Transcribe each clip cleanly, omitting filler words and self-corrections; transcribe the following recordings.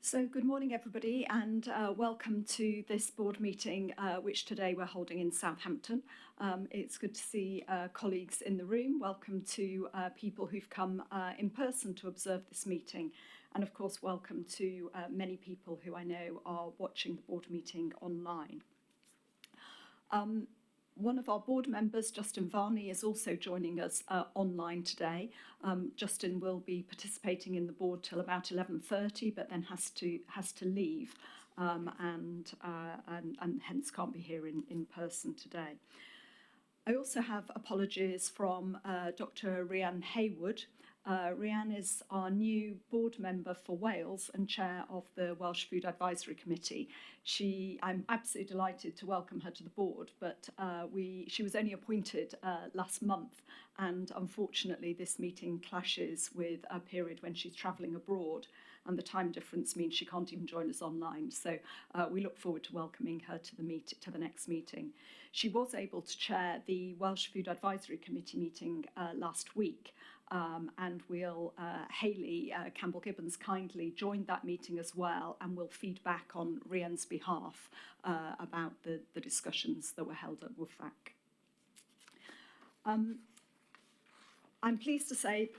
So good morning, everybody, and welcome to this board meeting, which today we're holding in Southampton. It's good to see colleagues in the room. Welcome to people who've come in person to observe this meeting. And of course, welcome to many people who I know are watching the board meeting online. One of our board members, Justin Varney, is also joining us online today. Justin will be participating in the board till about 11:30, but then has to leave and hence can't be here in person today. I also have apologies from Dr. Rhiannon Haywood. Rhiannon is our new board member for Wales and chair of the Welsh Food Advisory Committee. I'm absolutely delighted to welcome her to the board, but she was only appointed last month, and unfortunately this meeting clashes with a period when she's travelling abroad, and the time difference means she can't even join us online. So we look forward to welcoming her to the next meeting. She was able to chair the Welsh Food Advisory Committee meeting last week, and Hayley Campbell-Gibbons kindly joined that meeting as well, and will feed back on Rhiannon's behalf about the discussions that were held at WFAC. I'm pleased to say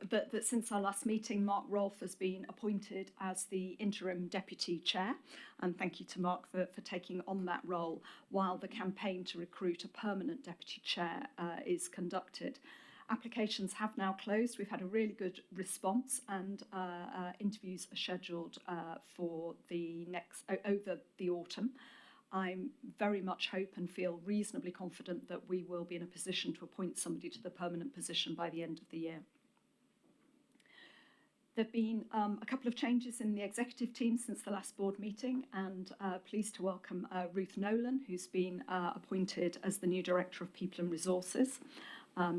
that since our last meeting, Mark Rolfe has been appointed as the interim deputy chair, and thank you to Mark for taking on that role while the campaign to recruit a permanent deputy chair is conducted. Applications have now closed. We've had a really good response, and interviews are scheduled for over the autumn. I very much hope and feel reasonably confident that we will be in a position to appoint somebody to the permanent position by the end of the year. There have been a couple of changes in the executive team since the last board meeting, and pleased to welcome Ruth Nolan, who's been appointed as the new Director of People and Resources.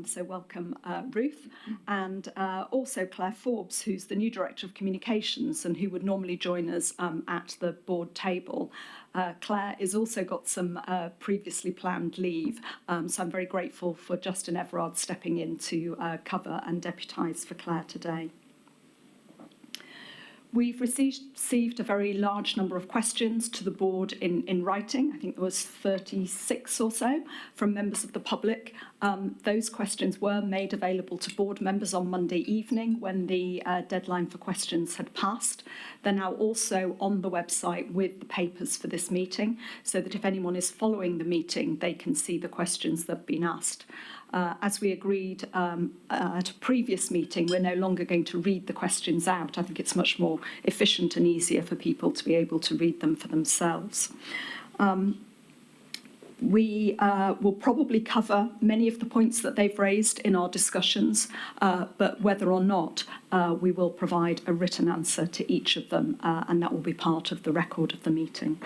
So welcome, Ruth, and also Claire Forbes, who's the new Director of Communications and who would normally join us at the board table. Claire has also got some previously planned leave, so I'm very grateful for Justin Everard stepping in to cover and deputise for Claire today. We've received a very large number of questions to the board in writing. I think there was 36 or so from members of the public. Those questions were made available to board members on Monday evening when the deadline for questions had passed. They're now also on the website with the papers for this meeting, so that if anyone is following the meeting, they can see the questions that have been asked. As we agreed at a previous meeting, we're no longer going to read the questions out. I think it's much more efficient and easier for people to be able to read them for themselves. We will probably cover many of the points that they've raised in our discussions, but whether or not we will provide a written answer to each of them, and that will be part of the record of the meeting.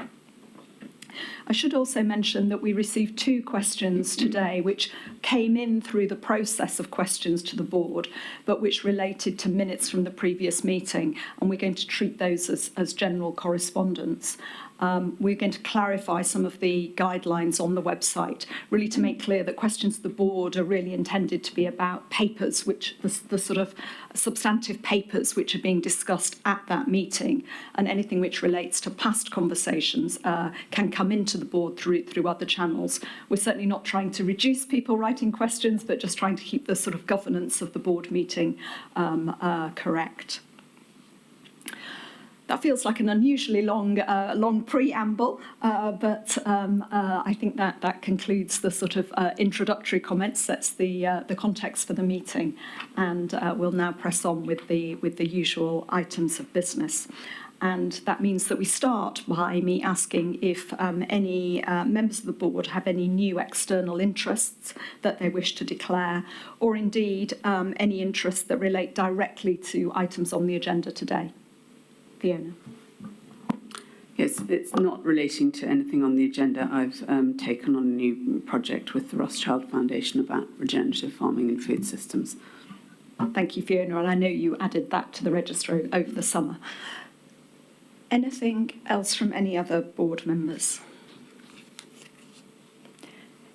I should also mention that we received 2 questions today which came in through the process of questions to the board, but which related to minutes from the previous meeting, and we're going to treat those as general correspondence. We're going to clarify some of the guidelines on the website, really to make clear that questions to the board are really intended to be about papers, which the sort of substantive papers which are being discussed at that meeting, and anything which relates to past conversations can come into the board through other channels. We're certainly not trying to reduce people writing questions, but just trying to keep the sort of governance of the board meeting correct. That feels like an unusually long preamble, but I think that concludes the sort of introductory comments. That's the context for the meeting, and we'll now press on with the usual items of business. And that means that we start by me asking if any members of the board have any new external interests that they wish to declare, or indeed any interests that relate directly to items on the agenda today. Fiona. Yes, it's not relating to anything on the agenda. I've taken on a new project with the Rothschild Foundation about regenerative farming and food systems. Thank you, Fiona, and I know you added that to the register over the summer. Anything else from any other board members?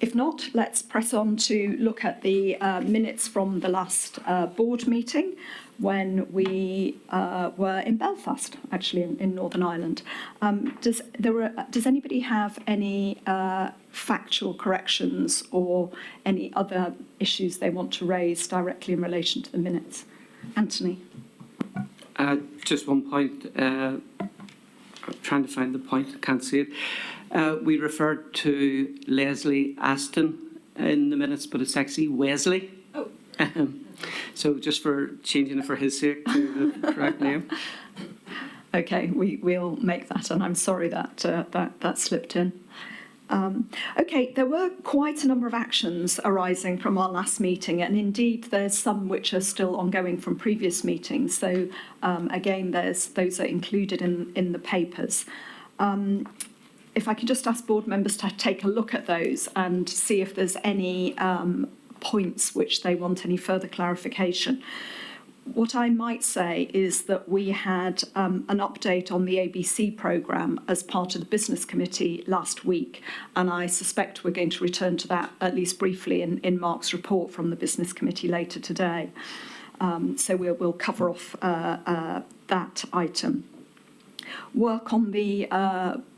If not, let's press on to look at the minutes from the last board meeting. when we were in Belfast, actually in Northern Ireland. Does anybody have any factual corrections or any other issues they want to raise directly in relation to the minutes? Anthony? Just one point. I'm trying to find the point. I can't see it. We referred to Leslie Aston in the minutes, but it's actually Wesley. Oh. So just for changing it for his sake to the correct name. Okay, we'll make that, and I'm sorry that that slipped in. Okay, there were quite a number of actions arising from our last meeting, and indeed there's some which are still ongoing from previous meetings. So again, those are included in the papers. If I could just ask board members to take a look at those and see if there's any points which they want any further clarification. What I might say is that we had an update on the ABC programme as part of the Business Committee last week, and I suspect we're going to return to that at least briefly in Mark's report from the Business Committee later today. So we'll cover off that item. Work on the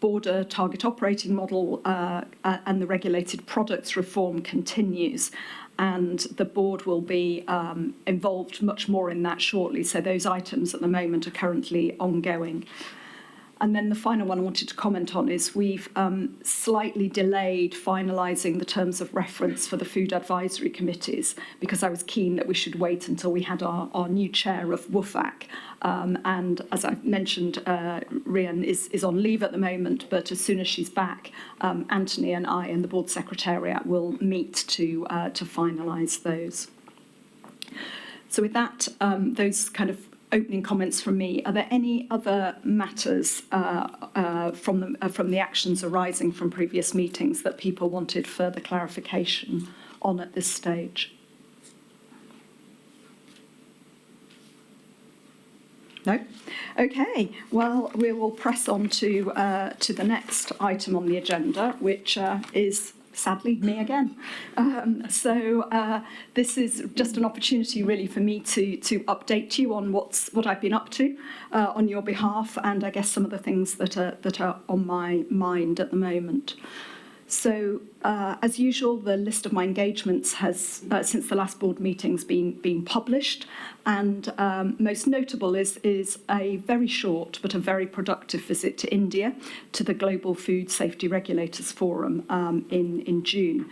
border target operating model and the regulated products reform continues, and the board will be involved much more in that shortly. So those items at the moment are currently ongoing. And then the final one I wanted to comment on is we've slightly delayed finalising the terms of reference for the food advisory committees, because I was keen that we should wait until we had our new chair of WFAC. And as I've mentioned, Rhian is on leave at the moment, but as soon as she's back, Anthony and I and the board secretariat will meet to finalise those. So with that, those kind of opening comments from me. Are there any other matters from the actions arising from previous meetings that people wanted further clarification on at this stage? No? Okay. Well, we will press on to the next item on the agenda, which is sadly me again. So this is just an opportunity really for me to update you on what I've been up to on your behalf, and I guess some of the things that are on my mind at the moment. So, as usual, the list of my engagements has, since the last board meeting's been published, and most notable is a very short but a very productive visit to India, to the Global Food Safety Regulators Forum in June.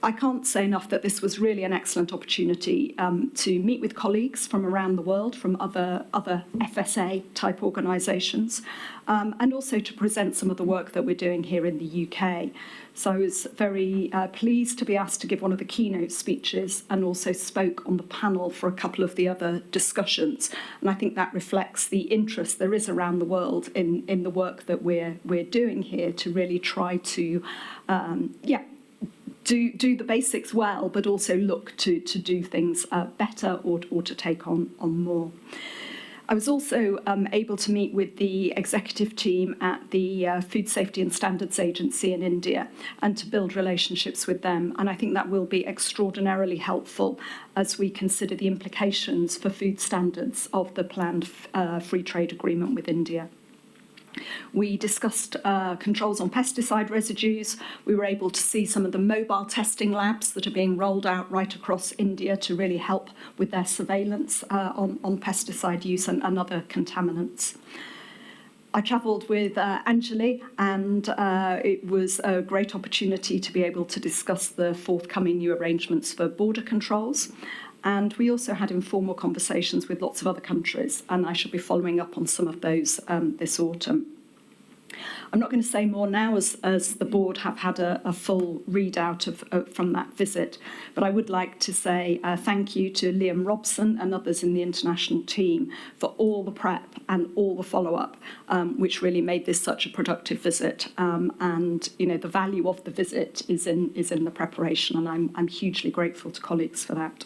I can't say enough that this was really an excellent opportunity to meet with colleagues from around the world, from other FSA type organisations, and also to present some of the work that we're doing here in the UK. So I was very pleased to be asked to give one of the keynote speeches, and also spoke on the panel for a couple of the other discussions. And I think that reflects the interest there is around the world in the work that we're doing here to really try to do the basics well, but also look to do things better or to take on more. I was also able to meet with the executive team at the Food Safety and Standards Agency in India, and to build relationships with them. And I think that will be extraordinarily helpful as we consider the implications for food standards of the planned free trade agreement with India. We discussed controls on pesticide residues. We were able to see some of the mobile testing labs that are being rolled out right across India to really help with their surveillance on pesticide use and other contaminants. I travelled with Anjali, and it was a great opportunity to be able to discuss the forthcoming new arrangements for border controls. And we also had informal conversations with lots of other countries, and I shall be following up on some of those this autumn. I'm not going to say more now, as the board have had a full readout from that visit, but I would like to say thank you to Liam Robson and others in the international team for all the prep and all the follow-up, which really made this such a productive visit. And you know, the value of the visit is in the preparation, and I'm hugely grateful to colleagues for that.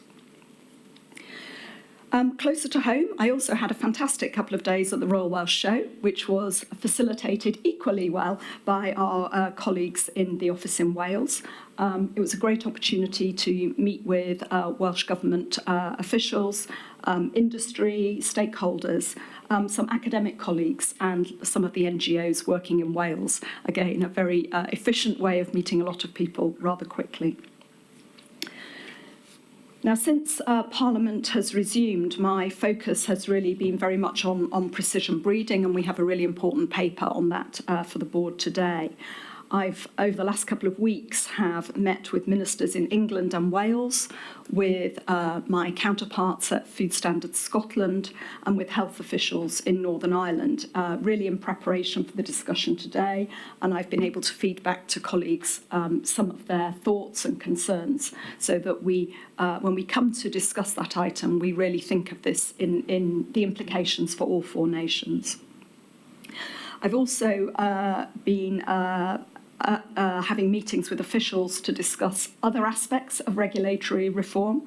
Closer to home, I also had a fantastic couple of days at the Royal Welsh Show, which was facilitated equally well by our colleagues in the office in Wales. It was a great opportunity to meet with Welsh Government officials, industry, stakeholders, some academic colleagues and some of the NGOs working in Wales. Again, a very efficient way of meeting a lot of people rather quickly. Now, since Parliament has resumed, my focus has really been very much on precision breeding, and we have a really important paper on that for the board today. I've, over the last couple of weeks, have met with ministers in England and Wales, with my counterparts at Food Standards Scotland, and with health officials in Northern Ireland, really in preparation for the discussion today. And I've been able to feed back to colleagues some of their thoughts and concerns, so that we, when we come to discuss that item, we really think of this in the implications for all four nations. I've also been having meetings with officials to discuss other aspects of regulatory reform,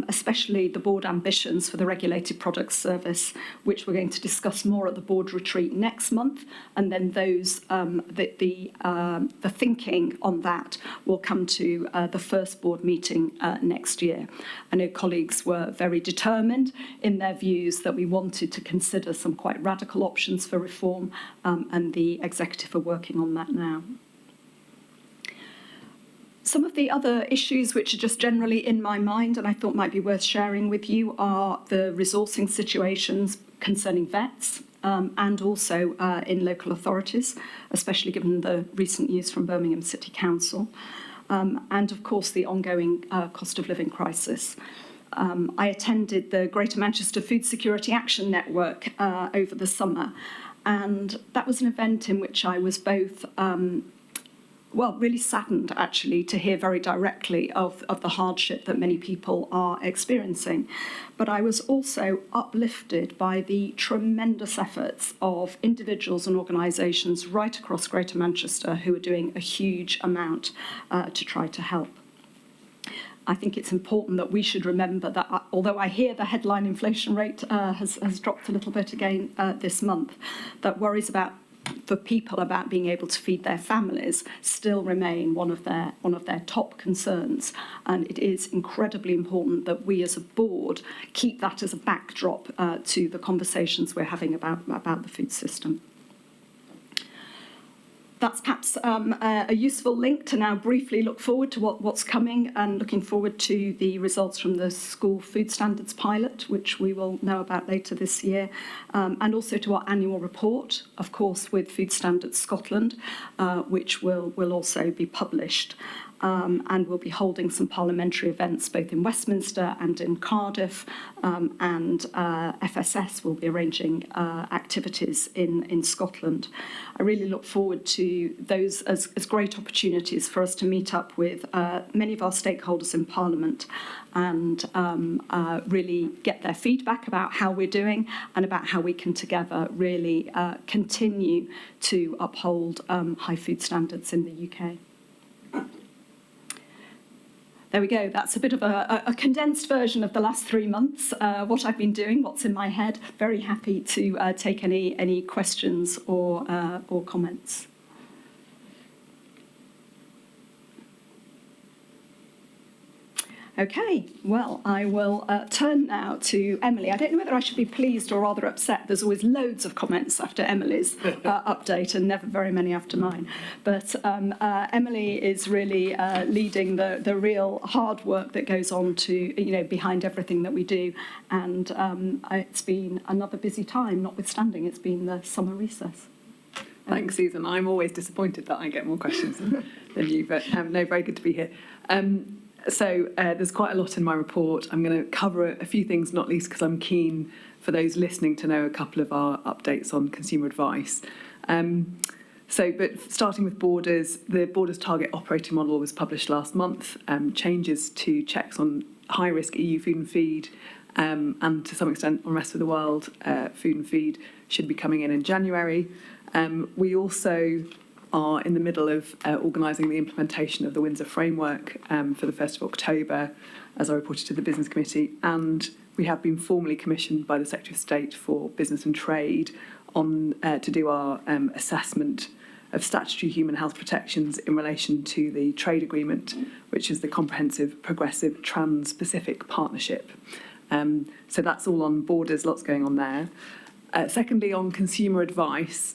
especially the board ambitions for the Regulated Products Service, which we're going to discuss more at the board retreat next month, and then those the thinking on that will come to the first board meeting next year. I know colleagues were very determined in their views that we wanted to consider some quite radical options for reform, and the executive are working on that now. Some of the other issues which are just generally in my mind and I thought might be worth sharing with you are the resourcing situations concerning vets, and also in local authorities, especially given the recent news from Birmingham City Council, and of course the ongoing cost of living crisis. I attended the Greater Manchester Food Security Action Network over the summer, and that was an event in which I was both really saddened, actually, to hear very directly of the hardship that many people are experiencing. But I was also uplifted by the tremendous efforts of individuals and organisations right across Greater Manchester who are doing a huge amount to try to help. I think it's important that we should remember that although I hear the headline inflation rate has dropped a little bit again this month, that worries for people about being able to feed their families still remain one of their top concerns, and it is incredibly important that we as a board keep that as a backdrop to the conversations we're having about the food system. That's perhaps a useful link to now briefly look forward to what's coming, and looking forward to the results from the school food standards pilot, which we will know about later this year, and also to our annual report, of course, with Food Standards Scotland, which will also be published. And we'll be holding some parliamentary events both in Westminster and in Cardiff, and FSS will be arranging activities in Scotland. I really look forward to those as great opportunities for us to meet up with many of our stakeholders in Parliament and really get their feedback about how we're doing and about how we can together really continue to uphold high food standards in the UK. There we go. That's a bit of a condensed version of the last 3 months, what I've been doing, what's in my head. Very happy to take any questions or comments. Okay, well, I will turn now to Emily. I don't know whether I should be pleased or rather upset. There's always loads of comments after Emily's update and never very many after mine. But Emily is really leading the real hard work that goes on to, behind everything that we do. And it's been another busy time, notwithstanding it's been the summer recess. Thanks, Susan. I'm always disappointed that I get more questions than you, but no, very good to be here. So there's quite a lot in my report. I'm going to cover a few things, not least because I'm keen for those listening to know a couple of our updates on consumer advice. But starting with Borders, the Borders Target Operating Model was published last month. Changes to checks on high-risk EU food and feed, and to some extent on the rest of the world, food and feed should be coming in January. We also are in the middle of organising the implementation of the Windsor Framework for the 1st of October, as I reported to the Business Committee, and we have been formally commissioned by the Secretary of State for Business and Trade to do our assessment of statutory human health protections in relation to the trade agreement, which is the Comprehensive Progressive Trans-Pacific Partnership. So that's all on board. There's lots going on there. Secondly, on consumer advice,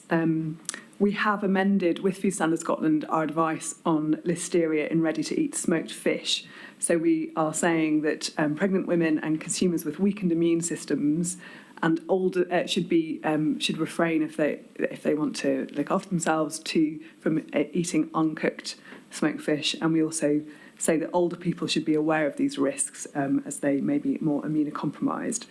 we have amended with Food Standards Scotland our advice on listeria in ready-to-eat smoked fish. So we are saying that pregnant women and consumers with weakened immune systems and older should refrain if they want to look after themselves from eating uncooked smoked fish. And we also say that older people should be aware of these risks as they may be more immunocompromised.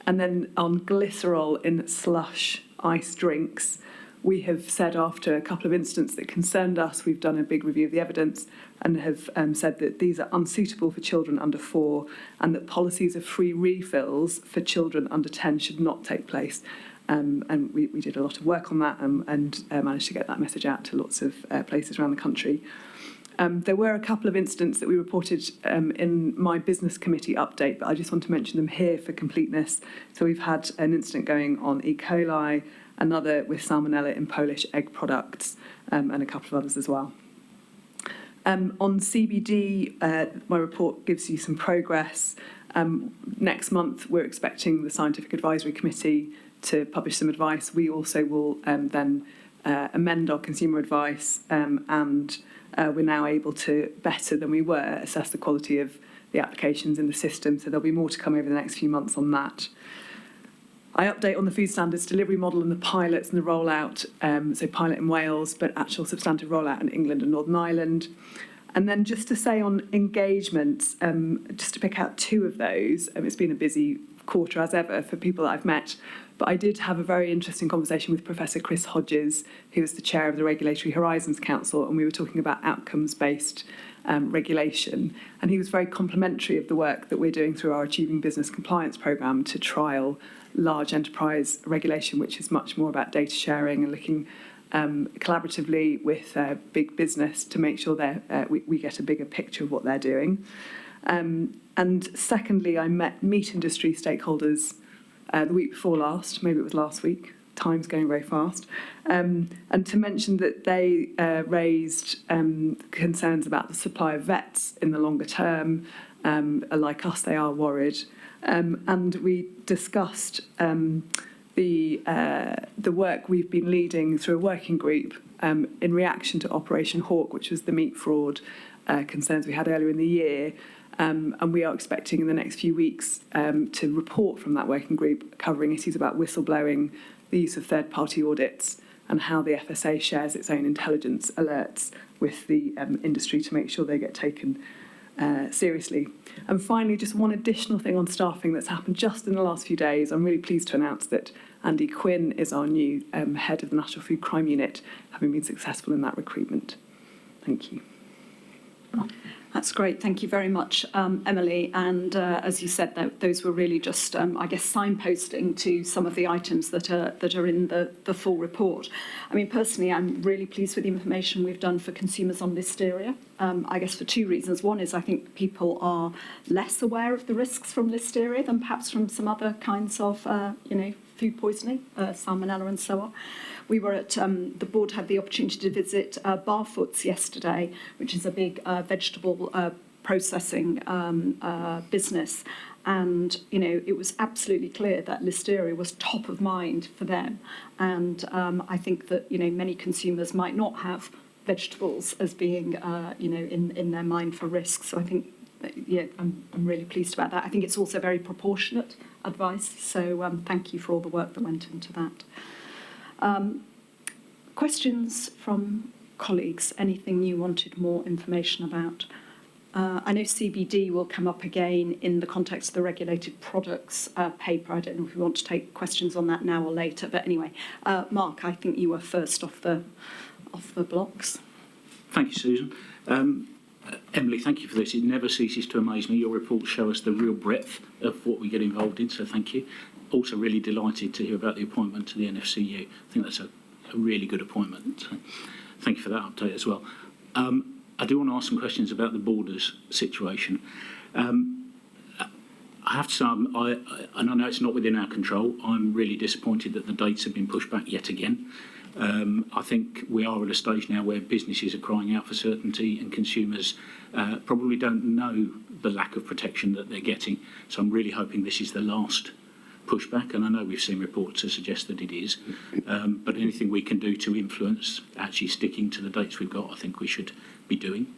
And then on glycerol in slush ice drinks, we have said after a couple of incidents that concerned us, we've done a big review of the evidence and have said that these are unsuitable for children under 4 and that policies of free refills for children under 10 should not take place. And we did a lot of work on that and managed to get that message out to lots of places around the country. There were a couple of incidents that we reported in my business committee update, but I just want to mention them here for completeness. So we've had an incident going on E. coli, another with salmonella in Polish egg products, and a couple of others as well. On CBD, my report gives you some progress. Next month, we're expecting the Scientific Advisory Committee to publish some advice. We also will then amend our consumer advice and we're now able to, better than we were, assess the quality of the applications in the system. So there'll be more to come over the next few months on that. I update on the food standards delivery model and the pilots and the rollout, so pilot in Wales, but actual substantive rollout in England and Northern Ireland. And then just to say on engagements, just to pick out 2 of those, it's been a busy quarter as ever for people that I've met, but I did have a very interesting conversation with Professor Chris Hodges, who is the chair of the Regulatory Horizons Council, and we were talking about outcomes-based regulation. And he was very complimentary of the work that we're doing through our Achieving Business Compliance programme to trial large enterprise regulation, which is much more about data sharing and looking collaboratively with big business to make sure we get a bigger picture of what they're doing. And secondly, I met meat industry stakeholders the week before last, maybe it was last week, time's going very fast, and to mention that they raised concerns about the supply of vets in the longer term. Like us, they are worried. And we discussed the work we've been leading through a working group in reaction to Operation Hawk, which was the meat fraud concerns we had earlier in the year. And we are expecting in the next few weeks to report from that working group covering issues about whistleblowing, the use of third-party audits, and how the FSA shares its own intelligence alerts with the industry to make sure they get taken seriously. And finally, just one additional thing on staffing that's happened just in the last few days. I'm really pleased to announce that Andy Quinn is our new head of the National Food Crime Unit, having been successful in that recruitment. Thank you. That's great. Thank you very much, Emily. And as you said, those were really just, I guess, signposting to some of the items that are in the full report. I mean, personally, I'm really pleased with the information we've done for consumers on listeria. I guess for 2 reasons. One is I think people are less aware of the risks from listeria than perhaps from some other kinds of, food poisoning, salmonella and so on. We were at, the board had the opportunity to visit Barfoot's yesterday, which is a big vegetable processing business. And, it was absolutely clear that listeria was top of mind for them. And I think that, many consumers might not have vegetables as being, in their mind for risk. So I think, I'm really pleased about that. I think it's also very proportionate advice. So thank you for all the work that went into that. Questions from colleagues? Anything you wanted more information about? I know CBD will come up again in the context of the regulated products paper. I don't know if we want to take questions on that now or later, but anyway, Mark, I think you were first off the blocks. Thank you, Susan. Emily, thank you for this. It never ceases to amaze me. Your reports show us the real breadth of what we get involved in, so thank you. Also really delighted to hear about the appointment to the NFCU. I think that's a really good appointment. So thank you for that update as well. I do want to ask some questions about the borders situation. I have to say, and I know it's not within our control, I'm really disappointed that the dates have been pushed back yet again. I think we are at a stage now where businesses are crying out for certainty and consumers probably don't know the lack of protection that they're getting. So I'm really hoping this is the last pushback, and I know we've seen reports to suggest that it is. But anything we can do to influence actually sticking to the dates we've got, I think we should be doing.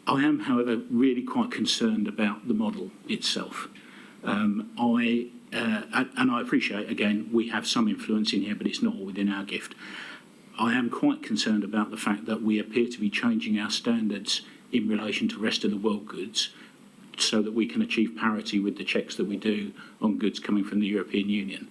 I am, however, really quite concerned about the model itself. And I appreciate, again, we have some influence in here, but it's not all within our gift. I am quite concerned about the fact that we appear to be changing our standards in relation to rest of the world goods so that we can achieve parity with the checks that we do on goods coming from the European Union.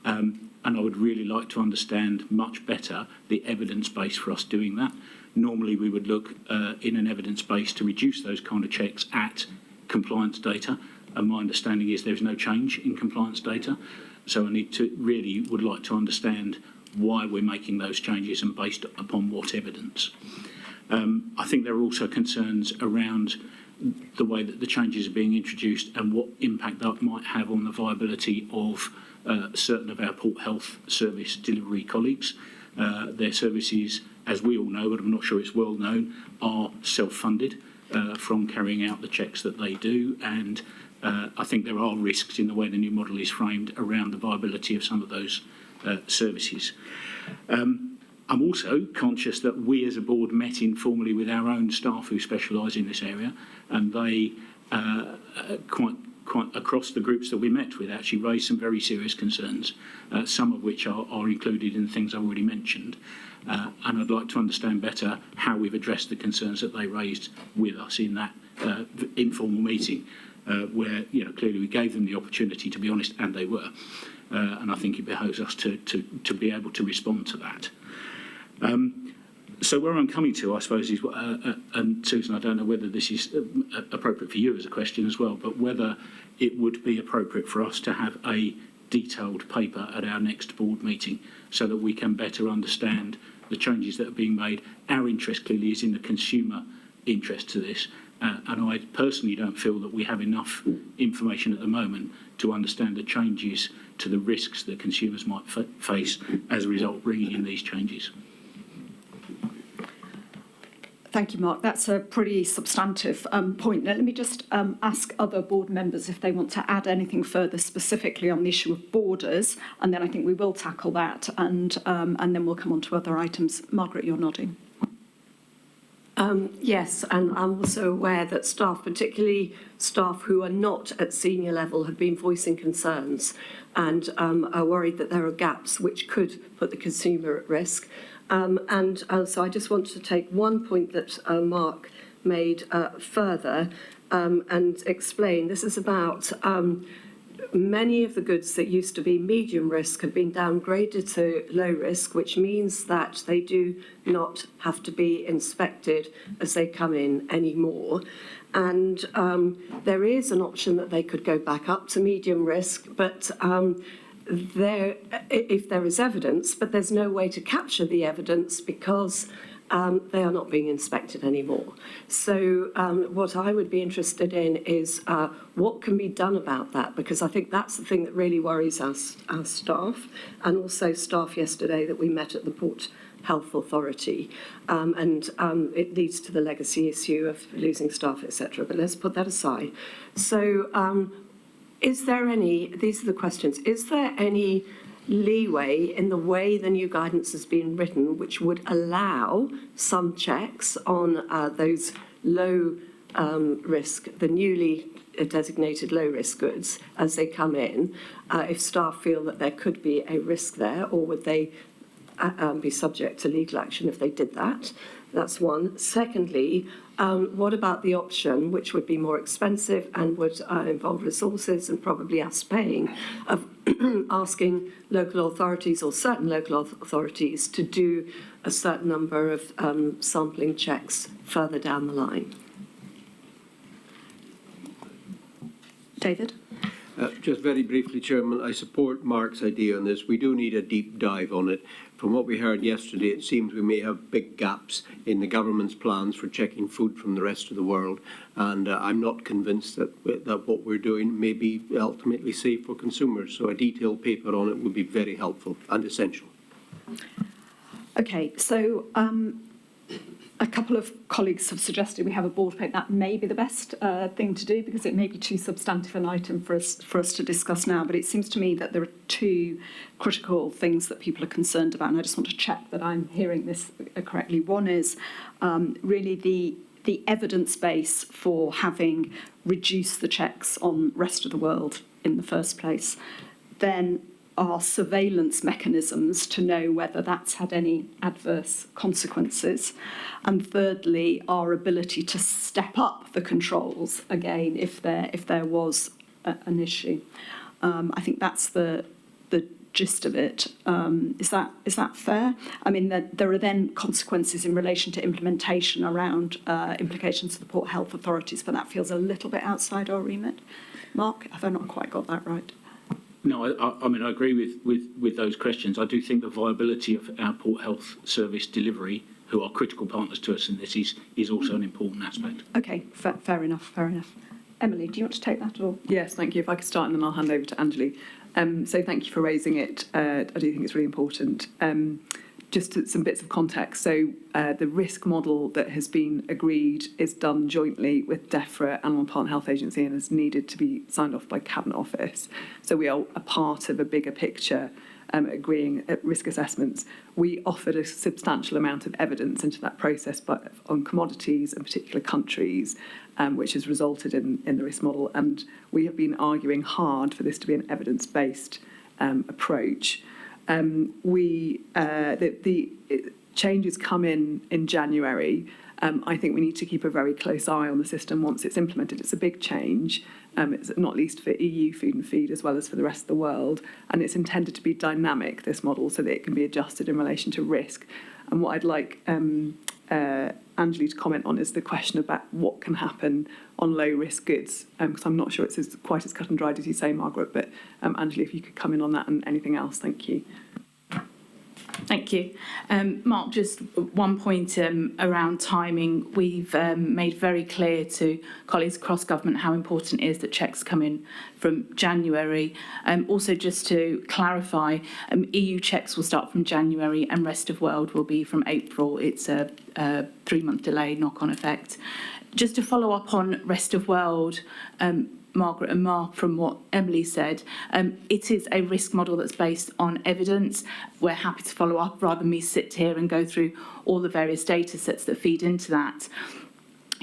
And I would really like to understand much better the evidence base for us doing that. Normally we would look in an evidence base to reduce those kind of checks at compliance data. And my understanding is there's no change in compliance data. So I would like to understand why we're making those changes and based upon what evidence. I think there are also concerns around the way that the changes are being introduced and what impact that might have on the viability of certain of our Port Health Service delivery colleagues. Their services, as we all know, but I'm not sure it's well known, are self-funded from carrying out the checks that they do, and I think there are risks in the way the new model is framed around the viability of some of those services. I'm also conscious that we as a board met informally with our own staff who specialise in this area, and they quite across the groups that we met with actually raised some very serious concerns, some of which are included in the things I've already mentioned. And I'd like to understand better how we've addressed the concerns that they raised with us in that informal meeting, where clearly we gave them the opportunity to be honest, and they were. And I think it behoves us to be able to respond to that. So where I'm coming to, I suppose, is, and Susan, I don't know whether this is appropriate for you as a question as well, but whether it would be appropriate for us to have a detailed paper at our next board meeting so that we can better understand the changes that are being made. Our interest clearly is in the consumer interest to this, and I personally don't feel that we have enough information at the moment to understand the changes to the risks that consumers might face as a result of bringing in these changes. Thank you, Mark. That's a pretty substantive point. Now, let me just ask other board members if they want to add anything further specifically on the issue of borders, and then I think we will tackle that, and then we'll come on to other items. Margaret, you're nodding. Yes, and I'm also aware that staff, particularly staff who are not at senior level, have been voicing concerns and are worried that there are gaps which could put the consumer at risk. So I just want to take one point that Mark made further and explain. This is about many of the goods that used to be medium risk have been downgraded to low risk, which means that they do not have to be inspected as they come in anymore. And there is an option that they could go back up to medium risk, but if there is evidence, but there's no way to capture the evidence because they are not being inspected anymore. So what I would be interested in is what can be done about that, because I think that's the thing that really worries us, our staff, and also staff yesterday that we met at the Port Health Authority, and it leads to the legacy issue of losing staff, etc. But let's put that aside. So is there any, these are the questions, is there any leeway in the way the new guidance has been written which would allow some checks on those low risk, the newly designated low risk goods as they come in, if staff feel that there could be a risk there, or would they be subject to legal action if they did that? That's one. Secondly, what about the option, which would be more expensive and would involve resources and probably us paying, of asking local authorities or certain local authorities to do a certain number of sampling checks further down the line? David? Just very briefly, Chairman, I support Mark's idea on this. We do need a deep dive on it. From what we heard yesterday, it seems we may have big gaps in the government's plans for checking food from the rest of the world, and I'm not convinced that what we're doing may be ultimately safe for consumers. So a detailed paper on it would be very helpful and essential. Okay, so a couple of colleagues have suggested we have a board paper. That may be the best thing to do because it may be too substantive an item for us to discuss now. But it seems to me that there are two critical things that people are concerned about, and I just want to check that I'm hearing this correctly. One is really the evidence base for having reduced the checks on rest of the world in the first place. Then our surveillance mechanisms to know whether that's had any adverse consequences. And thirdly, our ability to step up the controls again if there was an issue. I think that's the gist of it. Is that fair? I mean, there are then consequences in relation to implementation around implications for the Port Health authorities, but that feels a little bit outside our remit. Mark, have I not quite got that right? No, I mean, I agree with those questions. I do think the viability of our Port Health Service delivery, who are critical partners to us in this, is also an important aspect. Okay, fair enough. Emily, do you want to take that or? Yes, thank you. If I could start and then I'll hand over to Anjali. So thank you for raising it. I do think it's really important. Just some bits of context. So the risk model that has been agreed is done jointly with DEFRA, Animal Plant Health Agency, and is needed to be signed off by Cabinet Office. So we are a part of a bigger picture agreeing at risk assessments. We offered a substantial amount of evidence into that process but on commodities and particular countries, which has resulted in the risk model. And we have been arguing hard for this to be an evidence-based approach. The changes come in January. I think we need to keep a very close eye on the system once it's implemented. It's a big change, it's not least for EU food and feed as well as for the rest of the world, and it's intended to be dynamic, this model, so that it can be adjusted in relation to risk. And what I'd like Anjali to comment on is the question about what can happen on low-risk goods, because I'm not sure it's quite as cut and dried as you say, Margaret, but Anjali, if you could come in on that and anything else, thank you. Thank you. Mark, just one point around timing. We've made very clear to colleagues across government how important it is that checks come in from January. Also, just to clarify, EU checks will start from January and rest of world will be from April. It's a 3-month delay, knock-on effect. Just to follow up on rest of world, Margaret and Mark, from what Emily said, it is a risk model that's based on evidence. We're happy to follow up rather than me sit here and go through all the various data sets that feed into that.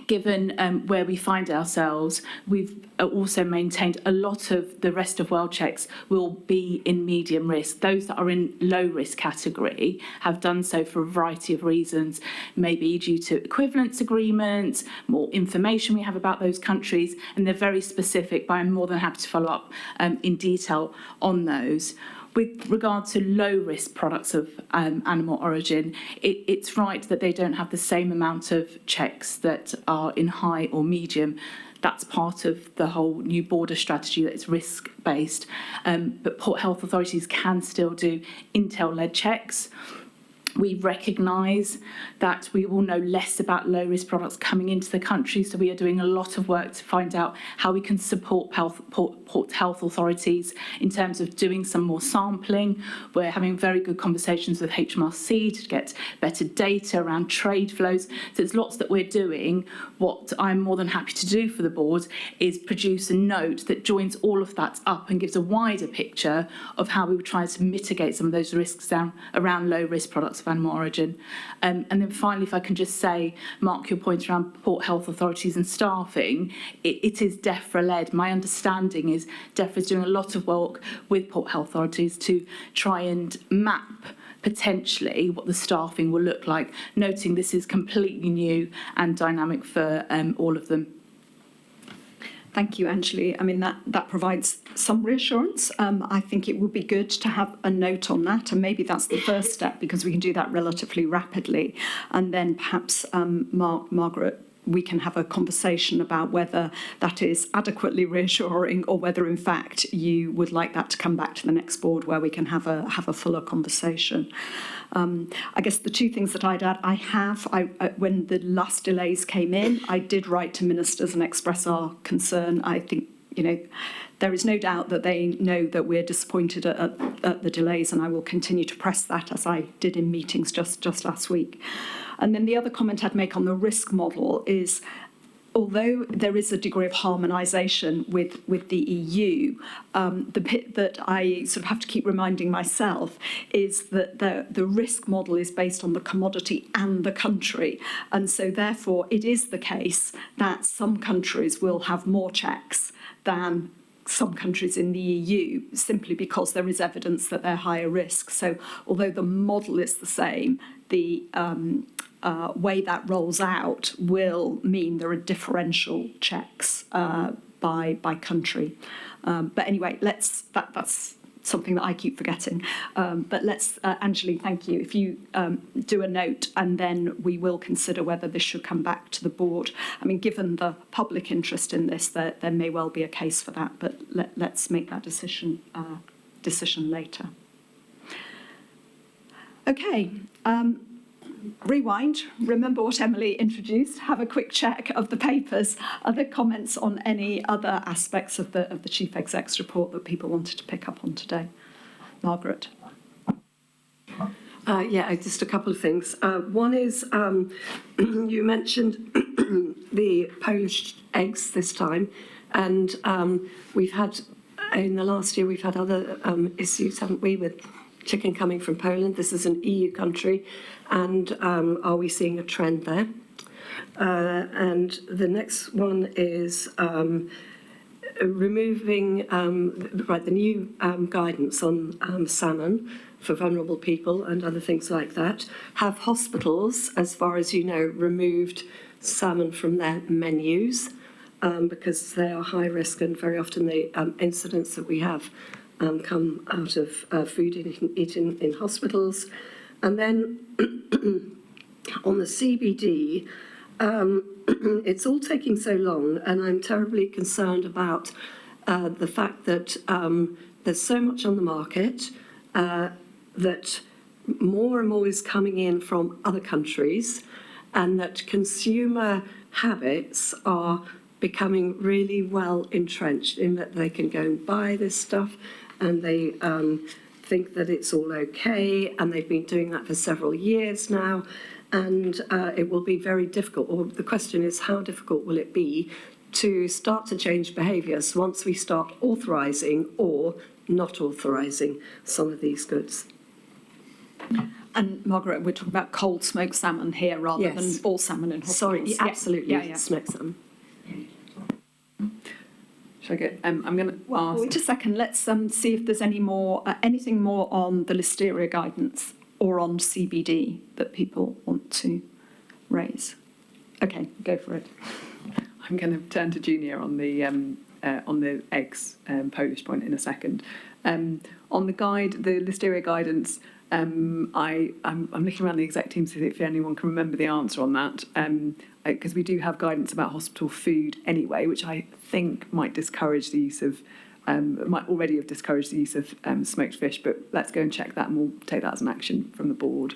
Given where we find ourselves, we've also maintained a lot of the rest of world checks will be in medium risk. Those that are in low risk category have done so for a variety of reasons, maybe due to equivalence agreements, more information we have about those countries, and they're very specific, but I'm more than happy to follow up in detail on those. With regard to low-risk products of animal origin, it's right that they don't have the same amount of checks that are in high or medium. That's part of the whole new border strategy that is risk-based. But port health authorities can still do intel-led checks. We recognise that we will know less about low-risk products coming into the country, so we are doing a lot of work to find out how we can support port health authorities in terms of doing some more sampling. We're having very good conversations with HMRC to get better data around trade flows. So there's lots that we're doing. What I'm more than happy to do for the board is produce a note that joins all of that up and gives a wider picture of how we would try to mitigate some of those risks down around low-risk products of animal origin. And then finally, if I can just say, Mark, your point around port health authorities and staffing, it is DEFRA-led. My understanding is DEFRA is doing a lot of work with port health authorities to try and map potentially what the staffing will look like, noting this is completely new and dynamic for all of them. Thank you, Anjali. I mean, that provides some reassurance. I think it would be good to have a note on that, and maybe that's the first step because we can do that relatively rapidly. And then perhaps, Margaret, we can have a conversation about whether that is adequately reassuring or whether, in fact, you would like that to come back to the next board where we can have a fuller conversation. I guess the two things that I'd add, when the last delays came in, I did write to ministers and express our concern. I think, there is no doubt that they know that we're disappointed at the delays, and I will continue to press that, as I did in meetings just last week. And then the other comment I'd make on the risk model is, although there is a degree of harmonisation with the EU, the bit that I sort of have to keep reminding myself is that the risk model is based on the commodity and the country. And so therefore it is the case that some countries will have more checks than some countries in the EU, simply because there is evidence that they're higher risk. So although the model is the same, the way that rolls out will mean there are differential checks by country. But anyway, that's something that I keep forgetting. But let's, Anjali, thank you. If you do a note, and then we will consider whether this should come back to the board. I mean, given the public interest in this, there may well be a case for that, but let's make that decision later. Okay. Rewind, remember what Emily introduced, have a quick check of the papers. Other comments on any other aspects of the Chief Exec's report that people wanted to pick up on today? Margaret? Just a couple of things. One is you mentioned the Polish eggs this time, and we've had, in the last year, we've had other issues, haven't we, with chicken coming from Poland. This is an EU country, and are we seeing a trend there? And the next one is removing the new guidance on salmon for vulnerable people and other things like that. Have hospitals, as far as you know, removed salmon from their menus because they are high risk, and very often the incidents that we have come out of food eaten in hospitals. And then on the CBD, it's all taking so long, and I'm terribly concerned about the fact that there's so much on the market, that more and more is coming in from other countries, and that consumer habits are becoming really well entrenched in that they can go and buy this stuff, and they think that it's all okay, and they've been doing that for several years now, and it will be very difficult, or the question is, how difficult will it be to start to change behaviours once we start authorising or not authorising some of these goods? And Margaret, we're talking about cold smoked salmon here rather than all salmon in hospitals. Sorry, absolutely, smoked salmon. Shall I get? I'm going to ask. Wait a second. Let's see if there's any more, anything more on the listeria guidance or on CBD that people want to raise. Okay, go for it. I'm going to turn to Junior on the eggs Polish point in a second. On the listeria guidance, I'm looking around the exec team to see if anyone can remember the answer on that. Because we do have guidance about hospital food anyway, which I think might discourage the use of, might already have discouraged the use of smoked fish, but let's go and check that, and we'll take that as an action from the board.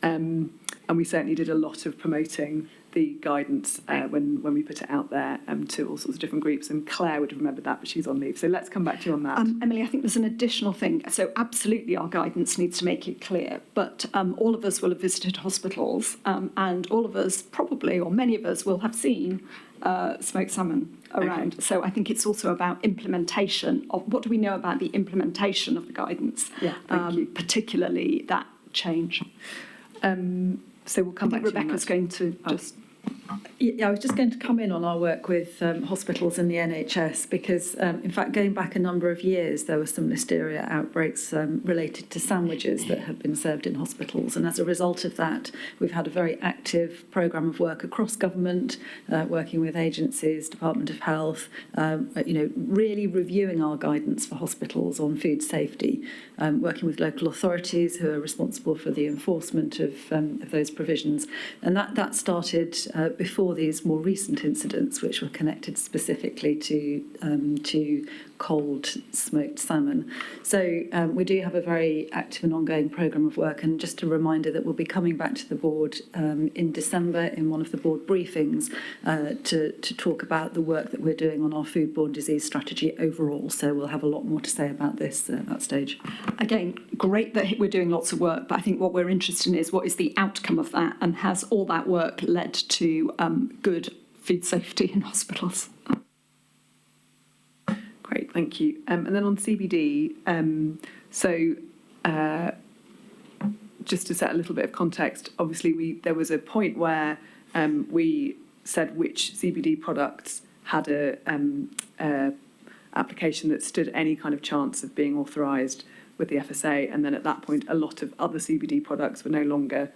And we certainly did a lot of promoting the guidance when we put it out there to all sorts of different groups, and Claire would have remembered that, but she's on leave. So let's come back to you on that. Emily, I think there's an additional thing. So absolutely our guidance needs to make it clear, but all of us will have visited hospitals and all of us probably, or many of us, will have seen smoked salmon around. Okay. So I think it's also about implementation of what do we know about the implementation of the guidance, thank you. Particularly that change. So we'll come back to Rebecca's going to just... Yeah, I was just going to come in on our work with hospitals and the NHS because, in fact, going back a number of years, there were some listeria outbreaks related to sandwiches that have been served in hospitals. And as a result of that, we've had a very active programme of work across government, working with agencies, Department of Health, really reviewing our guidance for hospitals on food safety, working with local authorities who are responsible for the enforcement of those provisions. And that started before these more recent incidents, which were connected specifically to cold smoked salmon. So we do have a very active and ongoing programme of work, and just a reminder that we'll be coming back to the board in December in one of the board briefings to talk about the work that we're doing on our foodborne disease strategy overall. So we'll have a lot more to say about this at that stage. Again, great that we're doing lots of work, but I think what we're interested in is what is the outcome of that, and has all that work led to good food safety in hospitals? Great, thank you. And then on CBD, just to set a little bit of context, obviously there was a point where we said which CBD products had a application that stood any kind of chance of being authorised with the FSA, and then at that point a lot of other CBD products were no longer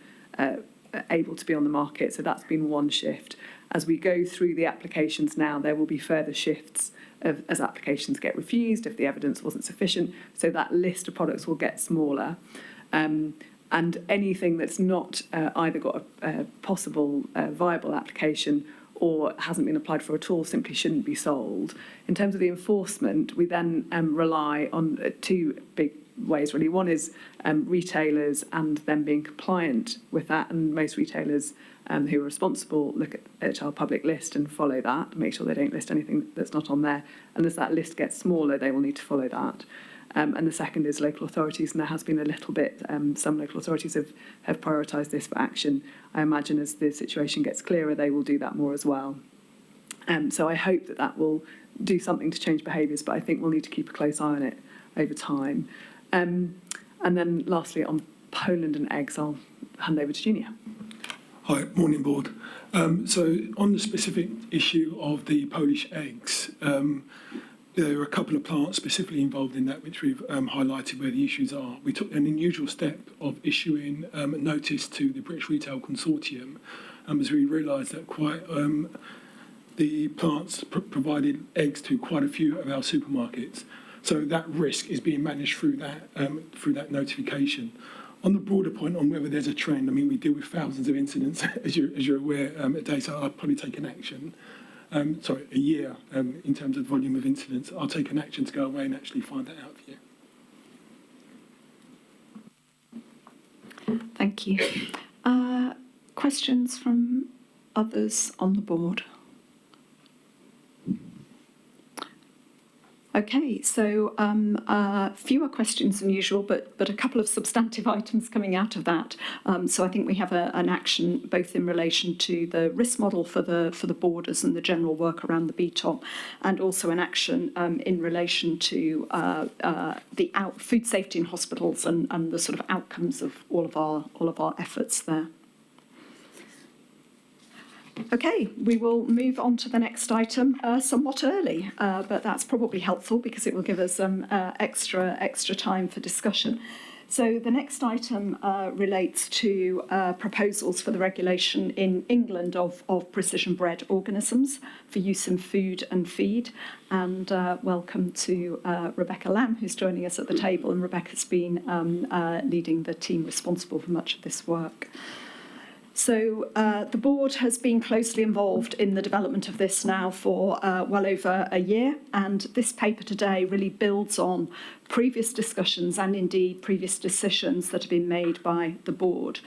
able to be on the market. So that's been one shift. As we go through the applications now, there will be further shifts as applications get refused if the evidence wasn't sufficient. So that list of products will get smaller. And anything that's not either got a possible viable application or hasn't been applied for at all simply shouldn't be sold. In terms of the enforcement, we then rely on two big ways, really. One is retailers and them being compliant with that, and most retailers who are responsible look at our public list and follow that, make sure they don't list anything that's not on there. And as that list gets smaller, they will need to follow that. And the second is local authorities, and there has been a little bit, some local authorities have prioritised this for action. I imagine as the situation gets clearer, they will do that more as well. So I hope that will do something to change behaviours, but I think we'll need to keep a close eye on it over time. And then lastly, on Poland and eggs, I'll hand over to Junior. Hi, morning board. So on the specific issue of the Polish eggs, there are a couple of plants specifically involved in that which we've highlighted where the issues are. We took an unusual step of issuing a notice to the British Retail Consortium as we realised that the plants provided eggs to quite a few of our supermarkets. So that risk is being managed through that notification. On the broader point on whether there's a trend, I mean, we deal with thousands of incidents, as you're aware, a day, so I'll probably take an action. A year in terms of volume of incidents. I'll take an action to go away and actually find that out for you. Thank you. Questions from others on the board? Okay, so fewer questions than usual, but a couple of substantive items coming out of that. So I think we have an action both in relation to the risk model for the borders and the general work around the BTOP, and also an action in relation to the food safety in hospitals and the sort of outcomes of all of our efforts there. Okay, we will move on to the next item somewhat early, but that's probably helpful because it will give us some extra time for discussion. So the next item relates to proposals for the regulation in England of precision bred organisms for use in food and feed. And welcome to Rebecca Lamb, who's joining us at the table. And Rebecca's been leading the team responsible for much of this work. So the board has been closely involved in the development of this now for well over a year, and this paper today really builds on previous discussions and indeed previous decisions that have been made by the board.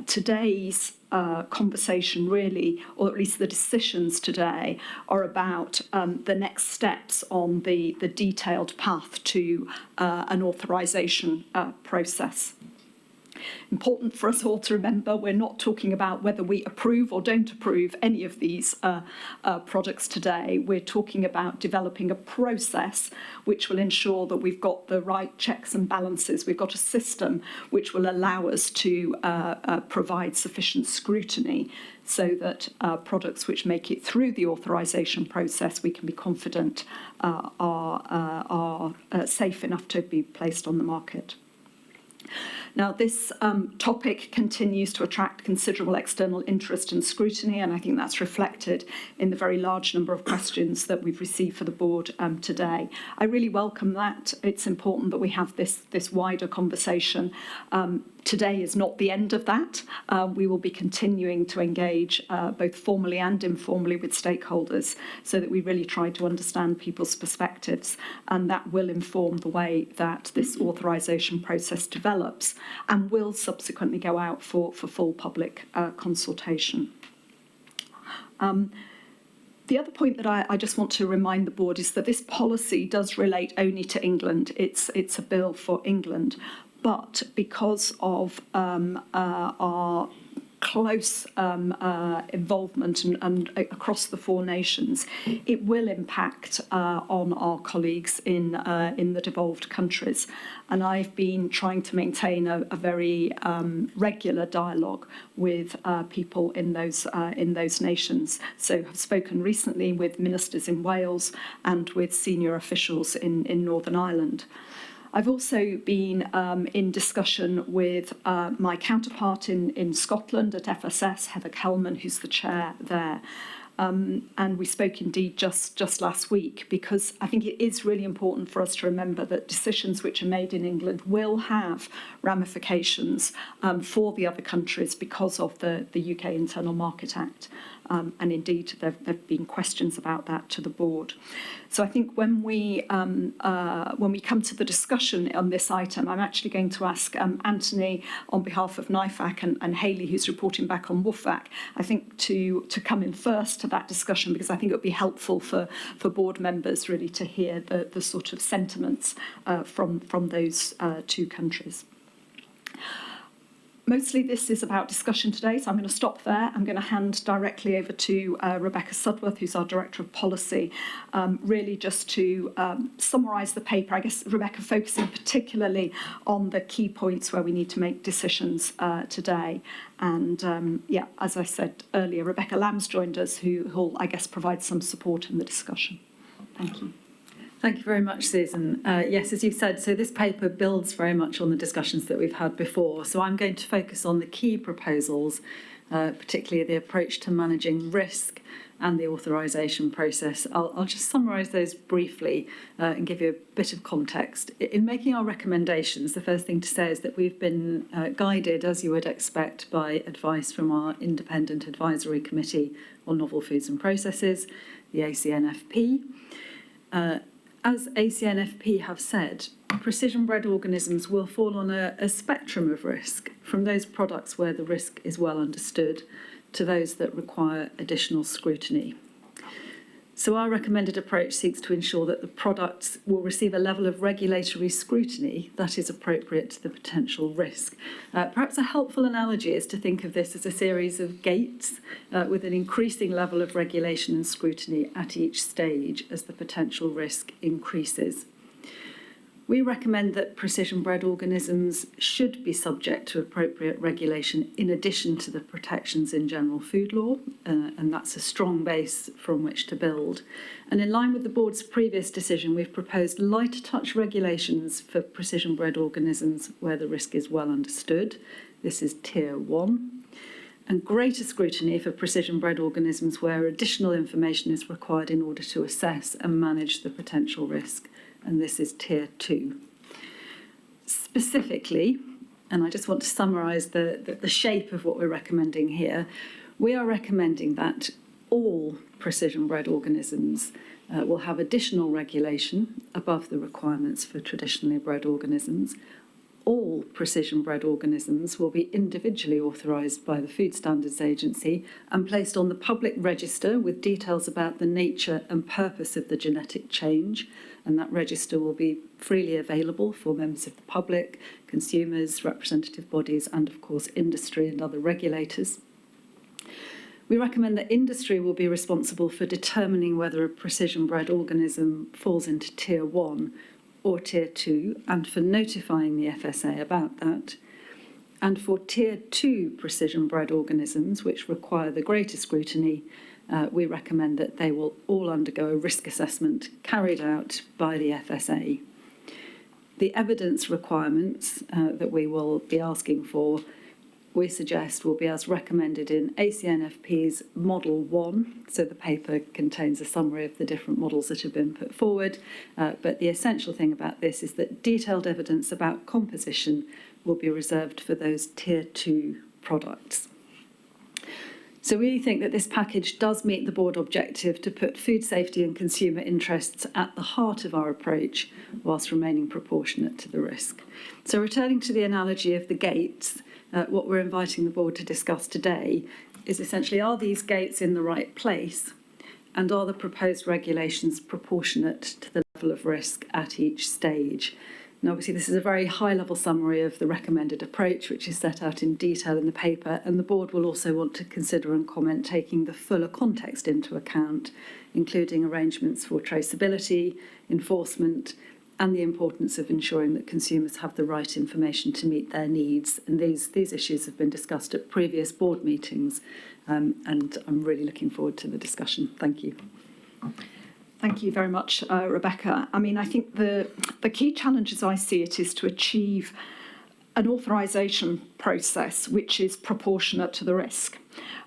Today's conversation really, or at least the decisions today, are about the next steps on the detailed path to an authorisation process. Important for us all to remember, we're not talking about whether we approve or don't approve any of these products today. We're talking about developing a process which will ensure that we've got the right checks and balances. We've got a system which will allow us to provide sufficient scrutiny so that products which make it through the authorisation process we can be confident are safe enough to be placed on the market. Now, this topic continues to attract considerable external interest and scrutiny, and I think that's reflected in the very large number of questions that we've received for the board today. I really welcome that. It's important that we have this wider conversation. Today is not the end of that. We will be continuing to engage both formally and informally with stakeholders so that we really try to understand people's perspectives, and that will inform the way that this authorisation process develops and will subsequently go out for full public consultation. The other point that I just want to remind the board is that this policy does relate only to England. It's a bill for England. But because of our close involvement and across the 4 nations, it will impact on our colleagues in the devolved countries. And I've been trying to maintain a very regular dialogue with people in those nations. So I've spoken recently with ministers in Wales and with senior officials in Northern Ireland. I've also been in discussion with my counterpart in Scotland at FSS, Heather Kelman, who's the chair there. And we spoke indeed just last week, because I think it is really important for us to remember that decisions which are made in England will have ramifications for the other countries because of the UK Internal Market Act. And indeed, there have been questions about that to the board. So I think when we come to the discussion on this item, I'm actually going to ask Anthony on behalf of NIFAC and Hayley, who's reporting back on WFAC, I think to come in first to that discussion, because I think it would be helpful for board members really to hear the sort of sentiments from those 2 countries. Mostly this is about discussion today, so I'm going to stop there. I'm going to hand directly over to Rebecca Sudworth, who's our Director of Policy, really just to summarise the paper. I guess, Rebecca, focusing particularly on the key points where we need to make decisions today. And, yeah, as I said earlier, Rebecca Lamb's joined us, who'll, I guess, provide some support in the discussion. Thank you. Thank you very much, Susan. Yes, as you've said, so this paper builds very much on the discussions that we've had before. So I'm going to focus on the key proposals, particularly the approach to managing risk and the authorisation process. I'll just summarise those briefly and give you a bit of context. In making our recommendations, the first thing to say is that we've been guided, as you would expect, by advice from our Independent Advisory Committee on Novel Foods and Processes, the ACNFP. As ACNFP have said, precision-bred organisms will fall on a spectrum of risk, from those products where the risk is well understood to those that require additional scrutiny. So our recommended approach seeks to ensure that the products will receive a level of regulatory scrutiny that is appropriate to the potential risk. Perhaps a helpful analogy is to think of this as a series of gates with an increasing level of regulation and scrutiny at each stage as the potential risk increases. We recommend that precision-bred organisms should be subject to appropriate regulation in addition to the protections in general food law, and that's a strong base from which to build. And in line with the board's previous decision, we've proposed lighter touch regulations for precision-bred organisms where the risk is well understood. This is Tier 1. And greater scrutiny for precision-bred organisms where additional information is required in order to assess and manage the potential risk. And this is Tier 2. Specifically, and I just want to summarise the shape of what we're recommending here, we are recommending that all precision-bred organisms will have additional regulation above the requirements for traditionally bred organisms. All precision-bred organisms will be individually authorised by the Food Standards Agency and placed on the public register with details about the nature and purpose of the genetic change, and that register will be freely available for members of the public, consumers, representative bodies, and of course industry and other regulators. We recommend that industry will be responsible for determining whether a precision-bred organism falls into Tier 1 or Tier 2, and for notifying the FSA about that. And for Tier 2 precision-bred organisms, which require the greater scrutiny, we recommend that they will all undergo a risk assessment carried out by the FSA. The evidence requirements that we will be asking for we suggest will be as recommended in ACNFP's Model 1. So the paper contains a summary of the different models that have been put forward. But the essential thing about this is that detailed evidence about composition will be reserved for those Tier 2 products. So we think that this package does meet the board objective to put food safety and consumer interests at the heart of our approach, whilst remaining proportionate to the risk. So returning to the analogy of the gates, what we're inviting the board to discuss today is essentially, are these gates in the right place, and are the proposed regulations proportionate to the level of risk at each stage? And obviously this is a very high-level summary of the recommended approach, which is set out in detail in the paper, and the board will also want to consider and comment taking the fuller context into account, including arrangements for traceability, enforcement, and the importance of ensuring that consumers have the right information to meet their needs. And these issues have been discussed at previous board meetings, and I'm really looking forward to the discussion. Thank you. Thank you very much, Rebecca. I mean, I think the key challenge as I see it is to achieve an authorisation process which is proportionate to the risk.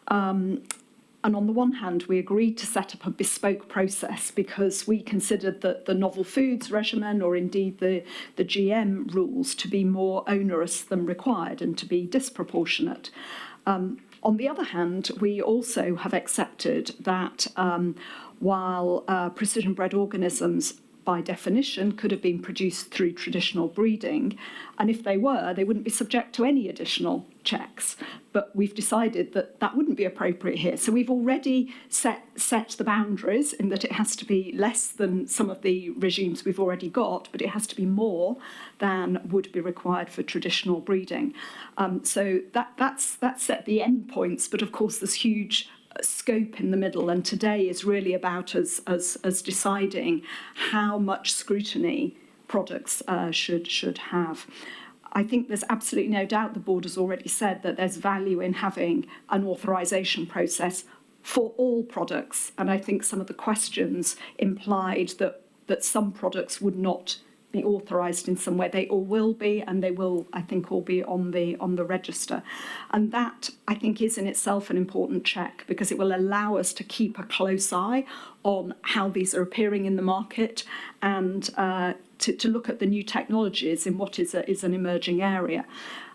And on the one hand, we agreed to set up a bespoke process because we considered that the novel foods regimen, or indeed the GM rules, to be more onerous than required and to be disproportionate. On the other hand, we also have accepted that while precision-bred organisms, by definition, could have been produced through traditional breeding, and if they were, they wouldn't be subject to any additional checks. But we've decided that that wouldn't be appropriate here. So we've already set the boundaries in that it has to be less than some of the regimes we've already got, but it has to be more than would be required for traditional breeding. So that's set the end points, but of course there's huge scope in the middle, and today is really about us deciding how much scrutiny products should have. I think there's absolutely no doubt, the board has already said, that there's value in having an authorisation process for all products, and I think some of the questions implied that some products would not be authorised in some way. They all will be, and they will, I think, all be on the register. And that, I think, is in itself an important check, because it will allow us to keep a close eye on how these are appearing in the market, and to look at the new technologies in what is an emerging area.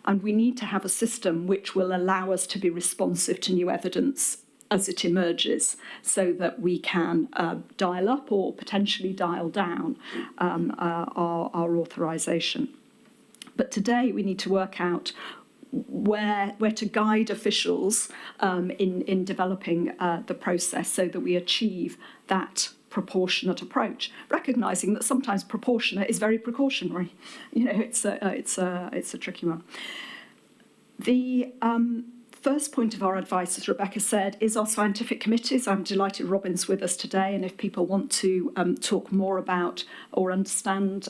And we need to have a system which will allow us to be responsive to new evidence as it emerges, so that we can dial up or potentially dial down our authorisation. But today we need to work out where to guide officials in developing the process, so that we achieve that proportionate approach, recognising that sometimes proportionate is very precautionary. You know, it's a tricky one. The first point of our advice, as Rebecca said, is our scientific committees. I'm delighted Robin's with us today, and if people want to talk more about or understand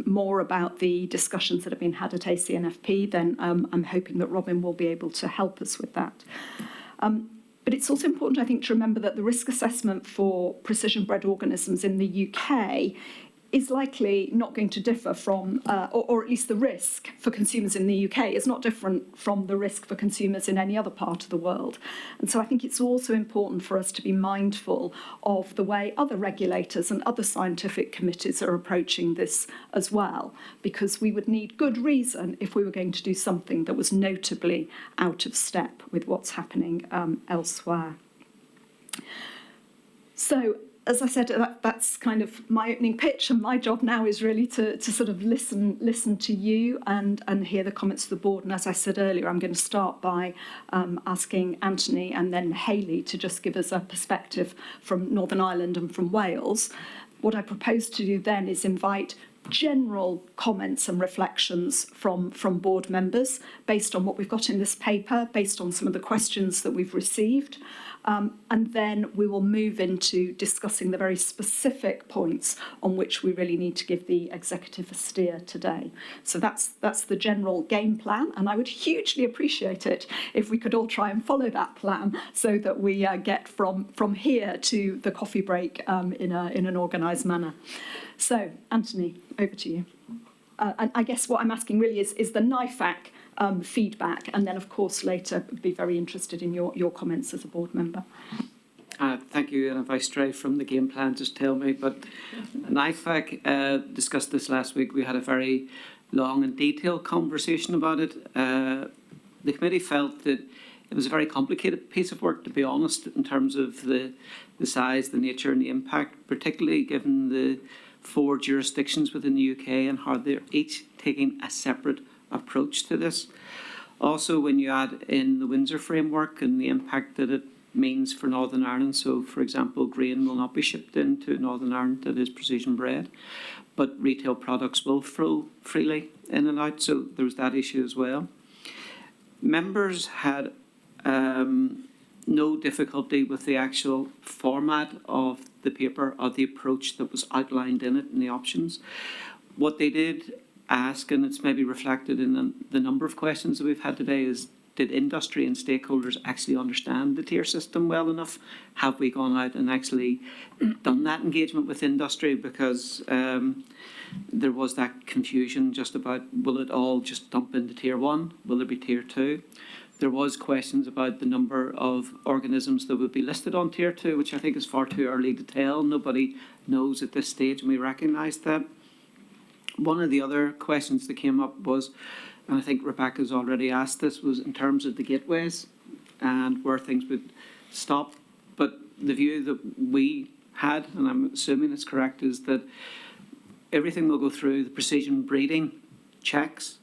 more about the discussions that have been had at ACNFP, then I'm hoping that Robin will be able to help us with that. But it's also important, I think, to remember that the risk assessment for precision-bred organisms in the UK is likely not going to differ from, or at least the risk for consumers in the UK is not different from the risk for consumers in any other part of the world. And so I think it's also important for us to be mindful of the way other regulators and other scientific committees are approaching this as well, because we would need good reason if we were going to do something that was notably out of step with what's happening elsewhere. So, as I said, that's kind of my opening pitch, and my job now is really to sort of listen to you and hear the comments of the board. And as I said earlier, I'm going to start by asking Anthony and then Hayley to just give us a perspective from Northern Ireland and from Wales. What I propose to do then is invite general comments and reflections from board members based on what we've got in this paper, based on some of the questions that we've received. And then we will move into discussing the very specific points on which we really need to give the executive a steer today. So that's the general game plan, and I would hugely appreciate it if we could all try and follow that plan, so that we get from here to the coffee break in an organised manner. So, Anthony, over to you. and I guess what I'm asking really is the NIFAC feedback, and then of course later be very interested in your comments as a board member. Thank you, and if I stray from the game plan, just tell me. But NIFAC discussed this last week. We had a very long and detailed conversation about it. The committee felt that it was a very complicated piece of work, to be honest, in terms of the size, the nature and the impact, particularly given the 4 jurisdictions within the UK and how they're each taking a separate approach to this. Also, when you add in the Windsor framework and the impact that it means for Northern Ireland, so for example, grain will not be shipped into Northern Ireland that is precision bred, but retail products will flow freely in and out, so there was that issue as well. Members had no difficulty with the actual format of the paper or the approach that was outlined in it and the options. What they did ask, and it's maybe reflected in the number of questions that we've had today, is did industry and stakeholders actually understand the tier system well enough? Have we gone out and actually done that engagement with industry? Because there was that confusion just about, will it all just dump into tier 1? Will there be tier 2? There was questions about the number of organisms that would be listed on tier 2, which I think is far too early to tell. Nobody knows at this stage, and we recognise that. One of the other questions that came up was, and I think Rebecca's already asked this, was in terms of the gateways and where things would stop. But the view that we had, and I'm assuming it's correct, is that everything will go through the precision breeding checks,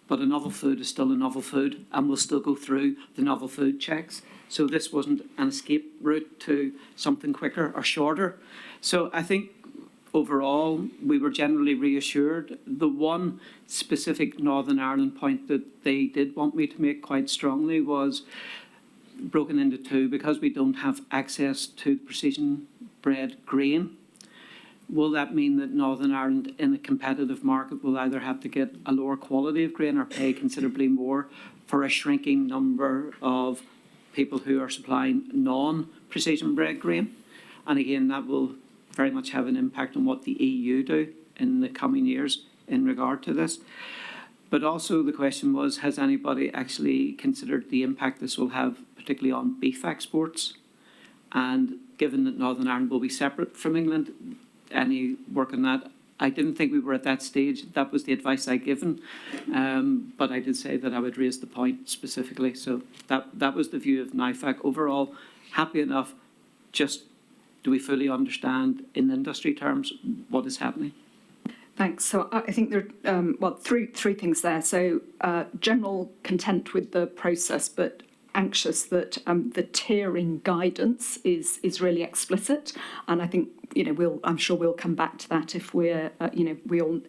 but a novel food is still a novel food and will still go through the novel food checks. So this wasn't an escape route to something quicker or shorter. So I think overall, we were generally reassured. The one specific Northern Ireland point that they did want me to make quite strongly was broken into 2, because we don't have access to precision bred grain. Will that mean that Northern Ireland in a competitive market will either have to get a lower quality of grain or pay considerably more for a shrinking number of people who are supplying non-precision bred grain? And again, that will very much have an impact on what the EU do in the coming years in regard to this. But also the question was, has anybody actually considered the impact this will have, particularly on beef exports? And given that Northern Ireland will be separate from England, any work on that? I didn't think we were at that stage. That was the advice I'd given. But I did say that I would raise the point specifically. So that was the view of NIFAC. Overall, happy enough. Just do we fully understand in industry terms what is happening? Thanks. So I think there are three things there. So general content with the process, but anxious that the tiering guidance is really explicit, and I think I'm sure we'll come back to that if we're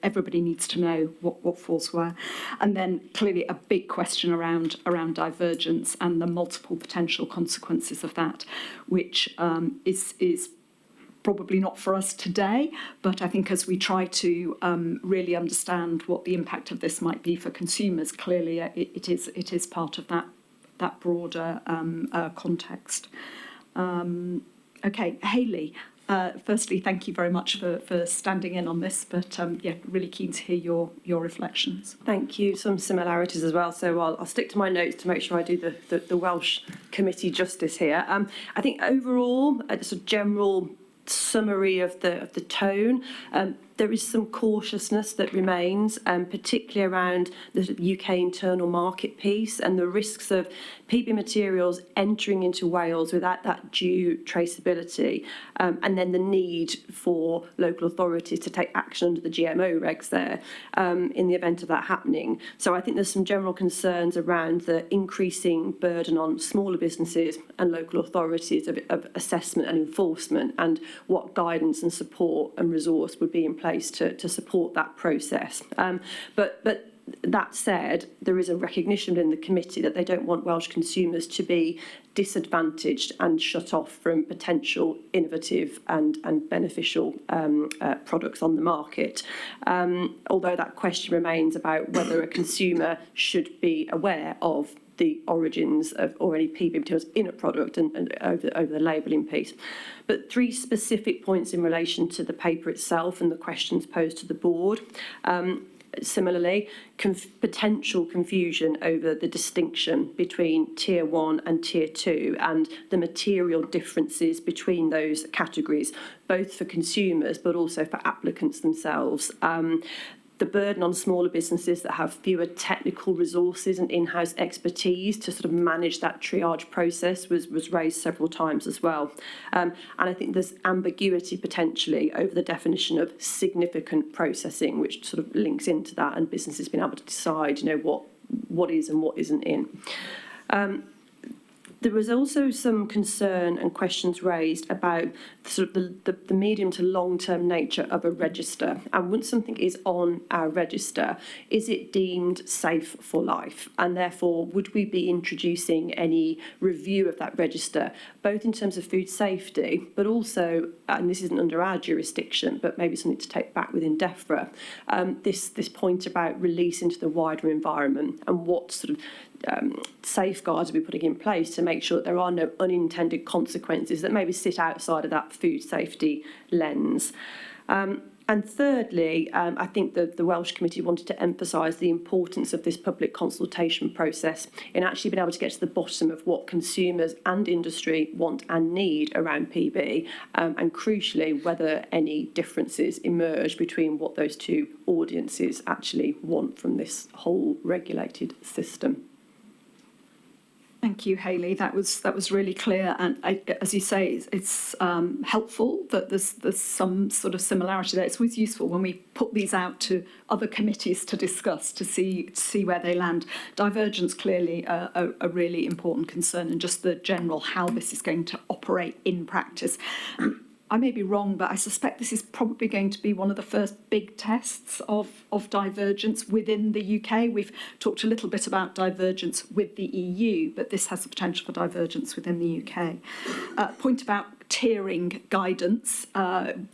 everybody needs to know what falls where, and then clearly a big question around divergence and the multiple potential consequences of that, which is probably not for us today, but I think as we try to really understand what the impact of this might be for consumers, clearly it is part of that broader context. Okay, Hayley, firstly, thank you very much for standing in on this, but really keen to hear your reflections. Thank you. Some similarities as well, so I'll stick to my notes to make sure I do the Welsh Committee justice here. I think overall, just a general summary of the tone. There is some cautiousness that remains, particularly around the UK internal market piece and the risks of PB materials entering into Wales without that due traceability, and then the need for local authorities to take action under the GMO regs there in the event of that happening. So I think there's some general concerns around the increasing burden on smaller businesses and local authorities of assessment and enforcement, and what guidance and support and resource would be in place to support that process. But that said, there is a recognition in the committee that they don't want Welsh consumers to be disadvantaged and shut off from potential innovative and beneficial products on the market. Although that question remains about whether a consumer should be aware of the origins of or any PB materials in a product and over the labelling piece. But 3 specific points in relation to the paper itself and the questions posed to the board. similarly, potential confusion over the distinction between Tier 1 and Tier 2 and the material differences between those categories, both for consumers but also for applicants themselves. The burden on smaller businesses that have fewer technical resources and in-house expertise to sort of manage that triage process was raised several times as well. And I think there's ambiguity potentially over the definition of significant processing, which sort of links into that, and businesses being able to decide, what is and what isn't in. There was also some concern and questions raised about sort of the medium to long-term nature of a register. And once something is on our register, is it deemed safe for life? And therefore, would we be introducing any review of that register, both in terms of food safety, but also, and this isn't under our jurisdiction, but maybe something to take back within DEFRA, this point about release into the wider environment and what sort of safeguards are we putting in place to make sure that there are no unintended consequences that maybe sit outside of that food safety lens. And thirdly, I think the Welsh Committee wanted to emphasise the importance of this public consultation process in actually being able to get to the bottom of what consumers and industry want and need around PB, and crucially whether any differences emerge between what those two audiences actually want from this whole regulated system. Thank you, Hayley. That was really clear, and as you say, it's helpful that there's some sort of similarity there. It's always useful when we put these out to other committees to discuss, to see where they land. Divergence clearly a really important concern, and just the general how this is going to operate in practice. I may be wrong, but I suspect this is probably going to be one of the first big tests of divergence within the UK. We've talked a little bit about divergence with the EU, but this has the potential for divergence within the UK. Point about tiering guidance,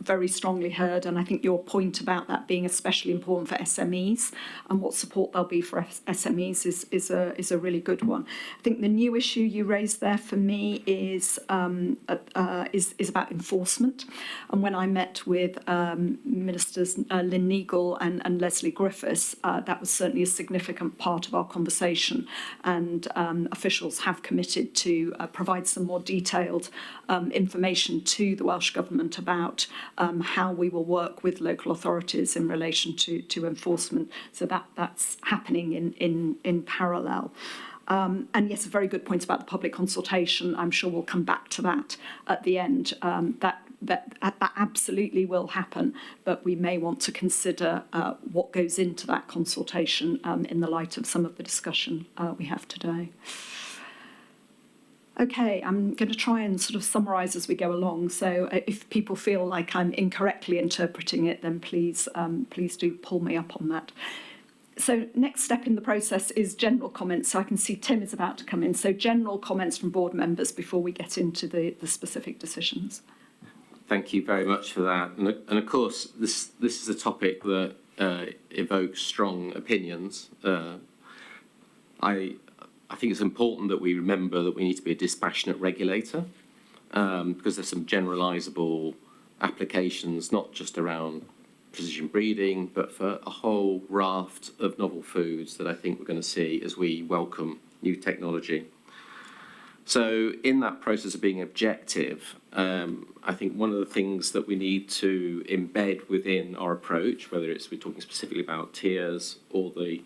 very strongly heard, and I think your point about that being especially important for SMEs and what support there'll be for SMEs is a really good one. I think the new issue you raised there for me is about enforcement. And when I met with Ministers Lynn Neagle and Leslie Griffiths, that was certainly a significant part of our conversation, and officials have committed to provide some more detailed information to the Welsh Government about how we will work with local authorities in relation to enforcement. So that's happening in parallel. And yes, a very good point about the public consultation. I'm sure we'll come back to that at the end. That absolutely will happen, but we may want to consider what goes into that consultation in the light of some of the discussion we have today. Okay, I'm going to try and sort of summarise as we go along. So if people feel like I'm incorrectly interpreting it, then please do pull me up on that. So next step in the process is general comments. So I can see Tim is about to come in. So general comments from board members before we get into the specific decisions. Thank you very much for that. And of course, this is a topic that evokes strong opinions. I think it's important that we remember that we need to be a dispassionate regulator, because there's some generalisable applications, not just around precision breeding, but for a whole raft of novel foods that I think we're going to see as we welcome new technology. So in that process of being objective, I think one of the things that we need to embed within our approach, whether we're talking specifically about tiers or the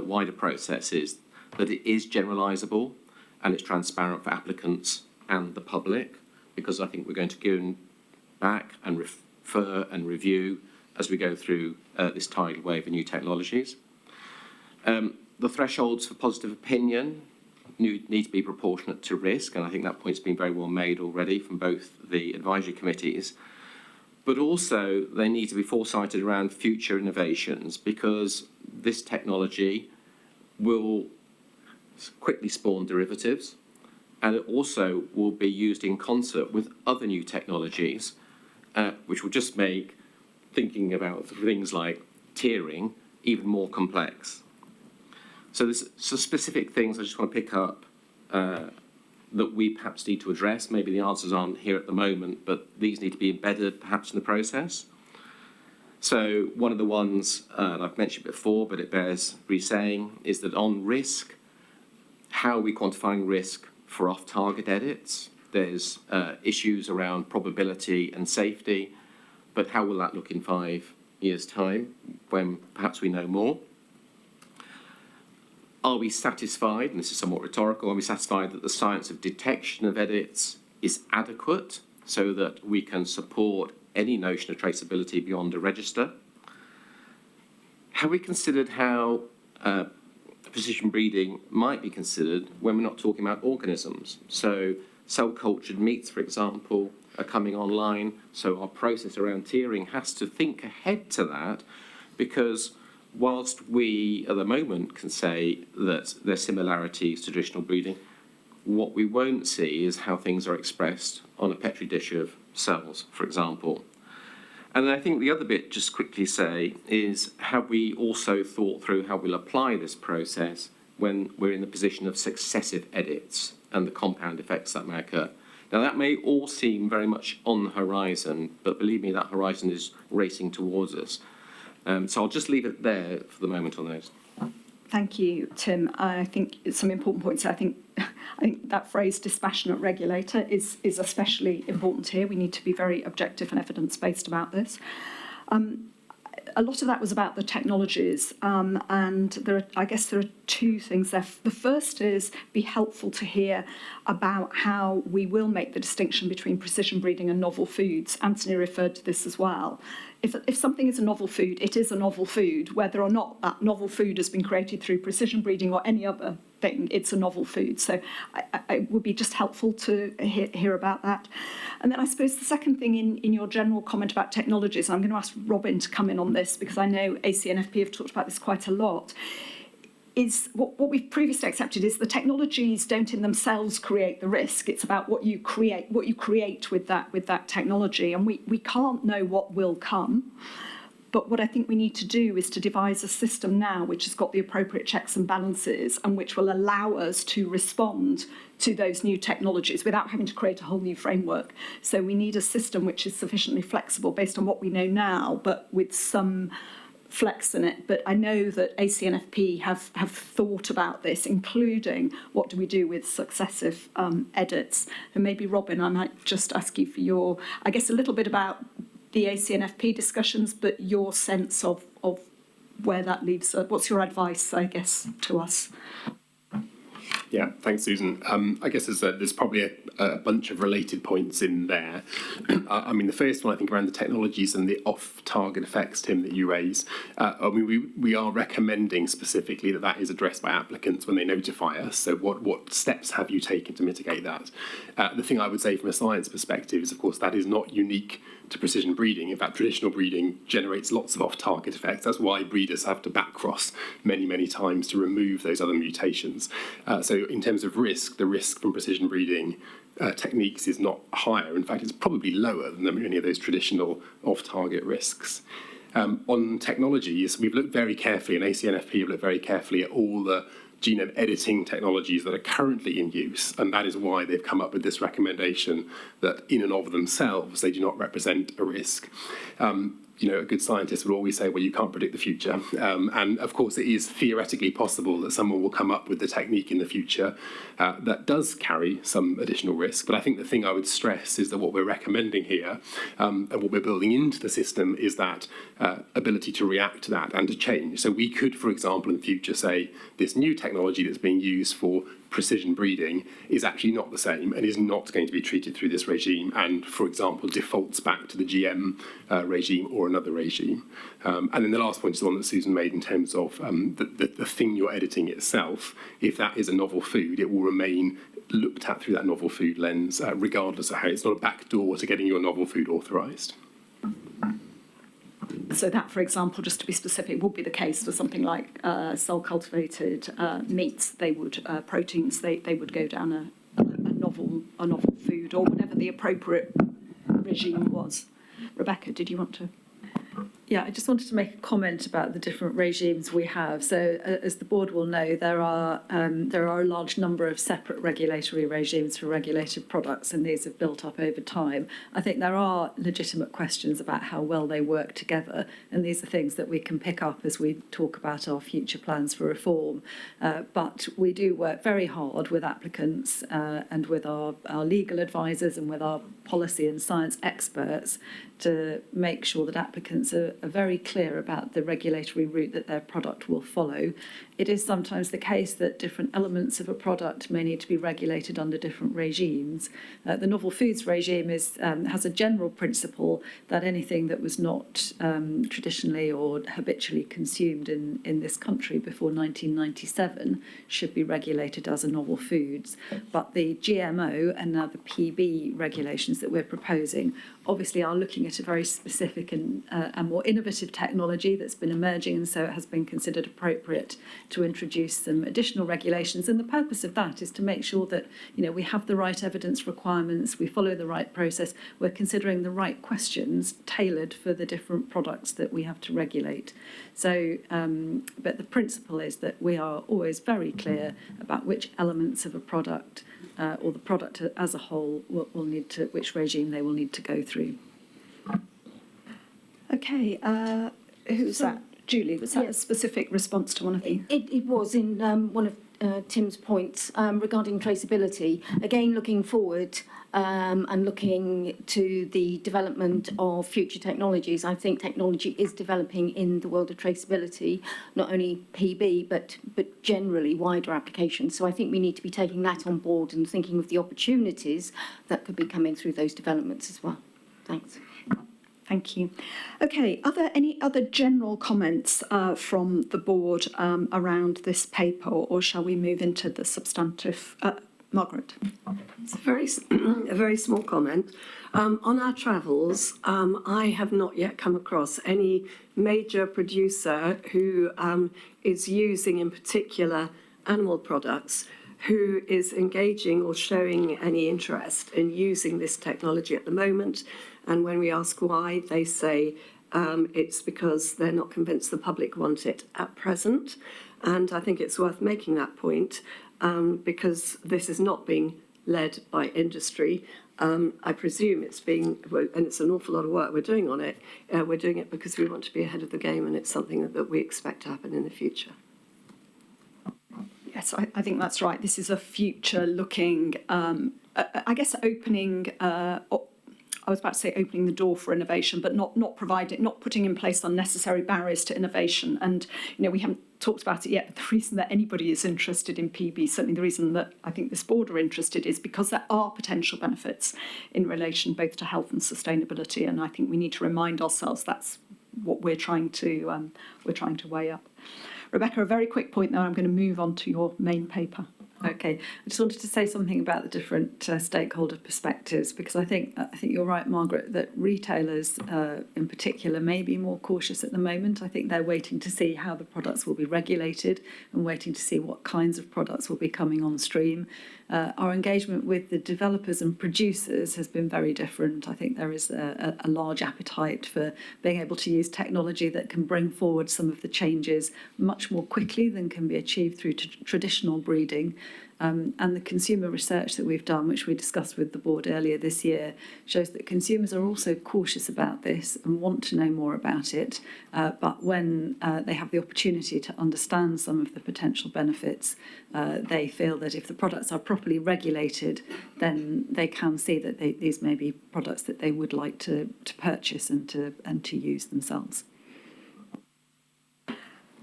wider processes, that it is generalisable and it's transparent for applicants and the public, because I think we're going to go back and refer and review as we go through this tidal wave of new technologies. The thresholds for positive opinion need to be proportionate to risk, and I think that point's been very well made already from both the advisory committees. But also they need to be foresighted around future innovations, because this technology will quickly spawn derivatives, and it also will be used in concert with other new technologies, which will just make thinking about things like tiering even more complex. So there's some specific things I just want to pick up that we perhaps need to address. Maybe the answers aren't here at the moment, but these need to be embedded perhaps in the process. So one of the ones, and I've mentioned before, but it bears re-saying, is that on risk, how are we quantifying risk for off-target edits? There's issues around probability and safety, but how will that look in 5 years' time when perhaps we know more? Are we satisfied, and this is somewhat rhetorical, are we satisfied that the science of detection of edits is adequate so that we can support any notion of traceability beyond a register? Have we considered how precision breeding might be considered when we're not talking about organisms? So cell-cultured meats, for example, are coming online, so our process around tiering has to think ahead to that, because whilst we, at the moment, can say that there's similarities to traditional breeding, what we won't see is how things are expressed on a petri dish of cells, for example. And I think the other bit, just quickly say, is have we also thought through how we'll apply this process when we're in the position of successive edits and the compound effects that may occur? Now, that may all seem very much on the horizon, but believe me, that horizon is racing towards us. So I'll just leave it there for the moment on those. Thank you, Tim. I think it's some important points. I think that phrase "dispassionate regulator" is especially important here. We need to be very objective and evidence-based about this. A lot of that was about the technologies, and I guess there are two things there. The first is be helpful to hear about how we will make the distinction between precision breeding and novel foods. Anthony referred to this as well. If something is a novel food, it is a novel food, whether or not that novel food has been created through precision breeding or any other thing, it's a novel food. So it would be just helpful to hear about that. And then I suppose the second thing in your general comment about technologies, and I'm going to ask Robin to come in on this because I know ACNFP have talked about this quite a lot, is what we've previously accepted is the technologies don't in themselves create the risk. It's about what you create with that technology. And we can't know what will come. But what I think we need to do is to devise a system now which has got the appropriate checks and balances and which will allow us to respond to those new technologies without having to create a whole new framework. So we need a system which is sufficiently flexible based on what we know now, but with some flex in it. But I know that ACNFP have thought about this, including what do we do with successive edits. And maybe, Robin, I might just ask you for your, I guess, a little bit about the ACNFP discussions, but your sense of where that leaves us. What's your advice, I guess, to us? Yeah, thanks, Susan. I guess there's probably a bunch of related points in there. I mean, the first one, I think, around the technologies and the off-target effects, Tim, that you raise. I mean, we are recommending specifically that is addressed by applicants when they notify us. So what steps have you taken to mitigate that? The thing I would say from a science perspective is, of course, that is not unique to precision breeding. In fact, traditional breeding generates lots of off-target effects. That's why breeders have to backcross many, many times to remove those other mutations. So in terms of risk, the risk from precision breeding techniques is not higher. In fact, it's probably lower than any of those traditional off-target risks. On technologies, we've looked very carefully, and ACNFP have looked very carefully at all the genome editing technologies that are currently in use, and that is why they've come up with this recommendation that in and of themselves they do not represent a risk. You know, a good scientist would always say, well, you can't predict the future. And of course, it is theoretically possible that someone will come up with the technique in the future that does carry some additional risk. But I think the thing I would stress is that what we're recommending here and what we're building into the system is that ability to react to that and to change. So we could, for example, in the future say this new technology that's being used for precision breeding is actually not the same and is not going to be treated through this regime and, for example, defaults back to the GM regime or another regime. And then the last point is the one that Susan made in terms of the thing you're editing itself. If that is a novel food, it will remain looked at through that novel food lens, regardless of how it's not a backdoor to getting your novel food authorised. So that, for example, just to be specific, would be the case for something like cell-cultivated meats. They would proteins. They would go down a novel food or whatever the appropriate regime was. Rebecca, did you want to? Yeah, I just wanted to make a comment about the different regimes we have. So, as the board will know, there are a large number of separate regulatory regimes for regulated products, and these have built up over time. I think there are legitimate questions about how well they work together, and these are things that we can pick up as we talk about our future plans for reform. But we do work very hard with applicants and with our legal advisors and with our policy and science experts to make sure that applicants are very clear about the regulatory route that their product will follow. It is sometimes the case that different elements of a product may need to be regulated under different regimes. The novel foods regime has a general principle that anything that was not traditionally or habitually consumed in this country before 1997 should be regulated as a novel foods. But the GMO and now the PB regulations that we're proposing obviously are looking at a very specific and more innovative technology that's been emerging, and so it has been considered appropriate to introduce some additional regulations. And the purpose of that is to make sure that we have the right evidence requirements, we follow the right process, we're considering the right questions tailored for the different products that we have to regulate. So, but the principle is that we are always very clear about which elements of a product or the product as a whole will need to, which regime they will need to go through. Okay, who's that? Julie, was that a specific response to one of the... It was in one of Tim's points regarding traceability. Again, looking forward and looking to the development of future technologies. I think technology is developing in the world of traceability, not only PB, but generally wider applications. So I think we need to be taking that on board and thinking of the opportunities that could be coming through those developments as well. Thanks. Thank you. Okay, are there any other general comments from the board around this paper, or shall we move into the substantive? Margaret. It's a very small comment. On our travels, I have not yet come across any major producer who is using in particular animal products who is engaging or showing any interest in using this technology at the moment. And when we ask why, they say it's because they're not convinced the public want it at present. And I think it's worth making that point because this is not being led by industry. I presume it's being, and it's an awful lot of work we're doing on it, we're doing it because we want to be ahead of the game, and it's something that we expect to happen in the future. Yes, I think that's right. This is a future-looking, I guess, opening. I was about to say opening the door for innovation, but not putting in place unnecessary barriers to innovation. And we haven't talked about it yet, but the reason that anybody is interested in PB, certainly the reason that I think this board are interested, is because there are potential benefits in relation both to health and sustainability. And I think we need to remind ourselves that's what we're trying to weigh up. Rebecca, a very quick point, though. I'm going to move on to your main paper. Okay, I just wanted to say something about the different stakeholder perspectives, because I think you're right, Margaret, that retailers in particular may be more cautious at the moment. I think they're waiting to see how the products will be regulated and waiting to see what kinds of products will be coming on stream. Our engagement with the developers and producers has been very different. I think there is a large appetite for being able to use technology that can bring forward some of the changes much more quickly than can be achieved through traditional breeding. And the consumer research that we've done, which we discussed with the board earlier this year, shows that consumers are also cautious about this and want to know more about it. But when they have the opportunity to understand some of the potential benefits, they feel that if the products are properly regulated, then they can see that these may be products that they would like to purchase and to use themselves.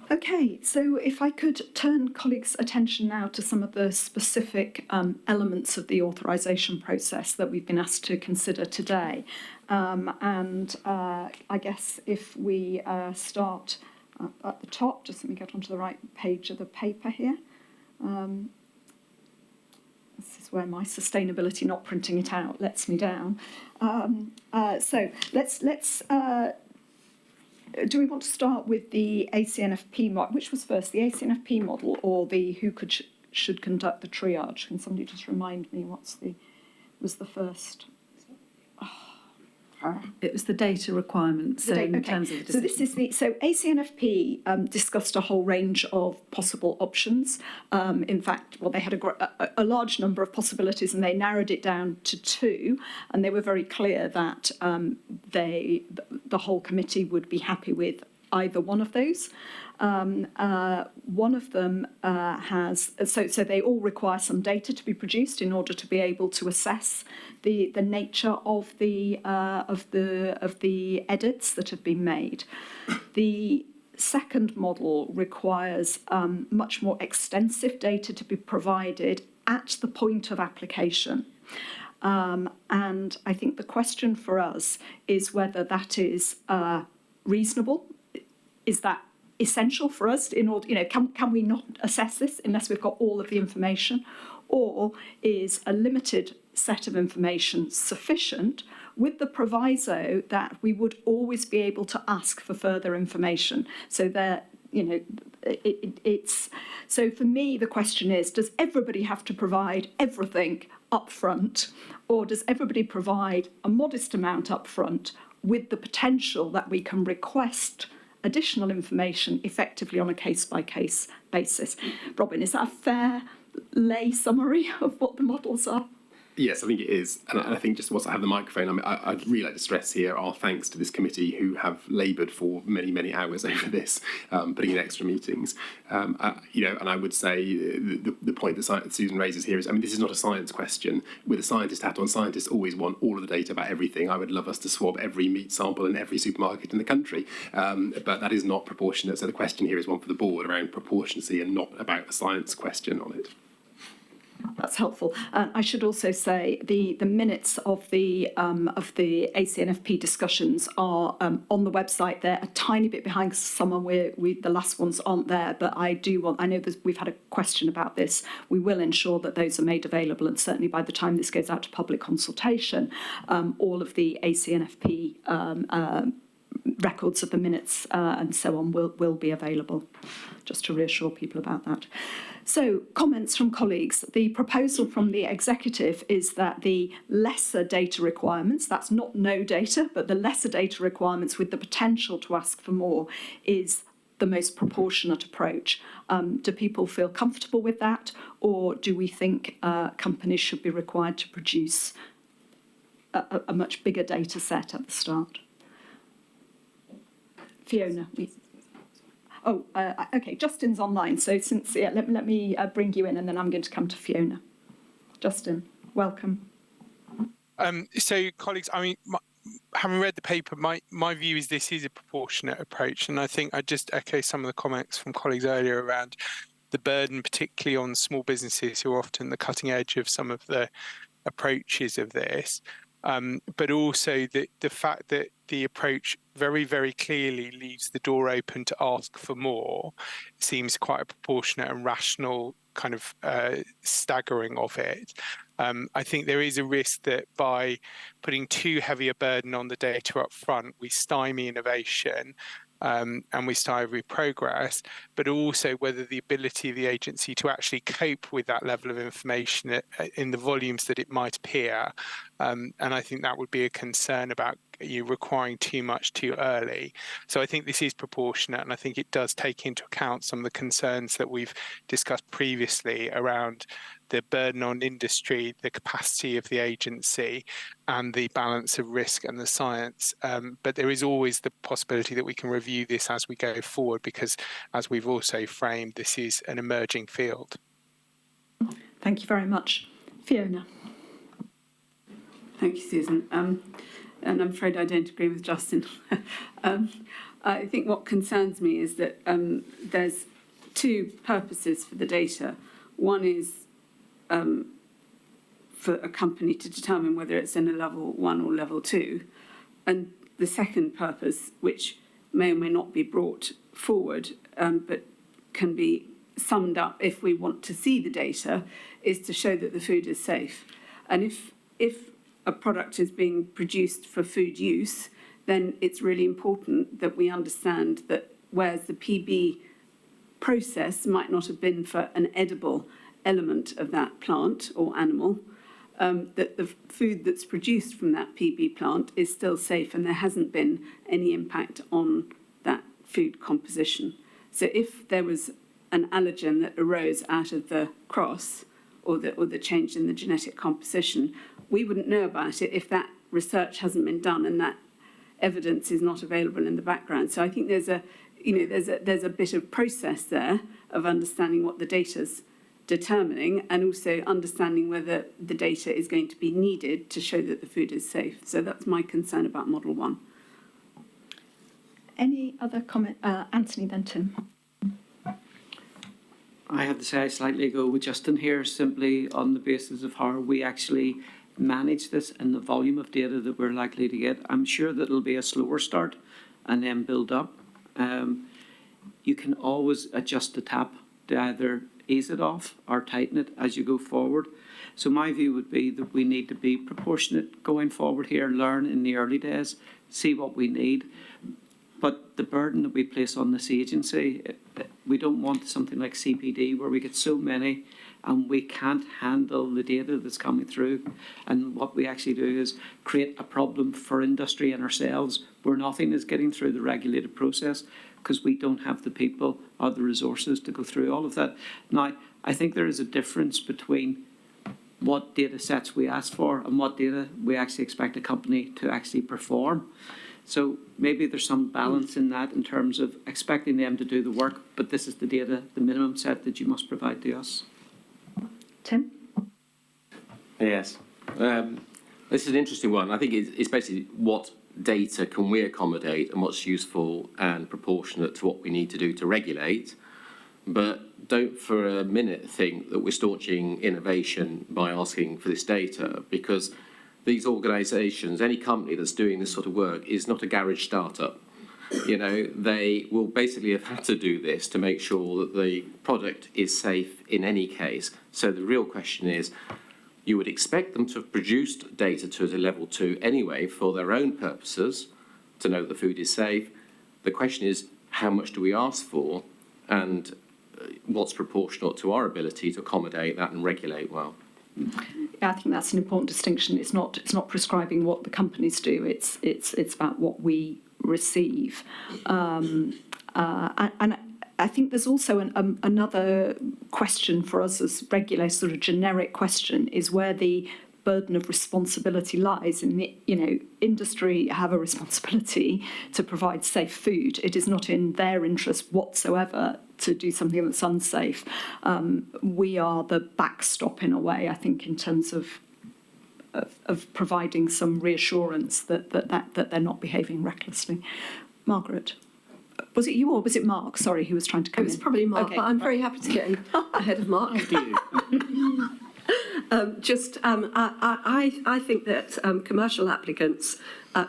Okay, so if I could turn colleagues' attention now to some of the specific elements of the authorisation process that we've been asked to consider today. I guess if we start at the top, just let me get onto the right page of the paper here. This is where my sustainability, not printing it out, lets me down. So let's do we want to start with the ACNFP model? Which was first, the ACNFP model or the should conduct the triage? Can somebody just remind me was the first? Oh, It was the data requirements in terms of the decision. So this is so ACNFP discussed a whole range of possible options. In fact, well, they had a large number of possibilities, and they narrowed it down to 2. And they were very clear that the whole committee would be happy with either one of those. One of them has so they all require some data to be produced in order to be able to assess the nature of the edits that have been made. The second model requires much more extensive data to be provided at the point of application. And I think the question for us is whether that is reasonable. Is that essential for us in order, can we not assess this unless we've got all of the information? Or is a limited set of information sufficient, with the proviso that we would always be able to ask for further information? So that, so for me, the question is, does everybody have to provide everything up front, or does everybody provide a modest amount up front with the potential that we can request additional information effectively on a case-by-case basis? Robin, is that a fair lay summary of what the models are? Yes, I think it is. And I think just whilst I have the microphone, I'd really like to stress here our thanks to this committee who have laboured for many, many hours over this, putting in extra meetings. And I would say the point that Susan raises here is, this is not a science question. With a scientist hat on, scientists always want all of the data about everything. I would love us to swab every meat sample in every supermarket in the country. But that is not proportionate. So the question here is one for the board around proportionacy and not about a science question on it. That's helpful. I should also say the minutes of the ACNFP discussions are on the website. They're a tiny bit behind because some of the last ones aren't there, but I know we've had a question about this. We will ensure that those are made available, and certainly by the time this goes out to public consultation, all of the ACNFP records of the minutes and so on will be available, just to reassure people about that. So, comments from colleagues. The proposal from the executive is that the lesser data requirements, that's not no data, but the lesser data requirements with the potential to ask for more, is the most proportionate approach. Do people feel comfortable with that, or do we think companies should be required to produce a much bigger data set at the start? Fiona. Okay, Justin's online. So let me bring you in, and then I'm going to come to Fiona. Justin, welcome. So, colleagues, having read the paper, my view is this is a proportionate approach, and I think I just echo some of the comments from colleagues earlier around the burden, particularly on small businesses who are often the cutting edge of some of the approaches of this. But also the fact that the approach very, very clearly leaves the door open to ask for more seems quite a proportionate and rational kind of staggering of it. I think there is a risk that by putting too heavy a burden on the data up front, we stymie innovation and we stymie progress, but also whether the ability of the agency to actually cope with that level of information in the volumes that it might appear. And I think that would be a concern about you requiring too much too early. So I think this is proportionate, and I think it does take into account some of the concerns that we've discussed previously around the burden on industry, the capacity of the agency, and the balance of risk and the science. But there is always the possibility that we can review this as we go forward, because as we've also framed, this is an emerging field. Thank you very much. Fiona. Thank you, Susan. And I'm afraid I don't agree with Justin. I think what concerns me is that there's 2 purposes for the data. One is for a company to determine whether it's in a level 1 or level 2. And the second purpose, which may or may not be brought forward, but can be summed up if we want to see the data, is to show that the food is safe. And if a product is being produced for food use, then it's really important that we understand that whereas the PB process might not have been for an edible element of that plant or animal, that the food that's produced from that PB plant is still safe and there hasn't been any impact on that food composition. So if there was an allergen that arose out of the cross or the change in the genetic composition, we wouldn't know about it if that research hasn't been done and that evidence is not available in the background. So I think there's a bit of process there of understanding what the data's determining and also understanding whether the data is going to be needed to show that the food is safe. So that's my concern about Model 1. Any other comment? Anthony, then Tim. I have to say I slightly go with Justin here, simply on the basis of how we actually manage this and the volume of data that we're likely to get. I'm sure that it'll be a slower start and then build up. You can always adjust the tap to either ease it off or tighten it as you go forward. So my view would be that we need to be proportionate going forward here, learn in the early days, see what we need. But the burden that we place on this agency, we don't want something like CPD where we get so many and we can't handle the data that's coming through. And what we actually do is create a problem for industry and ourselves where nothing is getting through the regulated process because we don't have the people or the resources to go through all of that. Now, I think there is a difference between what data sets we ask for and what data we actually expect a company to actually perform. So maybe there's some balance in that in terms of expecting them to do the work, but this is the data, the minimum set that you must provide to us. Tim? Yes. This is an interesting one. I think it's basically what data can we accommodate and what's useful and proportionate to what we need to do to regulate. But don't for a minute think that we're staunching innovation by asking for this data, because these organisations, any company that's doing this sort of work is not a garage startup. You know, they will basically have had to do this to make sure that the product is safe in any case. So the real question is, you would expect them to have produced data to a level 2 anyway for their own purposes to know the food is safe. The question is, how much do we ask for and what's proportional to our ability to accommodate that and regulate well? Yeah, I think that's an important distinction. It's not prescribing what the companies do. It's about what we receive. And I think there's also another question for us as regulators, sort of generic question, is where the burden of responsibility lies. In the, industry have a responsibility to provide safe food. It is not in their interest whatsoever to do something that's unsafe. We are the backstop in a way, I think, in terms of providing some reassurance that they're not behaving recklessly. Margaret. Was it you or was it Mark? Sorry, who was trying to come in. It was probably Mark, Okay. but I'm very happy to get in ahead of Mark. Thank you. I think that commercial applicants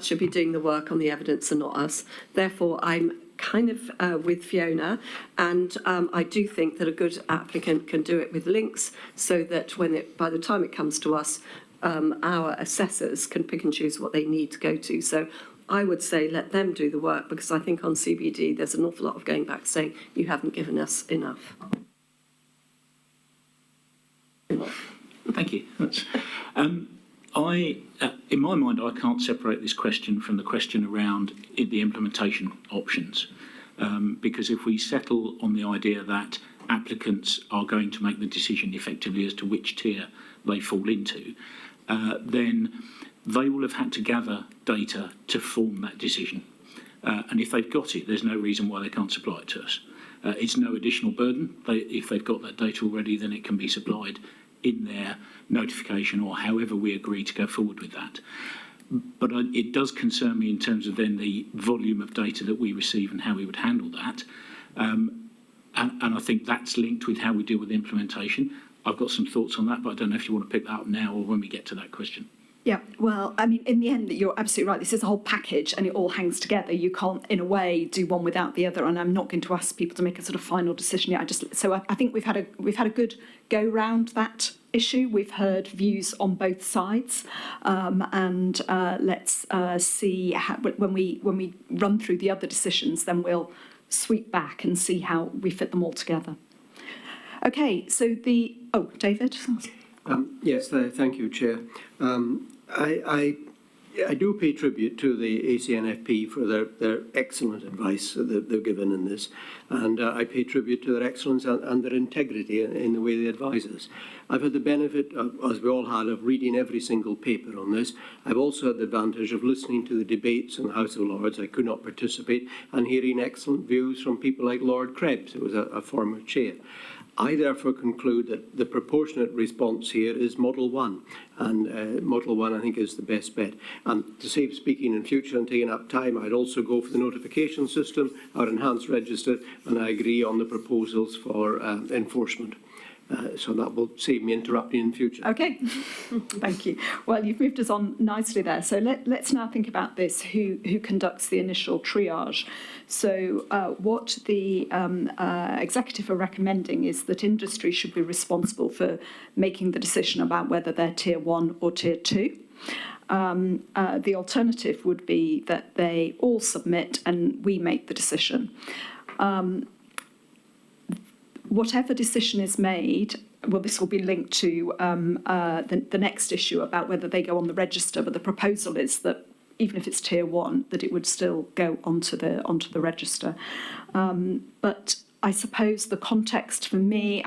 should be doing the work on the evidence and not us. Therefore, I'm kind of with Fiona, and I do think that a good applicant can do it with links so that by the time it comes to us, our assessors can pick and choose what they need to go to. So I would say let them do the work, because I think on CBD there's an awful lot of going back saying you haven't given us enough. Thank you. In my mind, I can't separate this question from the question around the implementation options, because if we settle on the idea that applicants are going to make the decision effectively as to which tier they fall into, then they will have had to gather data to form that decision. And if they've got it, there's no reason why they can't supply it to us. It's no additional burden. If they've got that data already, then it can be supplied in their notification or however we agree to go forward with that. But it does concern me in terms of then the volume of data that we receive and how we would handle that. And I think that's linked with how we deal with implementation. I've got some thoughts on that, but I don't know if you want to pick that up now or when we get to that question. Yeah, well, I mean, in the end, you're absolutely right. This is a whole package and it all hangs together. You can't, in a way, do one without the other. And I'm not going to ask people to make a sort of final decision yet. I think we've had a good go round that issue. We've heard views on both sides, and let's see how, when we run through the other decisions, then we'll sweep back and see how we fit them all together. Okay, so David. Yes, thank you, Chair. I do pay tribute to the ACNFP for their excellent advice that they've given in this, and I pay tribute to their excellence and their integrity in the way they advise us. I've had the benefit, as we all had, of reading every single paper on this. I've also had the advantage of listening to the debates in the House of Lords. I could not participate, and hearing excellent views from people like Lord Krebs, who was a former chair. I therefore conclude that the proportionate response here is Model 1, and Model 1 I think is the best bet. And to save speaking in future and taking up time, I'd also go for the notification system, our enhanced register, and I agree on the proposals for enforcement. So that will save me interrupting in future. Okay, thank you. Well, you've moved us on nicely there. So let's now think about this, who conducts the initial triage. So what the executive are recommending is that industry should be responsible for making the decision about whether they're tier 1 or tier 2. The alternative would be that they all submit and we make the decision. Whatever decision is made, well, this will be linked to the next issue about whether they go on the register, but the proposal is that even if it's tier 1, that it would still go onto the register. But I suppose the context for me,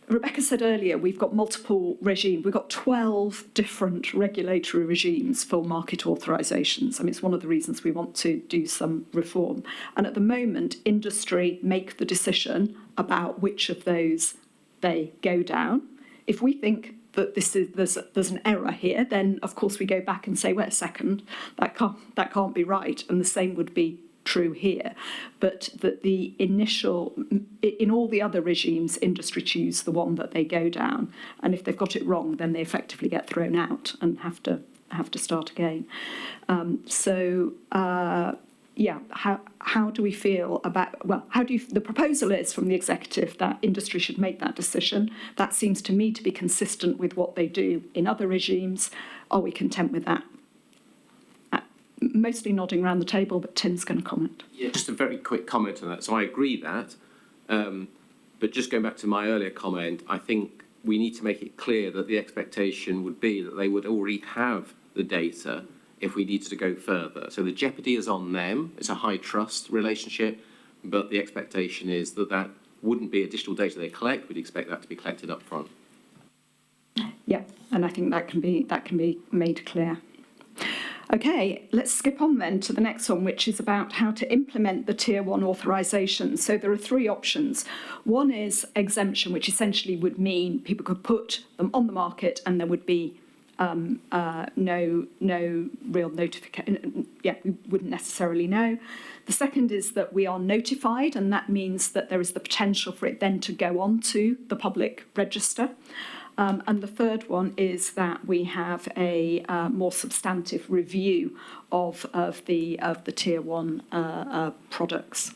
Rebecca said earlier, we've got multiple regimes. We've got 12 different regulatory regimes for market authorisations. I mean, it's one of the reasons we want to do some reform. And at the moment, industry make the decision about which of those they go down. If we think that there's an error here, then of course we go back and say, wait a second, that can't be right. And the same would be true here, but that the initial, in all the other regimes, industry choose the one that they go down, and if they've got it wrong, then they effectively get thrown out and have to start again. How do we feel about? Well, the proposal is from the executive that industry should make that decision. That seems to me to be consistent with what they do in other regimes. Are we content with that? Mostly nodding around the table, but Tim's going to comment. Yeah, just a very quick comment on that. So I agree that, but just going back to my earlier comment, I think we need to make it clear that the expectation would be that they would already have the data if we needed to go further. So the jeopardy is on them. It's a high trust relationship, but the expectation is that that wouldn't be additional data they collect. We'd expect that to be collected up front. Yeah, and I think that can be made clear. Okay, let's skip on then to the next one, which is about how to implement the Tier 1 authorisation. So there are three options. One is exemption, which essentially would mean people could put them on the market and there would be no real notification. Yeah, we wouldn't necessarily know. The second is that we are notified, and that means that there is the potential for it then to go on to the public register. And the third one is that we have a more substantive review of the Tier 1 products.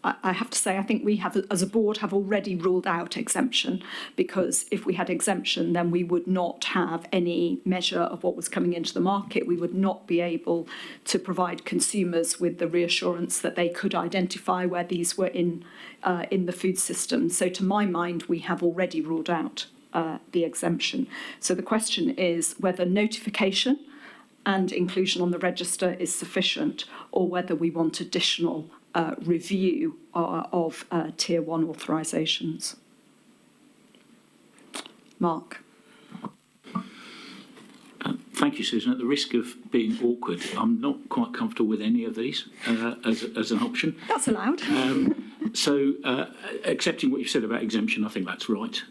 I have to say, I think we have, as a board, have already ruled out exemption, because if we had exemption, then we would not have any measure of what was coming into the market. We would not be able to provide consumers with the reassurance that they could identify where these were in the food system. So to my mind, we have already ruled out the exemption. So the question is whether notification and inclusion on the register is sufficient, or whether we want additional review of Tier 1 authorisations. Mark. Thank you, Susan. At the risk of being awkward, I'm not quite comfortable with any of these as an option. That's allowed. So, accepting what you've said about exemption, I think that's right.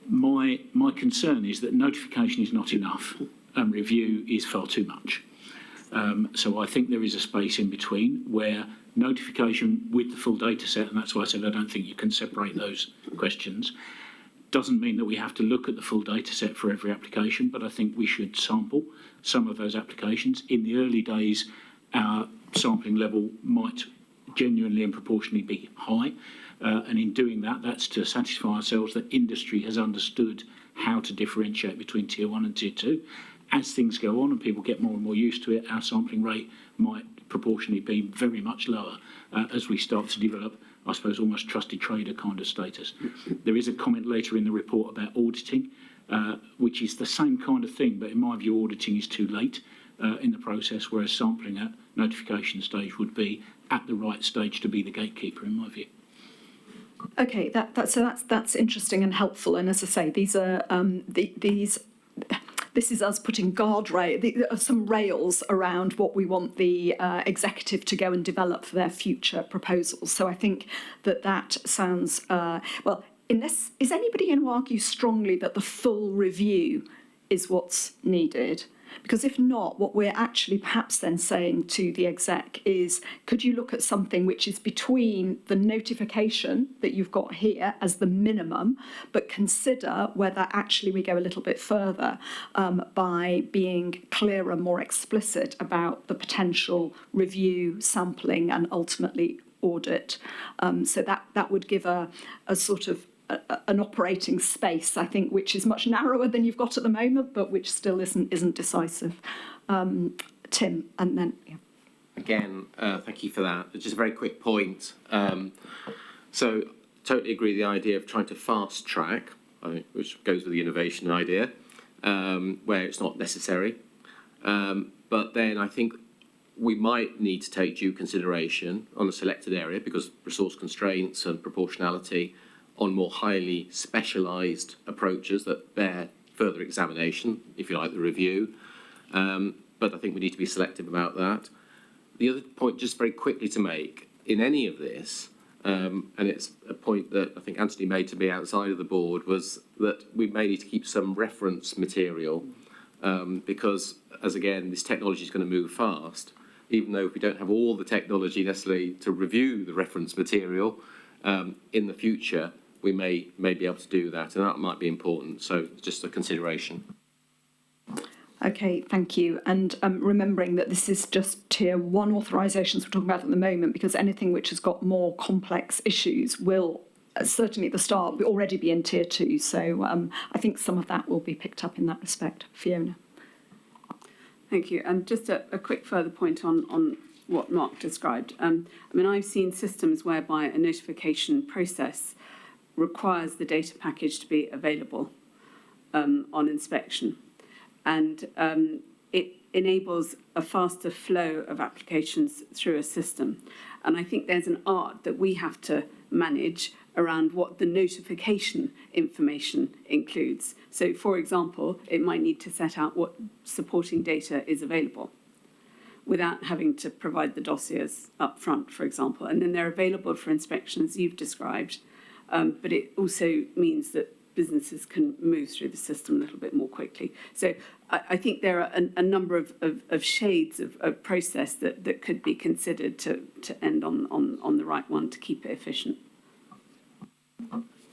My concern is that notification is not enough and review is far too much. So I think there is a space in between where notification with the full data set, and that's why I said I don't think you can separate those questions, doesn't mean that we have to look at the full data set for every application, but I think we should sample some of those applications. In the early days, our sampling level might genuinely and proportionally be high, and in doing that, that's to satisfy ourselves that industry has understood how to differentiate between Tier 1 and Tier 2. As things go on and people get more and more used to it, our sampling rate might proportionally be very much lower as we start to develop I suppose, almost trusted trader kind of status. There is a comment later in the report about auditing, which is the same kind of thing, but in my view, auditing is too late in the process, whereas sampling at notification stage would be at the right stage to be the gatekeeper, in my view. Okay, that's interesting and helpful. And as I say, these are this is us putting some rails around what we want the executive to go and develop for their future proposals. So I think that sounds well. Unless, is anybody going to argue strongly that the full review is what's needed? Because if not, what we're actually perhaps then saying to the exec is, could you look at something which is between the notification that you've got here as the minimum, but consider whether actually we go a little bit further by being clearer, more explicit about the potential review, sampling, and ultimately audit. So that would give a sort of an operating space, I think, which is much narrower than you've got at the moment, but which still isn't decisive. Tim, and then yeah. Again, thank you for that. Just a very quick point. So, totally agree with the idea of trying to fast track, which goes with the innovation idea, where it's not necessary. But then I think we might need to take due consideration on a selected area because resource constraints and proportionality on more highly specialised approaches that bear further examination, if you like, the review. But I think we need to be selective about that. The other point, just very quickly to make, in any of this, and it's a point that I think Anthony made to me outside of the board, was that we may need to keep some reference material because, as again, this technology is going to move fast, even though if we don't have all the technology necessarily to review the reference material in the future, we may be able to do that, and that might be important. So just a consideration. Okay, thank you. And remembering that this is just tier 1 authorisations we're talking about at the moment, because anything which has got more complex issues will certainly at the start already be in tier 2. So I think some of that will be picked up in that respect. Fiona. Thank you. And just a quick further point on what Mark described. I mean, I've seen systems whereby a notification process requires the data package to be available on inspection. And it enables a faster flow of applications through a system. And I think there's an art that we have to manage around what the notification information includes. So, for example, it might need to set out what supporting data is available without having to provide the dossiers up front, for example. And then they're available for inspection, as you've described. But it also means that businesses can move through the system a little bit more quickly. So I think there are a number of shades of process that could be considered to end on the right one to keep it efficient.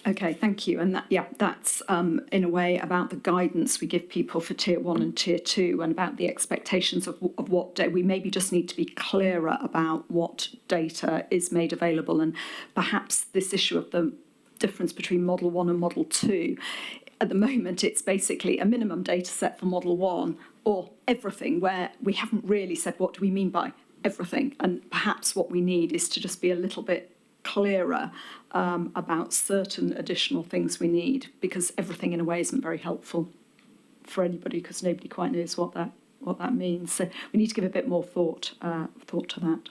Okay, thank you. And that's in a way about the guidance we give people for tier 1 and tier 2 and about the expectations of what we maybe just need to be clearer about what data is made available. And perhaps this issue of the difference between Model 1 and Model 2, at the moment it's basically a minimum data set for Model 1 or everything, where we haven't really said what do we mean by everything. And perhaps what we need is to just be a little bit clearer about certain additional things we need, because everything in a way isn't very helpful for anybody because nobody quite knows what that means. So we need to give a bit more thought to that.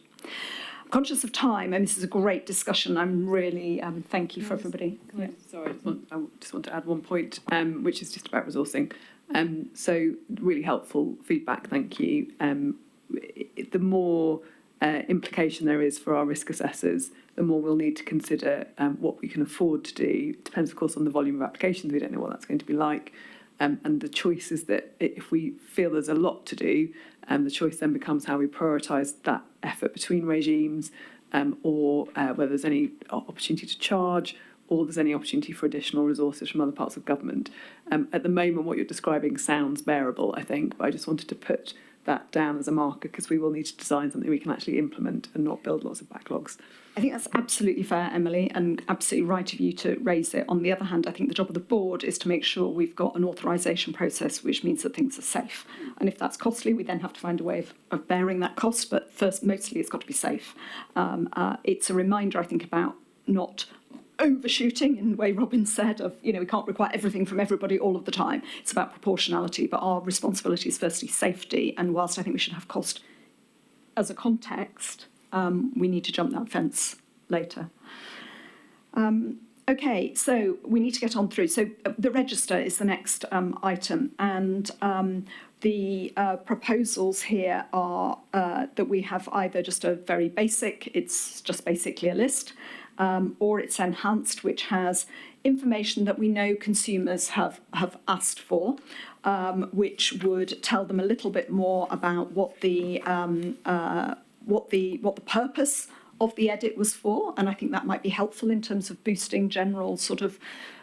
I'm conscious of time, and this is a great discussion. I'm really thank you for everybody. Yeah. Sorry, I just want to add one point, which is just about resourcing. So really helpful feedback. Thank you. The more implication there is for our risk assessors, the more we'll need to consider what we can afford to do. It depends, of course, on the volume of applications. We don't know what that's going to be like. And the choice is that if we feel there's a lot to do, the choice then becomes how we prioritise that effort between regimes, or whether there's any opportunity to charge, or there's any opportunity for additional resources from other parts of government. At the moment, what you're describing sounds bearable, I think, but I just wanted to put that down as a marker because we will need to design something we can actually implement and not build lots of backlogs. I think that's absolutely fair, Emily, and absolutely right of you to raise it. On the other hand, I think the job of the board is to make sure we've got an authorisation process which means that things are safe. And if that's costly, we then have to find a way of bearing that cost. But first, mostly it's got to be safe. It's a reminder, I think, about not overshooting in the way Robin said of, we can't require everything from everybody all of the time. It's about proportionality, but our responsibility is firstly safety. And whilst I think we should have cost as a context, we need to jump that fence later. Okay, so we need to get on through. So the register is the next item, and the proposals here are that we have either just a very basic, it's just basically a list, or it's enhanced, which has information that we know consumers have asked for, which would tell them a little bit more about what the purpose of the edit was for, and I think that might be helpful in terms of boosting general sort of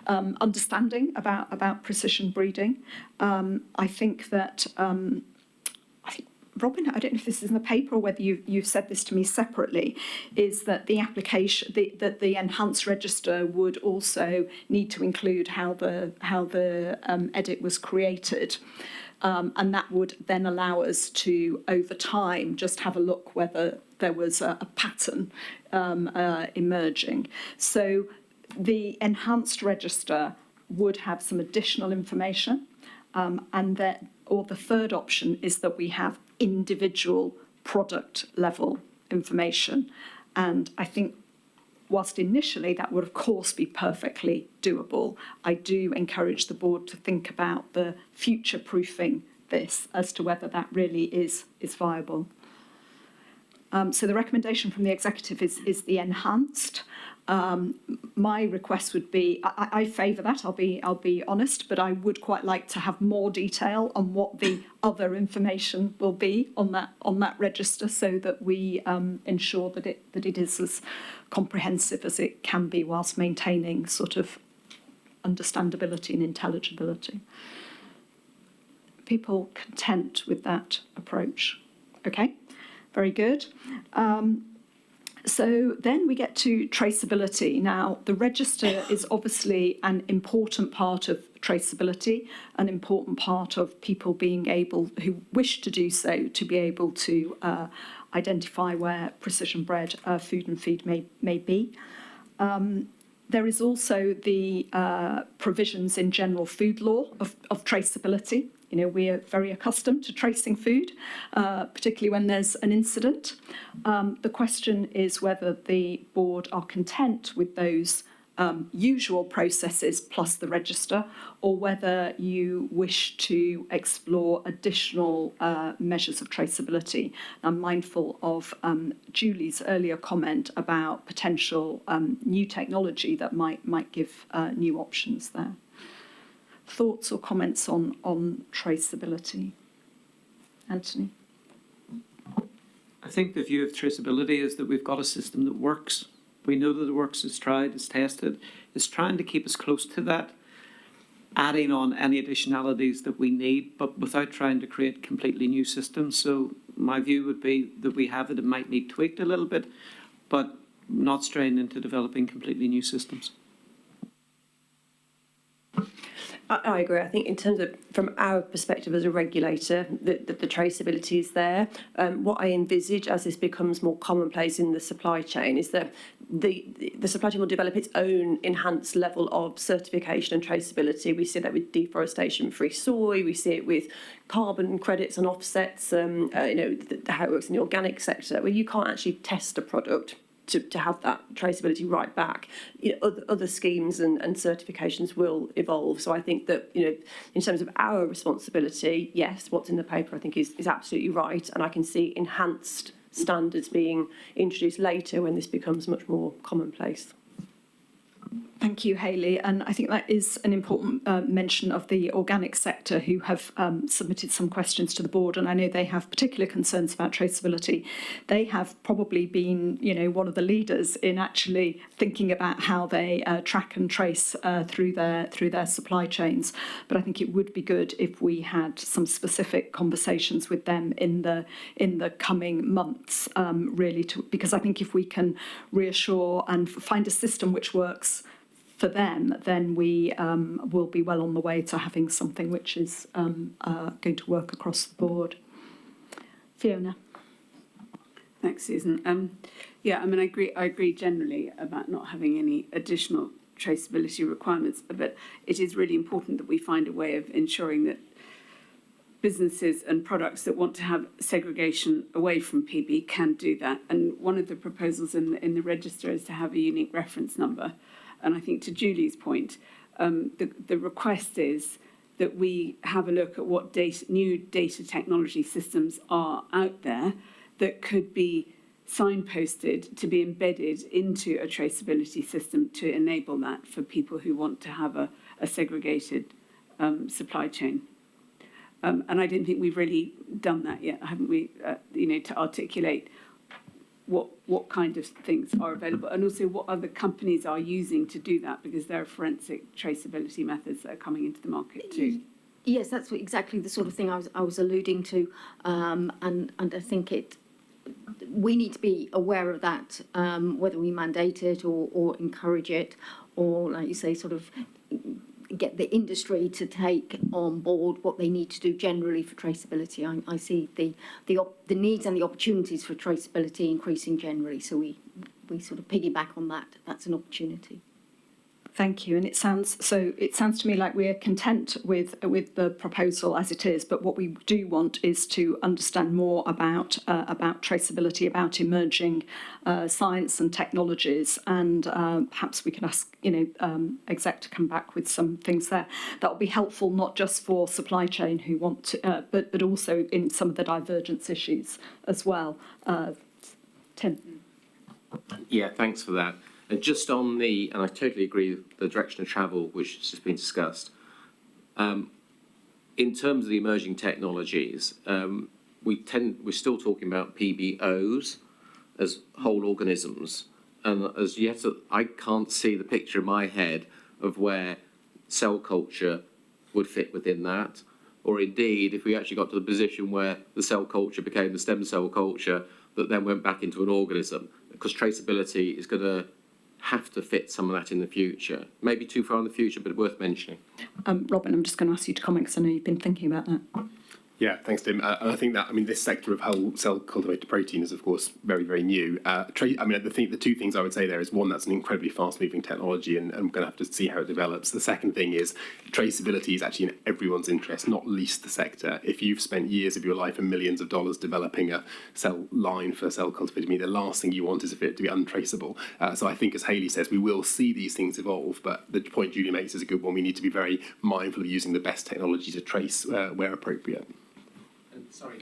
understanding about precision breeding. I think that Robin, I don't know if this is in the paper or whether you've said this to me separately, is that the application, that the enhanced register would also need to include how the edit was created. And that would then allow us to, over time, just have a look whether there was a pattern emerging. So the enhanced register would have some additional information, and that, or the third option is that we have individual product level information. And I think whilst initially that would of course be perfectly doable, I do encourage the board to think about the future-proofing this as to whether that really is viable. So the recommendation from the executive is the enhanced. My request would be, I favour that, I'll be honest, but I would quite like to have more detail on what the other information will be on that register, so that we ensure that it is as comprehensive as it can be, whilst maintaining sort of understandability and intelligibility. People content with that approach? Okay, very good. So then we get to traceability. Now, the register is obviously an important part of traceability, an important part of people being able, who wish to do so, to be able to identify where precision bred food and feed may be. There is also the provisions in general food law of traceability. We are very accustomed to tracing food, particularly when there's an incident. The question is whether the board are content with those usual processes plus the register, or whether you wish to explore additional measures of traceability. I'm mindful of Julie's earlier comment about potential new technology that might give new options there. Thoughts or comments on traceability? Anthony? I think the view of traceability is that we've got a system that works. We know that it works, it's tried, it's tested. It's trying to keep us close to that, adding on any additionalities that we need, but without trying to create completely new systems. So my view would be that we have it, it might need tweaked a little bit, but not straying into developing completely new systems. I agree. I think in terms of, from our perspective as a regulator, the traceability is there. What I envisage as this becomes more commonplace in the supply chain is that the supply chain will develop its own enhanced level of certification and traceability. We see that with deforestation-free soy. We see it with carbon credits and offsets. How it works in the organic sector, where you can't actually test a product to have that traceability right back. Other schemes and certifications will evolve. So I think that, in terms of our responsibility, yes, what's in the paper I think is absolutely right. And I can see enhanced standards being introduced later when this becomes much more commonplace. Thank you, Hayley. And I think that is an important mention of the organic sector, who have submitted some questions to the board. And I know they have particular concerns about traceability. They have probably been, one of the leaders in actually thinking about how they track and trace through their supply chains. But I think it would be good if we had some specific conversations with them in the coming months, because I think if we can reassure and find a system which works for them, then we will be well on the way to having something which is going to work across the board. Fiona. Thanks, Susan. Yeah, I mean, I agree generally about not having any additional traceability requirements, but it is really important that we find a way of ensuring that businesses and products that want to have segregation away from PB can do that. And one of the proposals in the register is to have a unique reference number. And I think to Julie's point, the request is that we have a look at what new data technology systems are out there that could be signposted to be embedded into a traceability system to enable that for people who want to have a segregated supply chain. And I don't think we've really done that yet, haven't we? To articulate what kind of things are available, and also what other companies are using to do that, because there are forensic traceability methods that are coming into the market too. Yes, that's exactly the sort of thing I was alluding to, and I think we need to be aware of that, whether we mandate it or encourage it, or, like you say, sort of get the industry to take on board what they need to do generally for traceability. I see the needs and the opportunities for traceability increasing generally, so we sort of piggyback on that. That's an opportunity. Thank you. And it sounds to me like we're content with the proposal as it is, but what we do want is to understand more about traceability, about emerging science and technologies, and perhaps we can ask exec to come back with some things there that will be helpful not just for supply chain who want to, but also in some of the divergence issues as well. Tim. Yeah, thanks for that. And just on and I totally agree with the direction of travel which has just been discussed. In terms of the emerging technologies, we're still talking about PBOs as whole organisms, and I can't see the picture in my head of where cell culture would fit within that, or indeed if we actually got to the position where the cell culture became the stem cell culture that then went back into an organism, because traceability is going to have to fit some of that in the future. Maybe too far in the future, but worth mentioning. Robin, I'm just going to ask you to comment because I know you've been thinking about that. Yeah, thanks, Tim. And I think that, this sector of whole cell cultivated protein is, of course, very, very new. The two things I would say there is, one, that's an incredibly fast-moving technology, and we're going to have to see how it develops. The second thing is traceability is actually in everyone's interest, not least the sector. If you've spent years of your life and millions of dollars developing a cell line for cell cultivated meat, the last thing you want is for it to be untraceable. So I think, as Hayley says, we will see these things evolve, but the point Julie makes is a good one. We need to be very mindful of using the best technology to trace where appropriate. Sorry,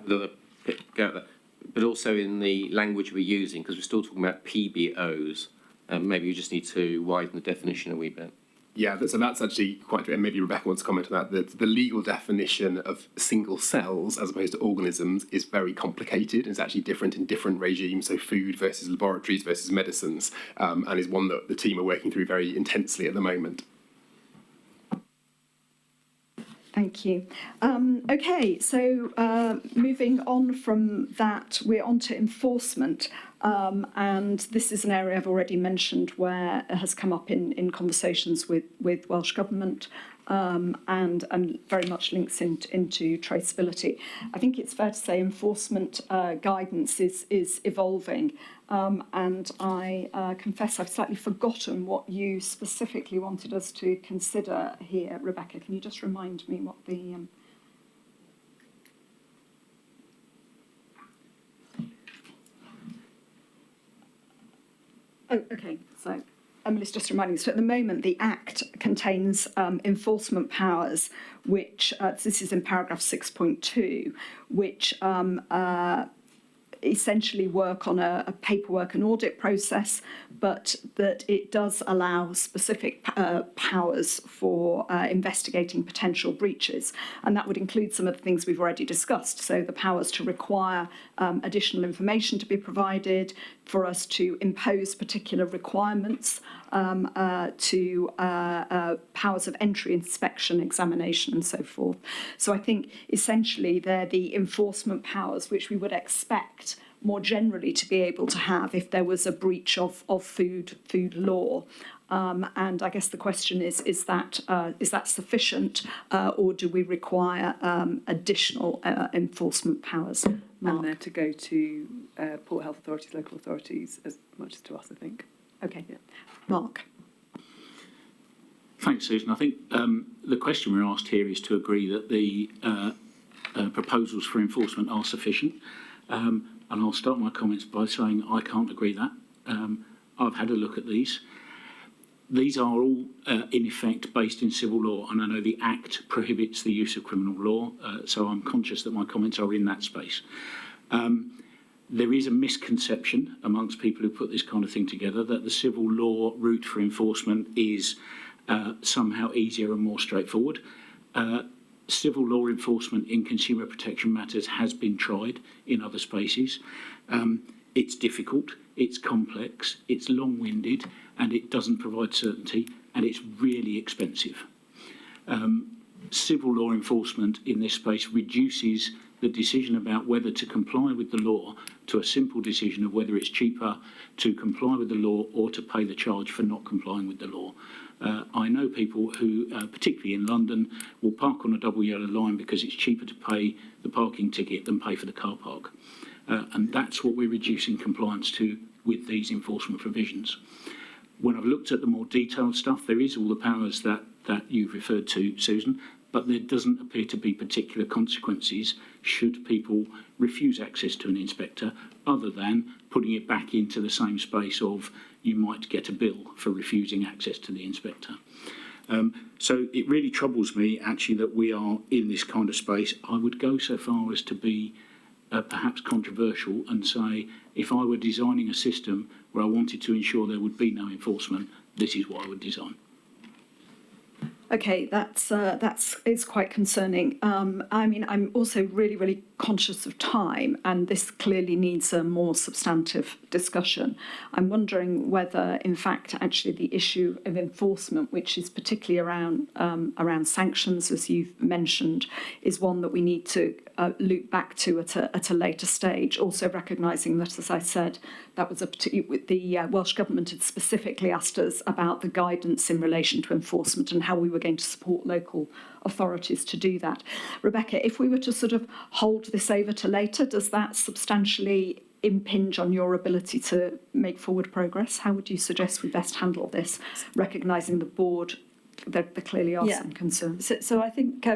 another bit go at that. But also in the language we're using, because we're still talking about PBOs, maybe you just need to widen the definition a wee bit. Yeah, so that's actually quite, and maybe Rebecca wants to comment on that. The legal definition of single cells as opposed to organisms is very complicated. It's actually different in different regimes, so food versus laboratories versus medicines, and is one that the team are working through very intensely at the moment. Thank you. Okay, so moving on from that, we're on to enforcement. And this is an area I've already mentioned where it has come up in conversations with Welsh Government and very much links into traceability. I think it's fair to say enforcement guidance is evolving. And I confess I've slightly forgotten what you specifically wanted us to consider here. Rebecca, can you just remind me what the... Oh, okay, so Emily's just reminding me. So at the moment, the Act contains enforcement powers, which, this is in paragraph 6.2, which essentially work on a paperwork and audit process, but that it does allow specific powers for investigating potential breaches. And that would include some of the things we've already discussed. So the powers to require additional information to be provided, for us to impose particular requirements, to powers of entry, inspection, examination, and so forth. So I think essentially they're the enforcement powers which we would expect more generally to be able to have if there was a breach of food law. And I guess the question is that sufficient, or do we require additional enforcement powers? Mark? And they're to go to port health authorities, local authorities, as much as to us, I think. Okay. Yeah. Mark? Thanks, Susan. I think the question we're asked here is to agree that the proposals for enforcement are sufficient. And I'll start my comments by saying I can't agree that. I've had a look at these. These are all, in effect, based in civil law, and I know the Act prohibits the use of criminal law, so I'm conscious that my comments are in that space. There is a misconception amongst people who put this kind of thing together that the civil law route for enforcement is somehow easier and more straightforward. Civil law enforcement in consumer protection matters has been tried in other spaces. It's difficult, it's complex, it's long-winded, and it doesn't provide certainty, and it's really expensive. Civil law enforcement in this space reduces the decision about whether to comply with the law to a simple decision of whether it's cheaper to comply with the law or to pay the charge for not complying with the law. I know people who, particularly in London, will park on a double yellow line because it's cheaper to pay the parking ticket than pay for the car park. And that's what we're reducing compliance to with these enforcement provisions. When I've looked at the more detailed stuff, there is all the powers that you've referred to, Susan, but there doesn't appear to be particular consequences should people refuse access to an inspector, other than putting it back into the same space of you might get a bill for refusing access to the inspector. So it really troubles me, actually, that we are in this kind of space. I would go so far as to be perhaps controversial and say, if I were designing a system where I wanted to ensure there would be no enforcement, this is what I would design. Okay, it's quite concerning. I mean, I'm also really, really conscious of time, and this clearly needs a more substantive discussion. I'm wondering whether, in fact, actually the issue of enforcement, which is particularly around sanctions, as you've mentioned, is one that we need to loop back to at a later stage. Also recognising that, as I said, that was the Welsh Government had specifically asked us about the guidance in relation to enforcement and how we were going to support local authorities to do that. Rebecca, if we were to sort of hold this over to later, does that substantially impinge on your ability to make forward progress? How would you suggest we best handle this, recognising the board, there clearly are some concerns? So I think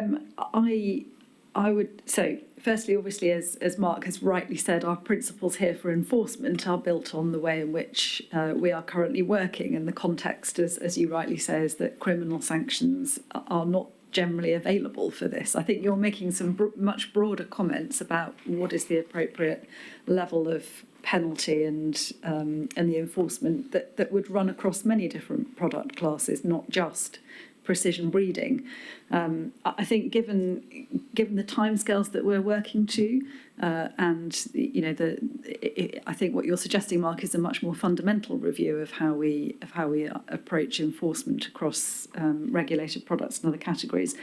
I would say, firstly, obviously, as Mark has rightly said, our principles here for enforcement are built on the way in which we are currently working, and the context, as you rightly say, is that criminal sanctions are not generally available for this. I think you're making some much broader comments about what is the appropriate level of penalty and the enforcement that would run across many different product classes, not just precision breeding. I think given the timescales that we're working to, and I think what you're suggesting, Mark, is a much more fundamental review of how we approach enforcement across regulated products and other categories.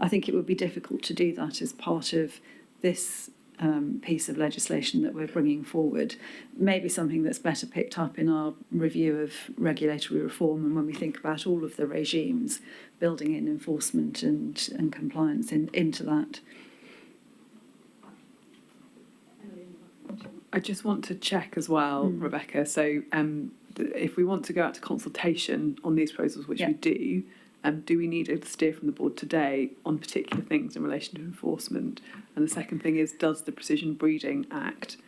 I think it would be difficult to do that as part of this piece of legislation that we're bringing forward. Maybe something that's better picked up in our review of regulatory reform, and when we think about all of the regimes, building in enforcement and compliance into that. I just want to check as well, Rebecca. So if we want to go out to consultation on these proposals, which we do we need a steer from the board today on particular things in relation to enforcement? And the second thing is, does the Precision Breeding Act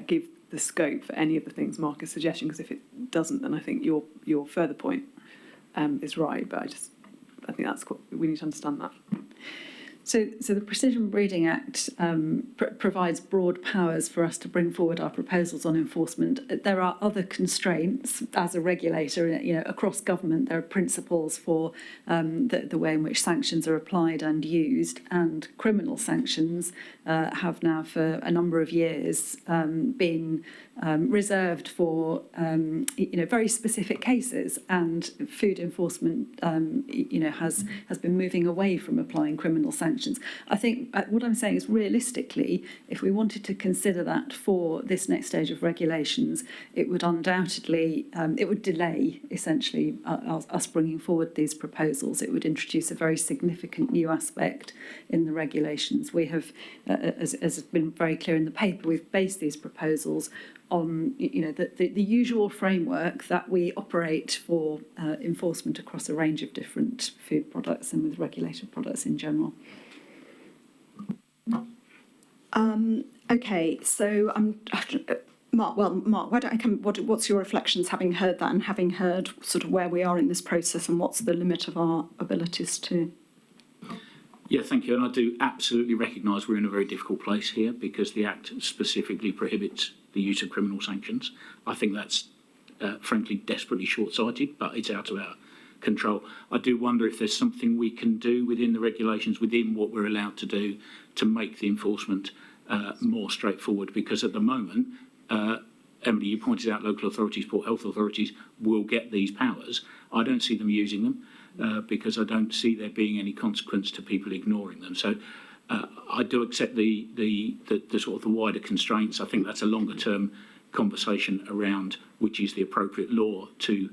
give the scope for any of the things Mark is suggesting? Because if it doesn't, then I think your further point is right. But I think that's what we need to understand that. So the Precision Breeding Act provides broad powers for us to bring forward our proposals on enforcement. There are other constraints as a regulator, across government. There are principles for the way in which sanctions are applied and used, and criminal sanctions have now for a number of years been reserved for very specific cases, and food enforcement has been moving away from applying criminal sanctions sanctions. I think what I'm saying is realistically, if we wanted to consider that for this next stage of regulations, it would undoubtedly, it would delay essentially us bringing forward these proposals. It would introduce a very significant new aspect in the regulations. We have, as has been very clear in the paper, we've based these proposals on the usual framework that we operate for enforcement across a range of different food products and with regulated products in general. Okay, so Mark, why don't I come? What's your reflections having heard that and having heard sort of where we are in this process and what's the limit of our abilities to? Yeah, thank you. And I do absolutely recognise we're in a very difficult place here because the Act specifically prohibits the use of criminal sanctions. I think that's frankly desperately short-sighted, but it's out of our control. I do wonder if there's something we can do within the regulations, within what we're allowed to do, to make the enforcement more straightforward, because at the moment, Emily, you pointed out local authorities, port health authorities will get these powers. I don't see them using them because I don't see there being any consequence to people ignoring them. So I do accept the sort of the wider constraints. I think that's a longer term conversation around which is the appropriate law to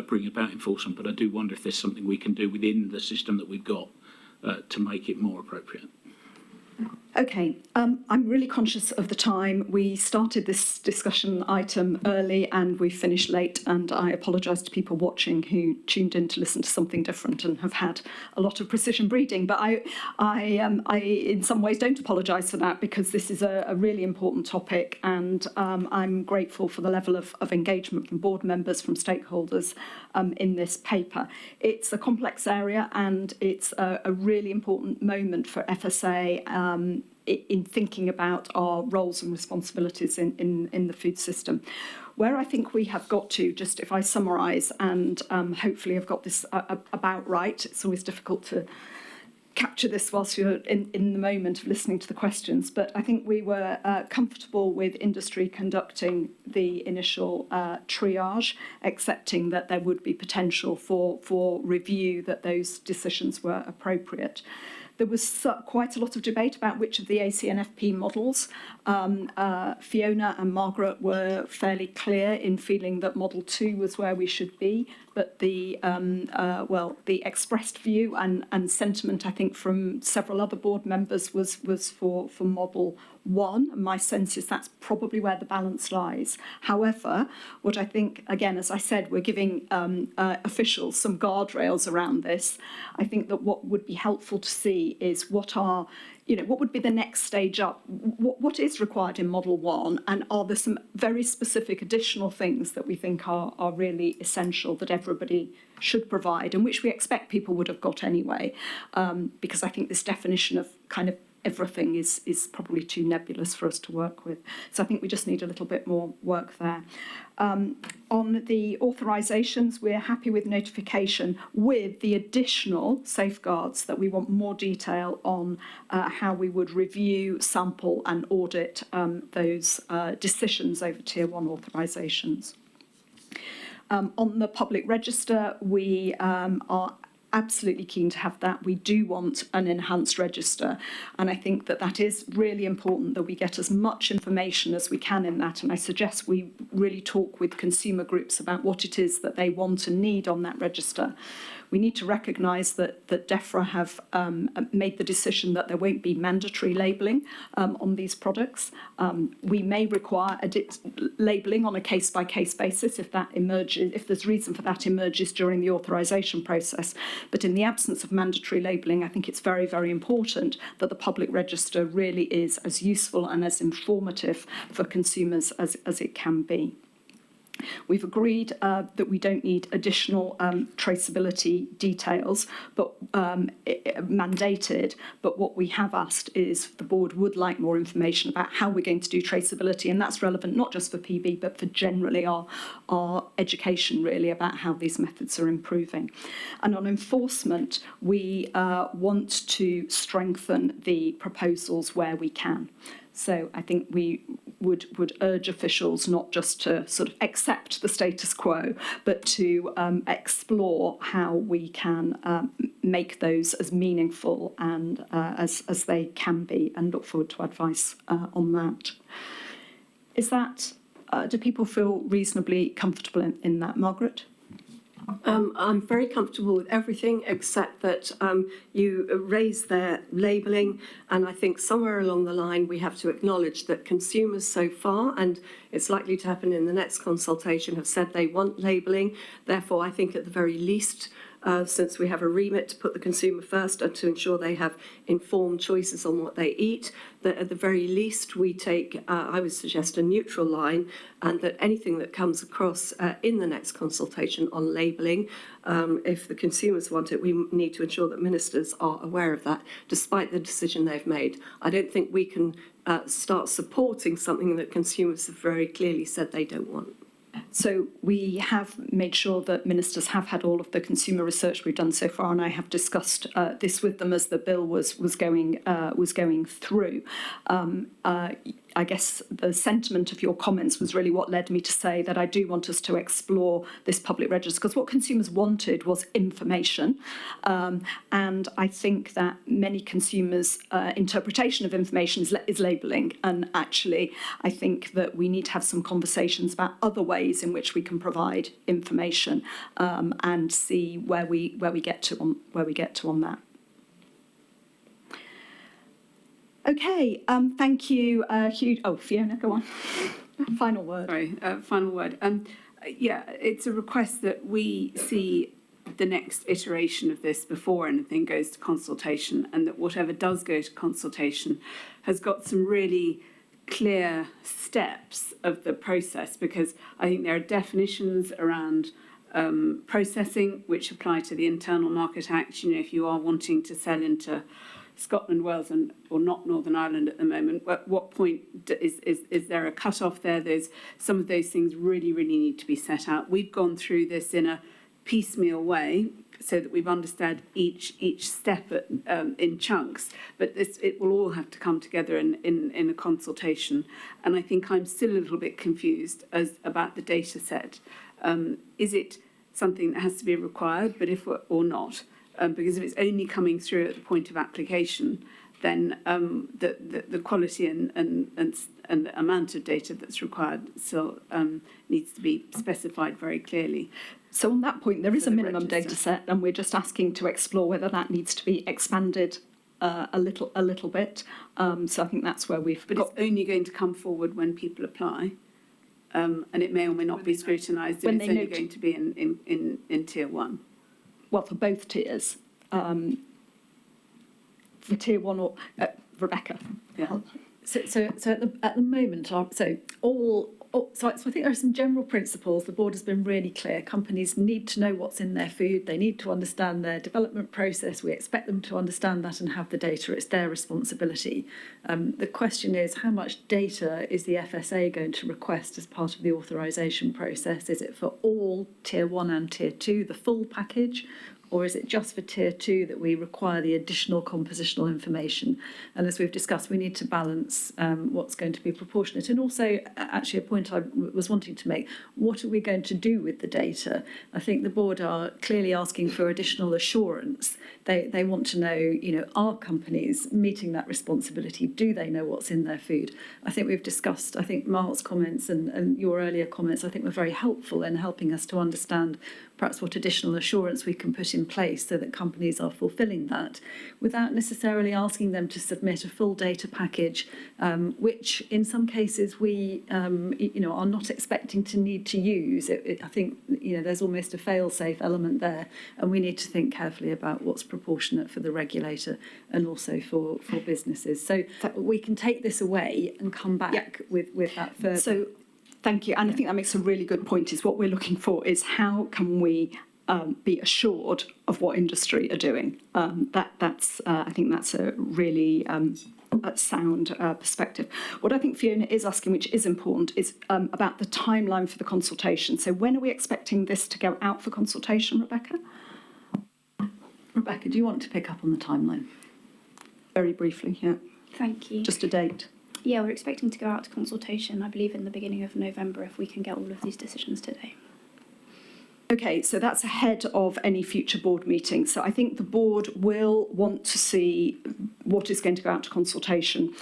bring about enforcement. But I do wonder if there's something we can do within the system that we've got to make it more appropriate. Okay, I'm really conscious of the time. We started this discussion item early and we finished late, and I apologise to people watching who tuned in to listen to something different and have had a lot of precision breeding. But I in some ways don't apologise for that, because this is a really important topic, and I'm grateful for the level of engagement from board members, from stakeholders in this paper. It's a complex area and it's a really important moment for FSA in thinking about our roles and responsibilities in the food system. Where I think we have got to, just if I summarise, and hopefully I've got this about right, it's always difficult to capture this whilst you're in the moment of listening to the questions, but I think we were comfortable with industry conducting the initial triage, accepting that there would be potential for review, that those decisions were appropriate. There was quite a lot of debate about which of the ACNFP models. Fiona and Margaret were fairly clear in feeling that Model 2 was where we should be, but the expressed view and sentiment, I think, from several other board members was for Model 1. My sense is that's probably where the balance lies. However, what I think, again, as I said, we're giving officials some guardrails around this. I think that what would be helpful to see is what would be the next stage up? What is required in Model 1, and are there some very specific additional things that we think are really essential that everybody should provide, and which we expect people would have got anyway? Because I think this definition of kind of everything is probably too nebulous for us to work with. So I think we just need a little bit more work there. On the authorisations, we're happy with notification, with the additional safeguards that we want more detail on how we would review, sample and audit those decisions over Tier 1 authorisations. On the public register, we are absolutely keen to have that. We do want an enhanced register, and I think that is really important, that we get as much information as we can in that, and I suggest we really talk with consumer groups about what it is that they want and need on that register. We need to recognise that DEFRA have made the decision that there won't be mandatory labelling on these products. We may require labelling on a case-by-case basis if that emerges, if there's reason for that emerges during the authorisation process. But in the absence of mandatory labelling, I think it's very, very important that the public register really is as useful and as informative for consumers as it can be. We've agreed that we don't need additional traceability details, but mandated. But what we have asked is the board would like more information about how we're going to do traceability, and that's relevant not just for PB, but for generally our education, really, about how these methods are improving. And on enforcement, we want to strengthen the proposals where we can. So I think we would urge officials not just to sort of accept the status quo, but to explore how we can make those as meaningful and as they can be, and look forward to advice on that. Is that, do people feel reasonably comfortable in that, Margaret? I'm very comfortable with everything except that you raise their labelling, and I think somewhere along the line we have to acknowledge that consumers so far, and it's likely to happen in the next consultation, have said they want labelling. Therefore, I think at the very least, since we have a remit to put the consumer first and to ensure they have informed choices on what they eat, that at the very least we take, I would suggest, a neutral line, and that anything that comes across in the next consultation on labelling, if the consumers want it, we need to ensure that ministers are aware of that, despite the decision they've made. I don't think we can start supporting something that consumers have very clearly said they don't want. So we have made sure that ministers have had all of the consumer research we've done so far, and I have discussed this with them as the bill was going through. I guess the sentiment of your comments was really what led me to say that I do want us to explore this public register, because what consumers wanted was information, and I think that many consumers' interpretation of information is labelling, and actually I think that we need to have some conversations about other ways in which we can provide information, and see where we get to on that. Okay, thank you, Hugh. Oh, Fiona, go on. Final word. Sorry, final word. Yeah, it's a request that we see the next iteration of this before anything goes to consultation, and that whatever does go to consultation has got some really clear steps of the process, because I think there are definitions around processing which apply to the Internal Market Act. You know, if you are wanting to sell into Scotland, Wales, or not Northern Ireland at the moment, at what point is there a cut-off there? There's some of those things really need to be set out. We've gone through this in a piecemeal way so that we've understood each step in chunks, but it will all have to come together in a consultation. And I think I'm still a little bit confused about the data set. Is it something that has to be required, but if or not? Because if it's only coming through at the point of application, then the quality and the amount of data that's required still needs to be specified very clearly. So on that point, there is a minimum data set, and we're just asking to explore whether that needs to be expanded a little bit. So I think that's where we've got. It's only going to come forward when people apply, and it may or may not be scrutinised. And it's only going to be in tier 1. Well, for both tiers, for tier 1 or Rebecca. Yeah. So at the moment, so I think there are some general principles. The board has been really clear. Companies need to know what's in their food. They need to understand their development process. We expect them to understand that and have the data. It's their responsibility. The question is, how much data is the FSA going to request as part of the authorisation process? Is it for all tier 1 and tier 2, the full package? Or is it just for tier 2 that we require the additional compositional information? And as we've discussed, we need to balance what's going to be proportionate. And also, actually, a point I was wanting to make, what are we going to do with the data? I think the board are clearly asking for additional assurance. They want to know, are companies meeting that responsibility? Do they know what's in their food? I think we've discussed, I think Mark's comments and your earlier comments, I think were very helpful in helping us to understand perhaps what additional assurance we can put in place so that companies are fulfilling that without necessarily asking them to submit a full data package, which in some cases we are not expecting to need to use. I think there's almost a fail-safe element there, and we need to think carefully about what's proportionate for the regulator and also for businesses. So we can take this away and come back with that further. So thank you. And I think that makes a really good point, is what we're looking for is how can we be assured of what industry are doing. I think that's a really sound perspective. What I think Fiona is asking, which is important, is about the timeline for the consultation. So when are we expecting this to go out for consultation, Rebecca? Rebecca, do you want to pick up on the timeline? Very briefly, yeah. Thank you. Just a date. Yeah, we're expecting to go out to consultation, I believe, in the beginning of November, if we can get all of these decisions today. Okay, so that's ahead of any future board meetings. So I think the board will want to see what is going to go out to consultation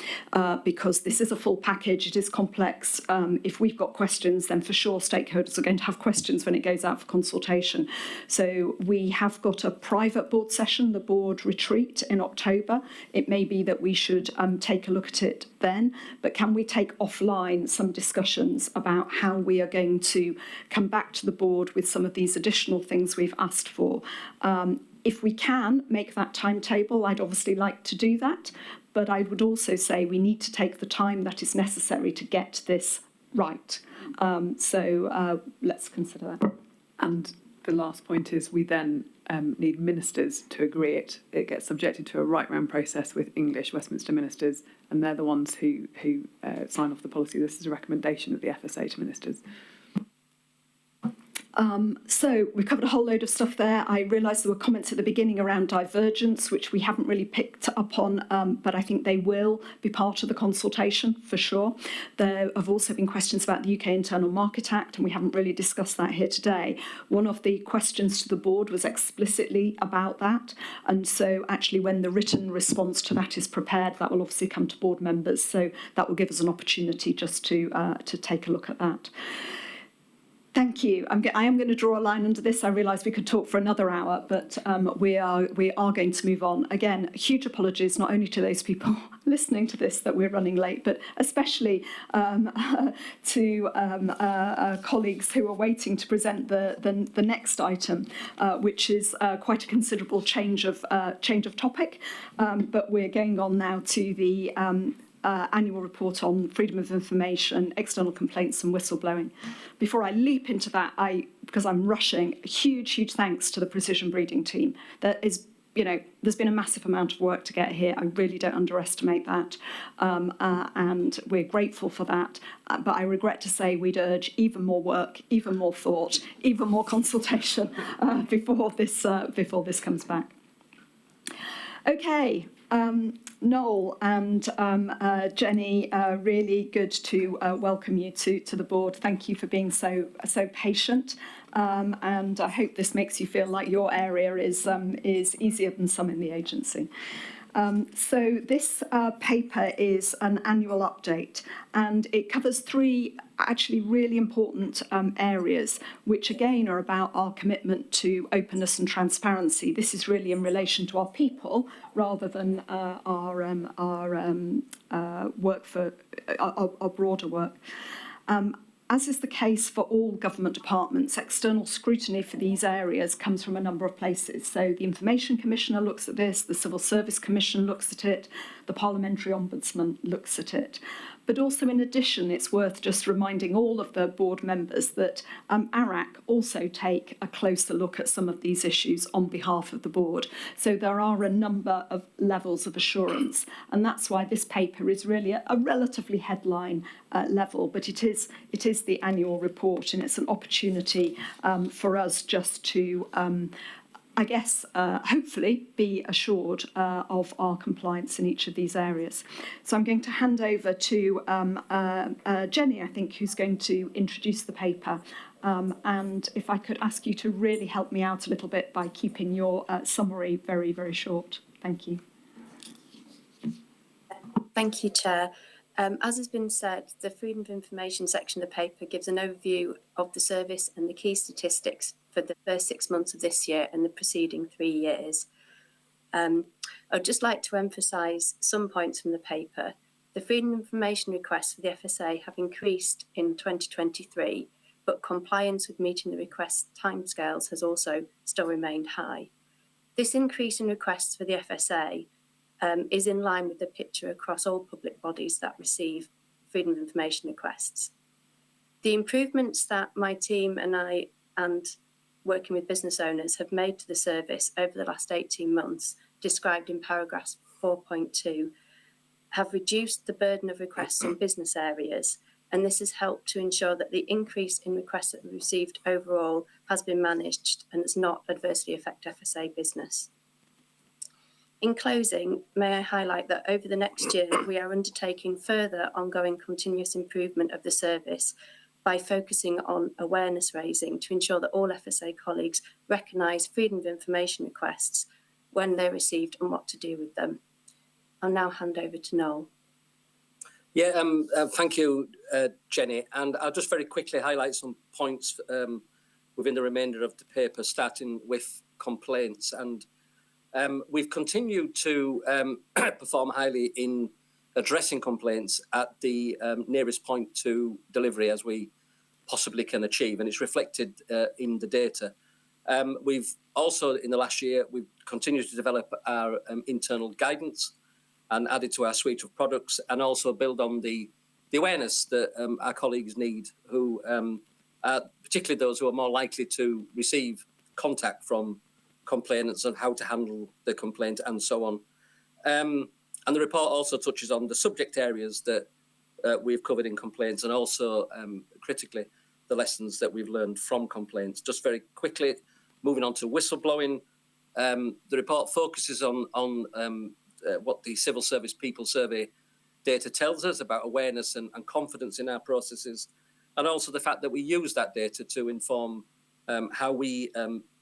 because this is a full package, it is complex. If we've got questions, then for sure stakeholders are going to have questions when it goes out for consultation. So we have got a private board session, the board retreat in October. It may be that we should take a look at it then, but can we take offline some discussions about how we are going to come back to the board with some of these additional things we've asked for. If we can make that timetable, I'd obviously like to do that, but I would also say we need to take the time that is necessary to get this right. So let's consider that. And the last point is we then need ministers to agree it. It gets subjected to a right-round process with English Westminster ministers, and they're the ones who sign off the policy. This is a recommendation of the FSA to ministers. So we've covered a whole load of stuff there. I realised there were comments at the beginning around divergence, which we haven't really picked up on, but I think they will be part of the consultation for sure. There have also been questions about the UK Internal Market Act, and we haven't really discussed that here today. One of the questions to the board was explicitly about that, and so actually when the written response to that is prepared, that will obviously come to board members, so that will give us an opportunity just to take a look at that. Thank you. I am going to draw a line under this. I realise we could talk for another hour, but we are going to move on. Again, huge apologies not only to those people listening to this that we're running late, but especially to colleagues who are waiting to present the next item, which is quite a considerable change of topic. But we're going on now to the annual report on freedom of information, external complaints and whistleblowing. Before I leap into that, because I'm rushing, huge thanks to the precision breeding team. There's been a massive amount of work to get here. I really don't underestimate that. And we're grateful for that. But I regret to say we'd urge even more work, even more thought, even more consultation before this comes back. Okay. Noel and Jenny, really good to welcome you to the board. Thank you for being so patient, and I hope this makes you feel like your area is easier than some in the agency. So this paper is an annual update, and it covers three actually really important areas, which again are about our commitment to openness and transparency. This is really in relation to our people rather than our work for our broader work. As is the case for all government departments, external scrutiny for these areas comes from a number of places. So the Information Commissioner looks at this, the Civil Service Commission looks at it, the Parliamentary Ombudsman looks at it. But also, in addition, it's worth just reminding all of the board members that ARAC also take a closer look at some of these issues on behalf of the board. So there are a number of levels of assurance, and that's why this paper is really a relatively headline level, but it is the annual report, and it's an opportunity for us just to hopefully be assured of our compliance in each of these areas. So I'm going to hand over to Jenny, I think, who's going to introduce the paper. And if I could ask you to really help me out a little bit by keeping your summary very, very short. Thank you. Thank you, Chair. As has been said, the Freedom of Information section of the paper gives an overview of the service and the key statistics for the first 6 months of this year and the preceding 3 years. I'd just like to emphasise some points from the paper. The freedom of information requests for the FSA have increased in 2023, but compliance with meeting the request timescales has also still remained high. This increase in requests for the FSA is in line with the picture across all public bodies that receive freedom of information requests. The improvements that my team and I, and working with business owners, have made to the service over the last 18 months, described in paragraph 4.2, have reduced the burden of requests on business areas, and this has helped to ensure that the increase in requests that we've received overall has been managed and does not adversely affect FSA business. In closing, may I highlight that over the next year, we are undertaking further ongoing continuous improvement of the service by focusing on awareness raising to ensure that all FSA colleagues recognise freedom of information requests when they're received and what to do with them. I'll now hand over to Noel. Yeah, thank you, Jenny. And I'll just very quickly highlight some points within the remainder of the paper, starting with complaints. And we've continued to perform highly in addressing complaints at the nearest point to delivery as we possibly can achieve, and it's reflected in the data. We've also, in the last year, we've continued to develop our internal guidance and added to our suite of products, and also build on the awareness that our colleagues need, who are particularly those who are more likely to receive contact from complainants and how to handle the complaint and so on. And the report also touches on the subject areas that we've covered in complaints, and also critically the lessons that we've learned from complaints. Just very quickly, moving on to whistleblowing, the report focuses on what the Civil Service People Survey data tells us about awareness and confidence in our processes, and also the fact that we use that data to inform how we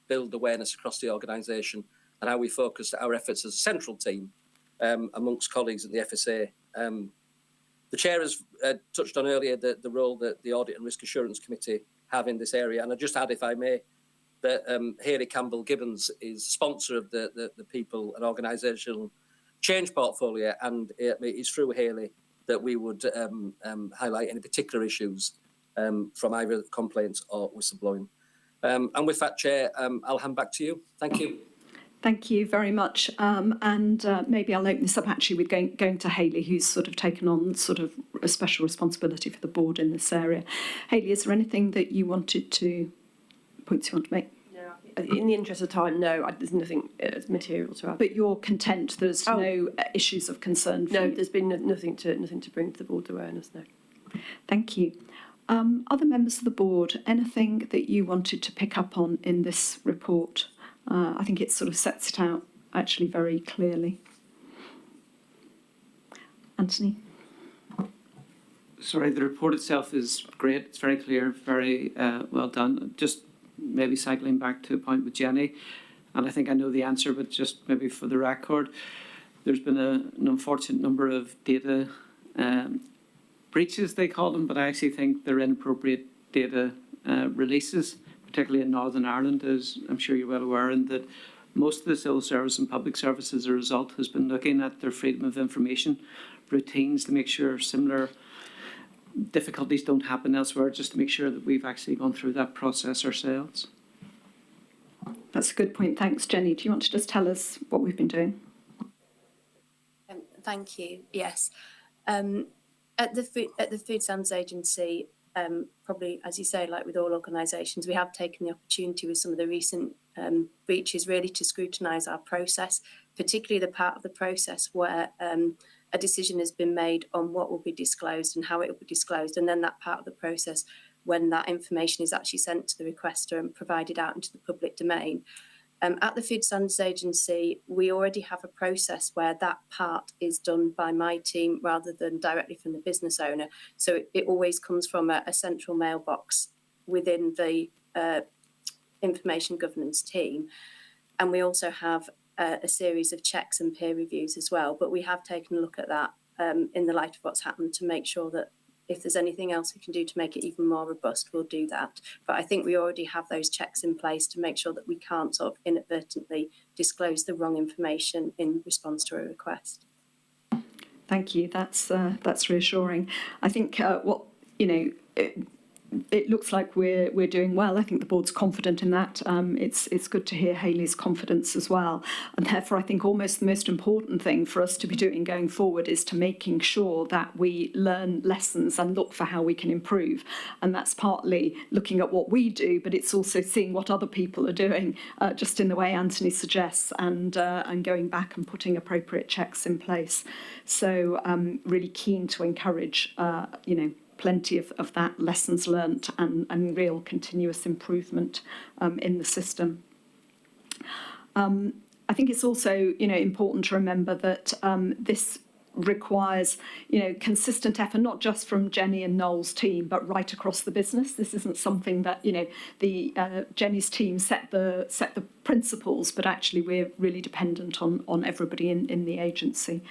build awareness across the organisation, and how we focus our efforts as a central team amongst colleagues at the FSA. The Chair has touched on earlier the role that the Audit and Risk Assurance Committee have in this area, and I just add, if I may, that Hayley Campbell-Gibbons is sponsor of the People and Organisational Change portfolio, and it's through Hayley that we would highlight any particular issues from either complaints or whistleblowing. And with that, Chair, I'll hand back to you. Thank you. Thank you very much. And maybe I'll open this up actually with going to Hayley, who's sort of taken on sort of a special responsibility for the board in this area. Hayley, is there anything that you wanted to, points you want to make? No, in the interest of time, no, there's nothing material to add. But you're content there's no issues of concern for No, you? there's been nothing to bring to the board's awareness, no. Thank you. Other members of the board, anything that you wanted to pick up on in this report? I think it sort of sets it out actually very clearly. Anthony? Sorry, the report itself is great. It's very clear, very well done. Just maybe cycling back to a point with Jenny, and I think I know the answer, but just maybe for the record, there's been an unfortunate number of data breaches, they call them, but I actually think they're inappropriate data releases, particularly in Northern Ireland, as I'm sure you're well aware, and that most of the civil service and public service as a result has been looking at their freedom of information routines to make sure similar difficulties don't happen elsewhere, just to make sure that we've actually gone through that process ourselves. That's a good point. Thanks, Jenny. Do you want to just tell us what we've been doing? Thank you. Yes. At the Food Standards Agency, probably, as you say, like with all organisations, we have taken the opportunity with some of the recent breaches really to scrutinise our process, particularly the part of the process where a decision has been made on what will be disclosed and how it will be disclosed, and then that part of the process when that information is actually sent to the requester and provided out into the public domain. At the Food Standards Agency, we already have a process where that part is done by my team rather than directly from the business owner. So it always comes from a central mailbox within the information governance team. And we also have a series of checks and peer reviews as well. But we have taken a look at that in the light of what's happened to make sure that if there's anything else we can do to make it even more robust, we'll do that. But I think we already have those checks in place to make sure that we can't sort of inadvertently disclose the wrong information in response to a request. Thank you. That's reassuring. I think it looks like we're doing well. I think the board's confident in that. It's good to hear Hayley's confidence as well. And therefore, I think almost the most important thing for us to be doing going forward is to making sure that we learn lessons and look for how we can improve. And that's partly looking at what we do, but it's also seeing what other people are doing, just in the way Anthony suggests, and going back and putting appropriate checks in place. So really keen to encourage, plenty of that lessons learnt and real continuous improvement in the system. I think it's also important to remember that this requires, consistent effort, not just from Jenny and Noel's team, but right across the business. This isn't something that, the Jenny's team set the principles, but actually we're really dependent on everybody in the agency.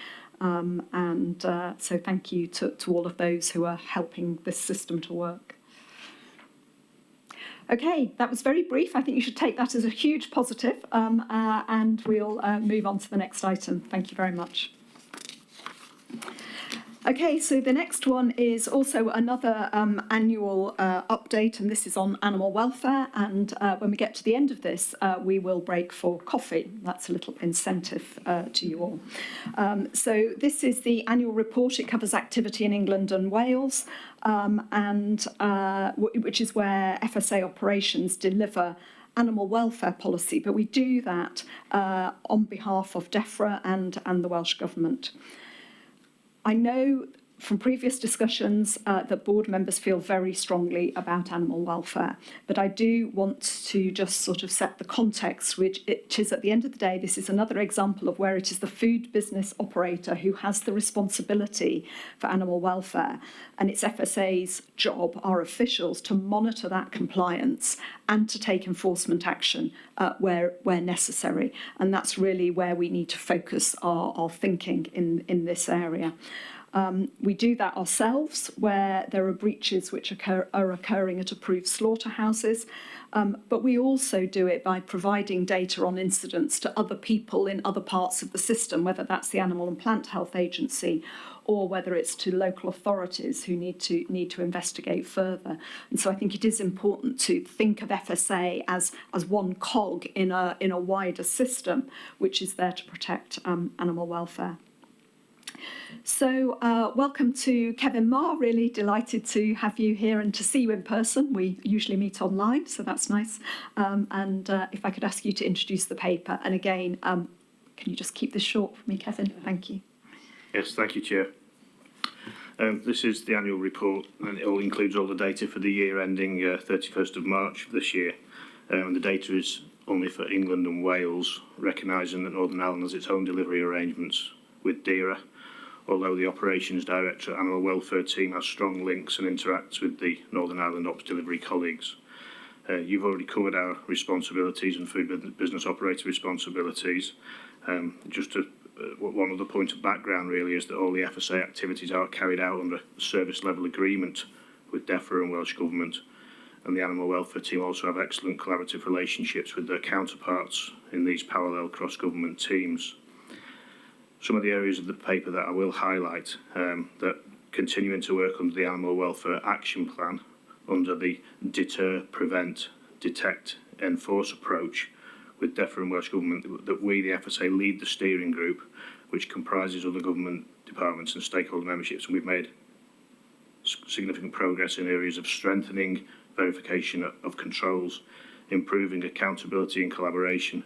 So thank you to all of those who are helping this system to work. Okay, that was very brief. I think you should take that as a huge positive, and we'll move on to the next item. Thank you very much. Okay, so the next one is also another annual update, and this is on animal welfare. And when we get to the end of this, we will break for coffee. That's a little incentive to you all. So this is the annual report. It covers activity in England and Wales, which is where FSA operations deliver animal welfare policy. But we do that on behalf of DEFRA and the Welsh Government. I know from previous discussions that board members feel very strongly about animal welfare, but I do want to just sort of set the context, which it is at the end of the day, this is another example of where it is the food business operator who has the responsibility for animal welfare, and it's FSA's job, our officials, to monitor that compliance and to take enforcement action where necessary. And that's really where we need to focus our thinking in this area. We do that ourselves where there are breaches which are occurring at approved slaughterhouses, but we also do it by providing data on incidents to other people in other parts of the system, whether that's the Animal and Plant Health Agency or whether it's to local authorities who need to investigate further. And so I think it is important to think of FSA as one cog in a wider system which is there to protect animal welfare. So welcome to Kevin Marr, really delighted to have you here and to see you in person. We usually meet online, so that's nice. And if I could ask you to introduce the paper. And again, can you just keep this short for me, Kevin? Thank you. Yes, thank you, Chair. This is the annual report, and it all includes all the data for the year ending 31st of March of this year. And the data is only for England and Wales, recognising that Northern Ireland has its own delivery arrangements with DERA, although the Operations Director Animal Welfare Team has strong links and interacts with the Northern Ireland Ops Delivery colleagues. You've already covered our responsibilities and food business operator responsibilities. One other point of background really is that all the FSA activities are carried out under a service level agreement with DEFRA and Welsh Government, and the Animal Welfare Team also have excellent collaborative relationships with their counterparts in these parallel cross-government teams. Some of the areas of the paper that I will highlight that continuing to work under the Animal Welfare Action Plan under the Deter, Prevent, Detect, Enforce approach with DEFRA and Welsh Government, that we, the FSA, lead the steering group, which comprises other government departments and stakeholder memberships, and we've made significant progress in areas of strengthening verification of controls, improving accountability and collaboration,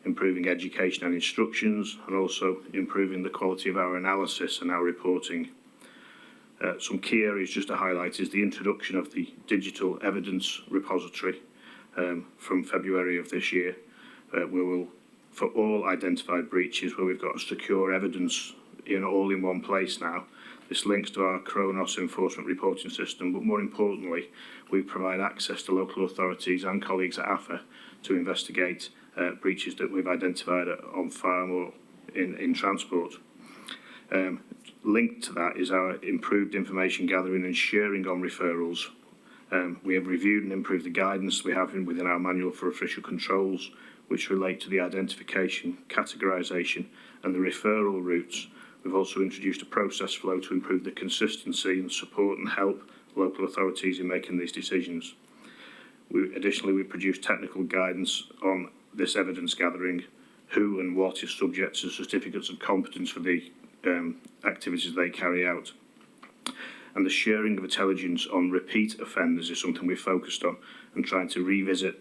improving education and instructions, and also improving the quality of our analysis and our reporting. Some key areas just to highlight is the introduction of the digital evidence repository from February of this year, where we'll, for all identified breaches where we've got a secure evidence all in one place now. This links to our Kronos enforcement reporting system, but more importantly, we provide access to local authorities and colleagues at AFA to investigate breaches that we've identified on farm or in transport. Linked to that is our improved information gathering and sharing on referrals. We have reviewed and improved the guidance we have within our manual for official controls, which relate to the identification, categorisation and the referral routes. We've also introduced a process flow to improve the consistency and support and help local authorities in making these decisions. Additionally, we produced technical guidance on this evidence gathering, who and what is subject to certificates of competence for the activities they carry out. And the sharing of intelligence on repeat offenders is something we've focused on, and trying to revisit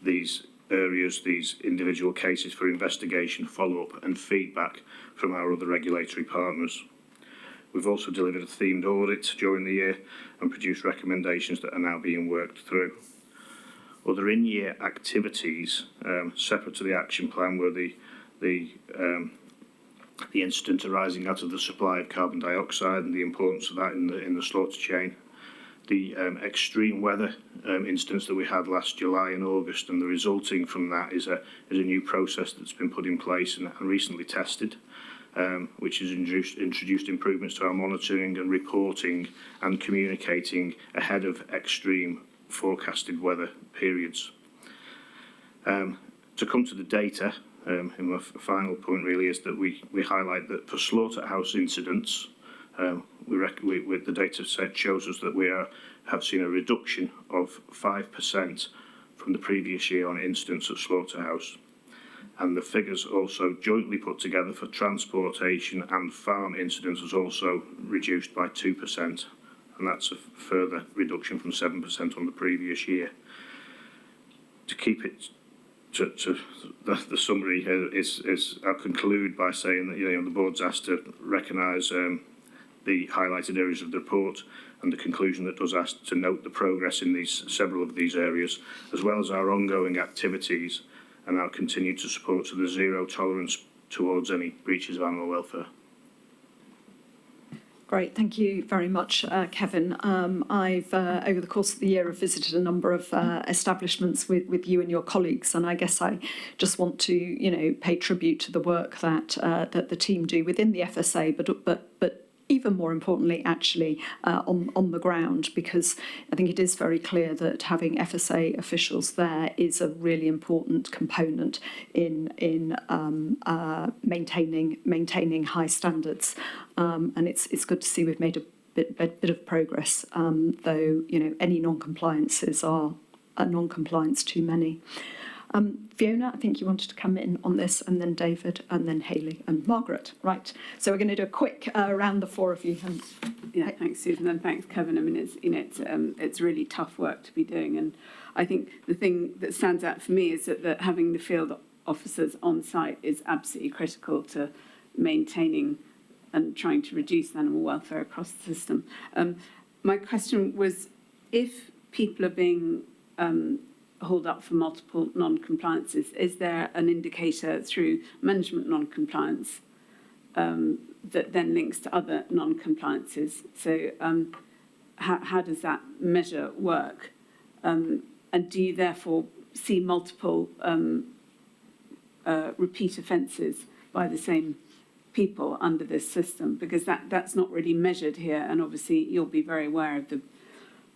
these areas, these individual cases for investigation, follow-up and feedback from our other regulatory partners. We've also delivered a themed audit during the year and produced recommendations that are now being worked through. Other in-year activities separate to the action plan were the the incident arising out of the supply of carbon dioxide and the importance of that in the slaughter chain. The extreme weather incidents that we had last July and August, and the resulting from that is a new process that's been put in place and recently tested, which has introduced improvements to our monitoring and reporting and communicating ahead of extreme forecasted weather periods. To come to the data, and my final point really is that we highlight that for slaughterhouse incidents, the data set shows us that we have seen a reduction of 5% from the previous year on incidents at slaughterhouse. And the figures also jointly put together for transportation and farm incidents was also reduced by 2%. And that's a further reduction from 7% on the previous year. To keep it to the summary here is I'll conclude by saying that the board's asked to recognise the highlighted areas of the report and the conclusion that does ask to note the progress in several of these areas, as well as our ongoing activities and our continued to support to the zero tolerance towards any breaches of animal welfare. Great, thank you very much, Kevin. I've, over the course of the year, have visited a number of establishments with you and your colleagues, and I guess I just want to, pay tribute to the work that that the team do within the FSA, but even more importantly, actually, on the ground, because I think it is very clear that having FSA officials there is a really important component in maintaining high standards, and it's good to see we've made a bit of progress, though any non-compliances are a non-compliance too many. Fiona, I think you wanted to come in on this, and then David, and then Hayley and Margaret. Right. So we're going to do a quick round the four of you. Yeah, thanks, Susan, and thanks, Kevin. I mean, it's really tough work to be doing, and I think the thing that stands out for me is that having the field officers on site is absolutely critical to maintaining and trying to reduce animal welfare across the system. My question was, if people are being hauled up for multiple non-compliances, is there an indicator through management non-compliance that then links to other non-compliances? So how does that measure work? And do you therefore see multiple repeat offences by the same people under this system? Because that's not really measured here, and obviously you'll be very aware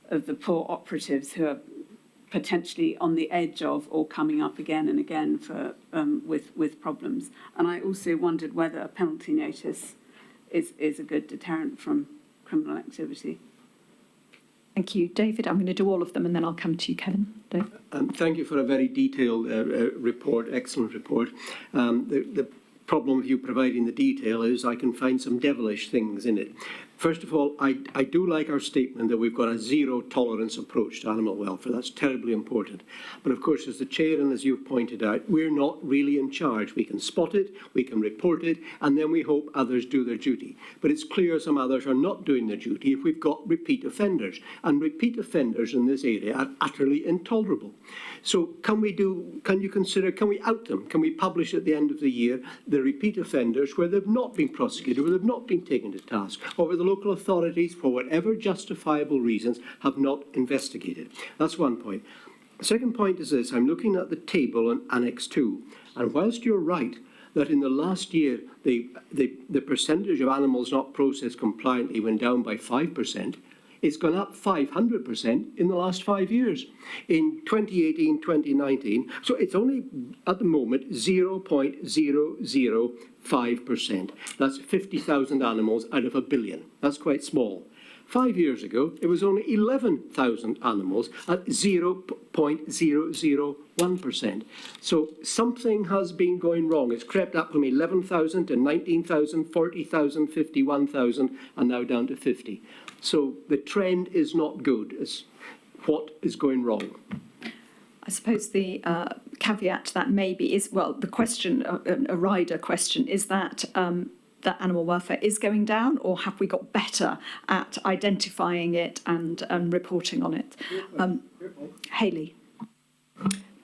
of the poor operatives who are potentially on the edge of or coming up again and again for with problems. And I also wondered whether a penalty notice is a good deterrent from criminal activity. Thank you, David. I'm going to do all of them, and then I'll come to you, Kevin. David. Thank you for a very detailed report, excellent report. The problem with you providing the detail is I can find some devilish things in it. First of all, I do like our statement that we've got a zero tolerance approach to animal welfare. That's terribly important. But of course, as the chair and as you've pointed out, we're not really in charge. We can spot it, we can report it, and then we hope others do their duty. But it's clear some others are not doing their duty if we've got repeat offenders. And repeat offenders in this area are utterly intolerable. So can we out them? Can we publish at the end of the year the repeat offenders where they've not been prosecuted, where they've not been taken to task, or where the local authorities, for whatever justifiable reasons, have not investigated? That's one point. The second point is this. I'm looking at the table in Annex 2, and whilst you're right that in the last year the percentage of animals not processed compliantly went down by 5%, it's gone up 500% in the last 5 years. In 2018, 2019, so it's only at the moment 0.005%. That's 50,000 animals out of 1 billion. That's quite small. 5 years ago, it was only 11,000 animals at 0.001%. So something has been going wrong. It's crept up from 11,000 to 19,000, 40,000, 51,000, and now down to 50. So the trend is not good. It's what is going wrong? I suppose the caveat to that maybe is, well, the question, a rider question, is that that animal welfare is going down, or have we got better at identifying it and reporting on it? Hayley.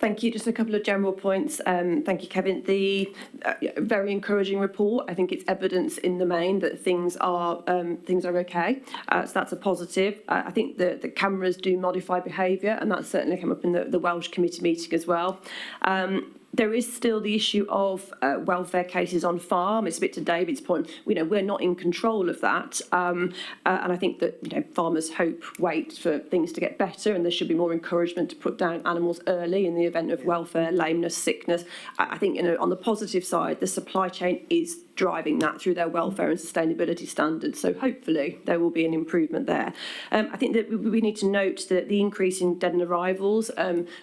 Thank you. Just a couple of general points. Thank you, Kevin. The very encouraging report. I think it's evidence in the main that things are okay. So that's a positive. I think the cameras do modify behaviour, and that's certainly come up in the Welsh committee meeting as well. There is still the issue of welfare cases on farm. It's a bit to David's point. We're not in control of that, and I think that farmers wait for things to get better, and there should be more encouragement to put down animals early in the event of welfare, lameness, sickness. I think on the positive side, the supply chain is driving that through their welfare and sustainability standards. So hopefully there will be an improvement there. I think that we need to note that the increase in dead and arrivals,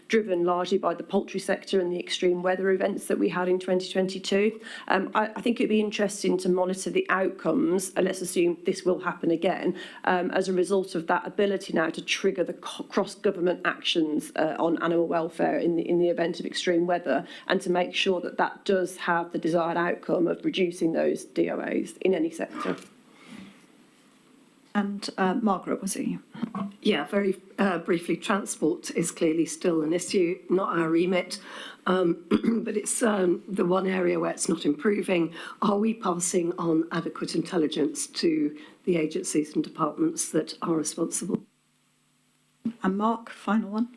driven largely by the poultry sector and the extreme weather events that we had in 2022. I think it'd be interesting to monitor the outcomes, and let's assume this will happen again, as a result of that ability now to trigger the cross-government actions on animal welfare in the event of extreme weather, and to make sure that that does have the desired outcome of reducing those DOAs in any sector. And Margaret, was it you? Yeah, very briefly, transport is clearly still an issue, not our remit, but it's the one area where it's not improving. Are we passing on adequate intelligence to the agencies and departments that are responsible? And Mark, final one.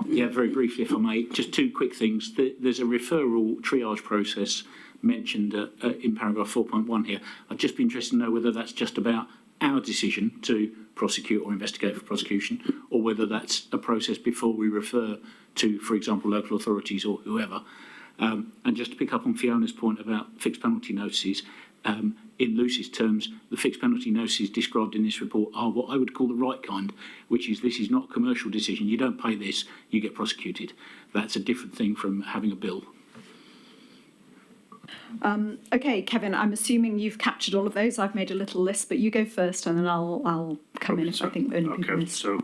Yeah, very briefly, if I may, just two quick things. There's a referral triage process mentioned in paragraph 4.1 here. I'd just be interested to know whether that's just about our decision to prosecute or investigate for prosecution, or whether that's a process before we refer to, for example, local authorities or whoever. And just to pick up on Fiona's point about fixed penalty notices, in Lucy's terms, the fixed penalty notices described in this report are what I would call the right kind, which is this is not a commercial decision. You don't pay this, you get prosecuted. That's a different thing from having a bill. Okay, Kevin, I'm assuming you've captured all of those. I've made a little list, but you go first, and then I'll come in if I think anything missed. So,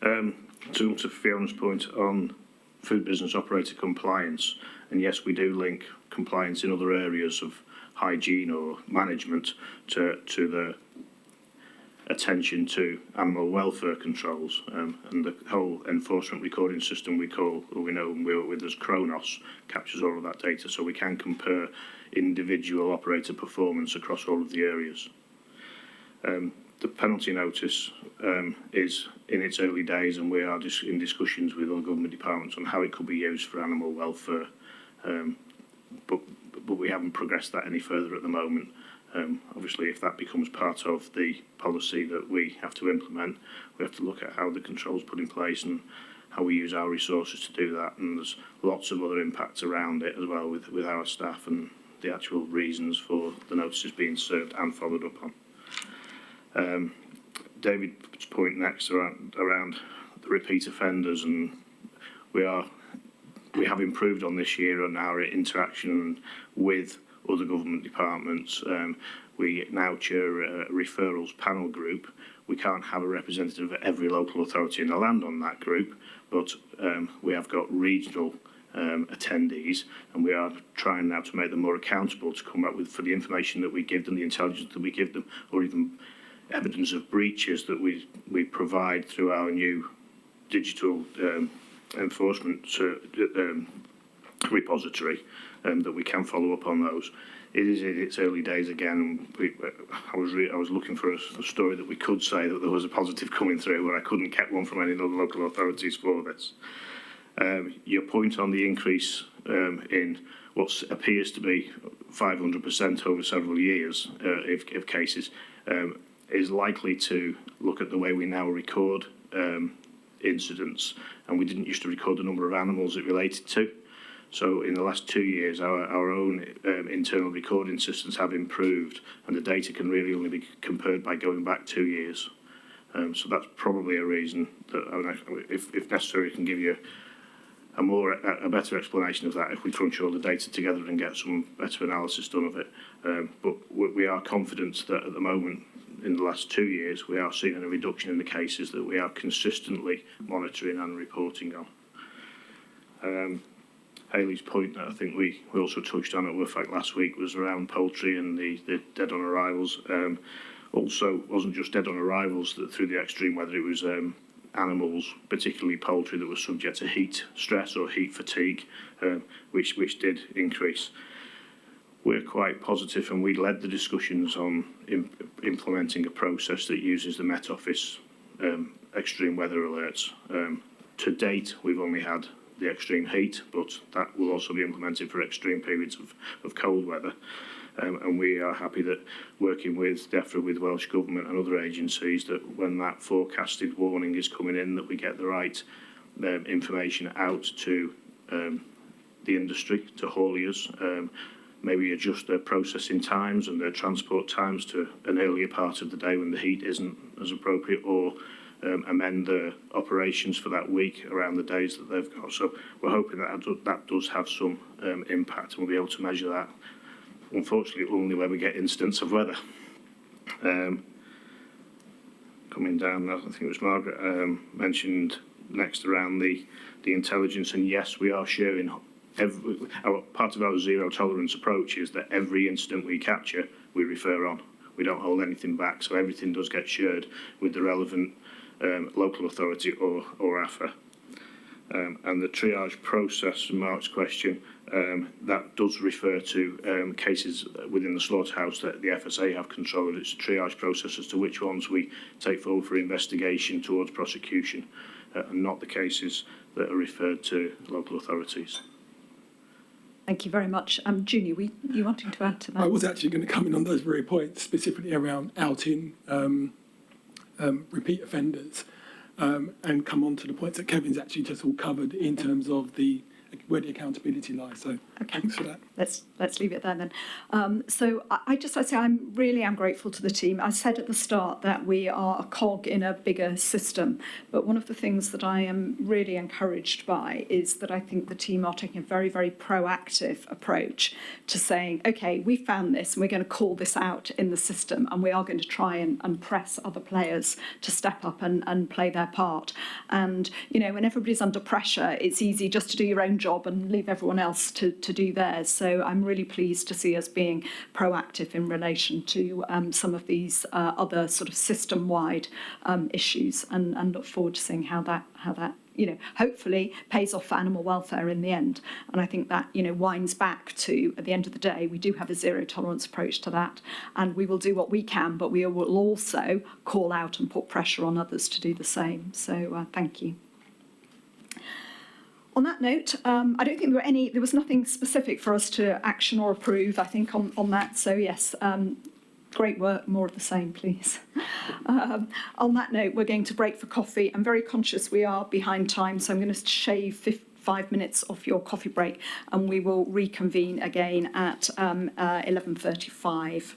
to come to Fiona's point on food business operator compliance, and yes, we do link compliance in other areas of hygiene or management to the attention to animal welfare controls, and the whole enforcement recording system we know and we work with as Kronos captures all of that data, so we can compare individual operator performance across all of the areas. The penalty notice is in its early days, and we are just in discussions with all government departments on how it could be used for animal welfare, but we haven't progressed that any further at the moment. Obviously, if that becomes part of the policy that we have to implement, we have to look at how the controls put in place and how we use our resources to do that. And there's lots of other impacts around it as well with our staff and the actual reasons for the notices being served and followed up on. David's point next around the repeat offenders, and we have improved on this year on our interaction with other government departments. We now chair a referrals panel group. We can't have a representative of every local authority in the land on that group, but we have got regional attendees, and we are trying now to make them more accountable to come up with, for the information that we give them, the intelligence that we give them, or even evidence of breaches that we provide through our new digital enforcement repository, that we can follow up on those. It is in its early days again. I was looking for a story that we could say that there was a positive coming through, where I couldn't get one from any of the local authorities for this. Your point on the increase in what appears to be 500% over several years of cases is likely to look at the way we now record incidents, and we didn't used to record the number of animals it related to. So in the last 2 years, our own internal recording systems have improved, and the data can really only be compared by going back 2 years. So that's probably a reason that, if necessary, we can give you a better explanation of that if we crunch all the data together and get some better analysis done of it. But we are confident that at the moment, in the last 2 years, we are seeing a reduction in the cases that we are consistently monitoring and reporting on. Hayley's point that I think we also touched on at WFAC last week was around poultry and the dead on arrivals. Also, wasn't just dead on arrivals that through the extreme weather, it was animals, particularly poultry, that were subject to heat stress or heat fatigue, which did increase. We're quite positive, and we led the discussions on implementing a process that uses the Met Office extreme weather alerts. To date, we've only had the extreme heat, but that will also be implemented for extreme periods of cold weather. And we are happy that working with DEFRA, with Welsh Government and other agencies, that when that forecasted warning is coming in, that we get the right information out to the industry, to hauliers, maybe adjust their processing times and their transport times to an earlier part of the day when the heat isn't as appropriate, or amend the operations for that week around the days that they've got. So we're hoping that does have some impact, and we'll be able to measure that, unfortunately, only when we get instance of weather. Coming down, I think it was Margaret mentioned next around the intelligence, and yes, we are sharing part of our zero tolerance approach is that every incident we capture, we refer on. We don't hold anything back, so everything does get shared with the relevant local authority or AFA. And the triage process, Mark's question, that does refer to cases within the slaughterhouse that the FSA have control of. It's a triage process as to which ones we take forward for investigation towards prosecution, and not the cases that are referred to local authorities. Thank you very much. Junior, were you wanting to add to that? I was actually going to come in on those very points, specifically around outing repeat offenders, and come on to the points that Kevin's actually just all covered in terms of where the accountability lies. So thanks for that. Let's leave it there then. So I say I really am grateful to the team. I said at the start that we are a cog in a bigger system, but one of the things that I am really encouraged by is that I think the team are taking a very, very proactive approach to saying, okay, we found this and we're going to call this out in the system, and we are going to try and press other players to step up and play their part. And, you know, when everybody's under pressure, it's easy just to do your own job and leave everyone else to do theirs. So I'm really pleased to see us being proactive in relation to some of these other sort of system-wide issues, and look forward to seeing how that hopefully pays off for animal welfare in the end. And I think that winds back to, at the end of the day, we do have a zero tolerance approach to that, and we will do what we can, but we will also call out and put pressure on others to do the same. So thank you. On that note, I don't think there was nothing specific for us to action or approve, I think, on that. So yes, great work, more of the same, please. On that note, we're going to break for coffee. I'm very conscious we are behind time, so I'm going to shave 5 minutes off your coffee break, and we will reconvene again at 11:35.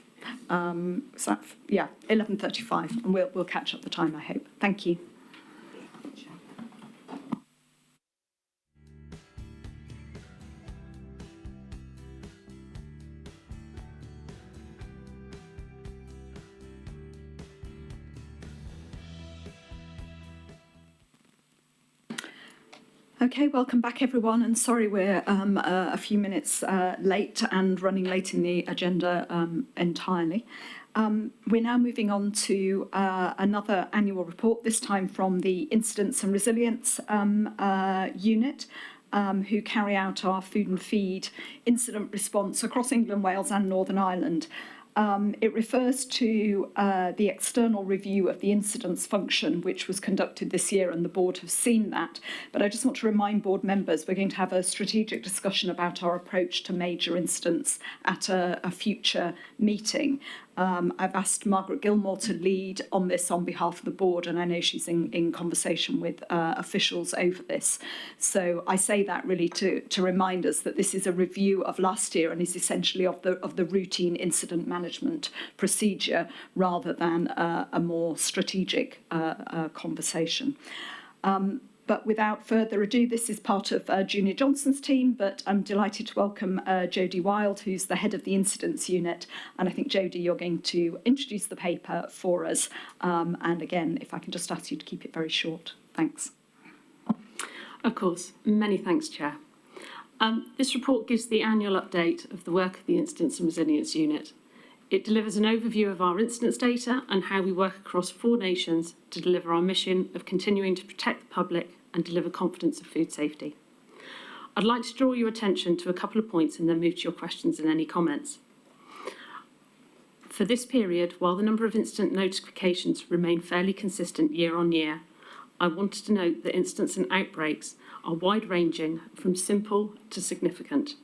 11:35, and we'll catch up the time, I hope. Thank you. Okay, welcome back everyone, and sorry we're a few minutes late and running late in the agenda entirely. We're now moving on to another annual report, this time from the Incidents and Resilience Unit, who carry out our food and feed incident response across England, Wales and Northern Ireland. It refers to the external review of the incidents function, which was conducted this year, and the board have seen that. But I just want to remind board members we're going to have a strategic discussion about our approach to major incidents at a future meeting. I've asked Margaret Gilmore to lead on this on behalf of the board, and I know she's in conversation with officials over this. So I say that really to remind us that this is a review of last year and is essentially of the routine incident management procedure rather than a more strategic conversation. But without further ado, this is part of Junior Johnson's team, but I'm delighted to welcome Jodie Wild, who's the head of the Incidents Unit. And I think, Jodie, you're going to introduce the paper for us. And again, if I can just ask you to keep it very short. Thanks. Of course. Many thanks, Chair. This report gives the annual update of the work of the Incidents and Resilience Unit. It delivers an overview of our incidence data and how we work across 4 nations to deliver our mission of continuing to protect the public and deliver confidence of food safety. I'd like to draw your attention to a couple of points and then move to your questions and any comments. For this period, while the number of incident notifications remain fairly consistent year on year, I wanted to note that incidents and outbreaks are wide-ranging from simple to significant.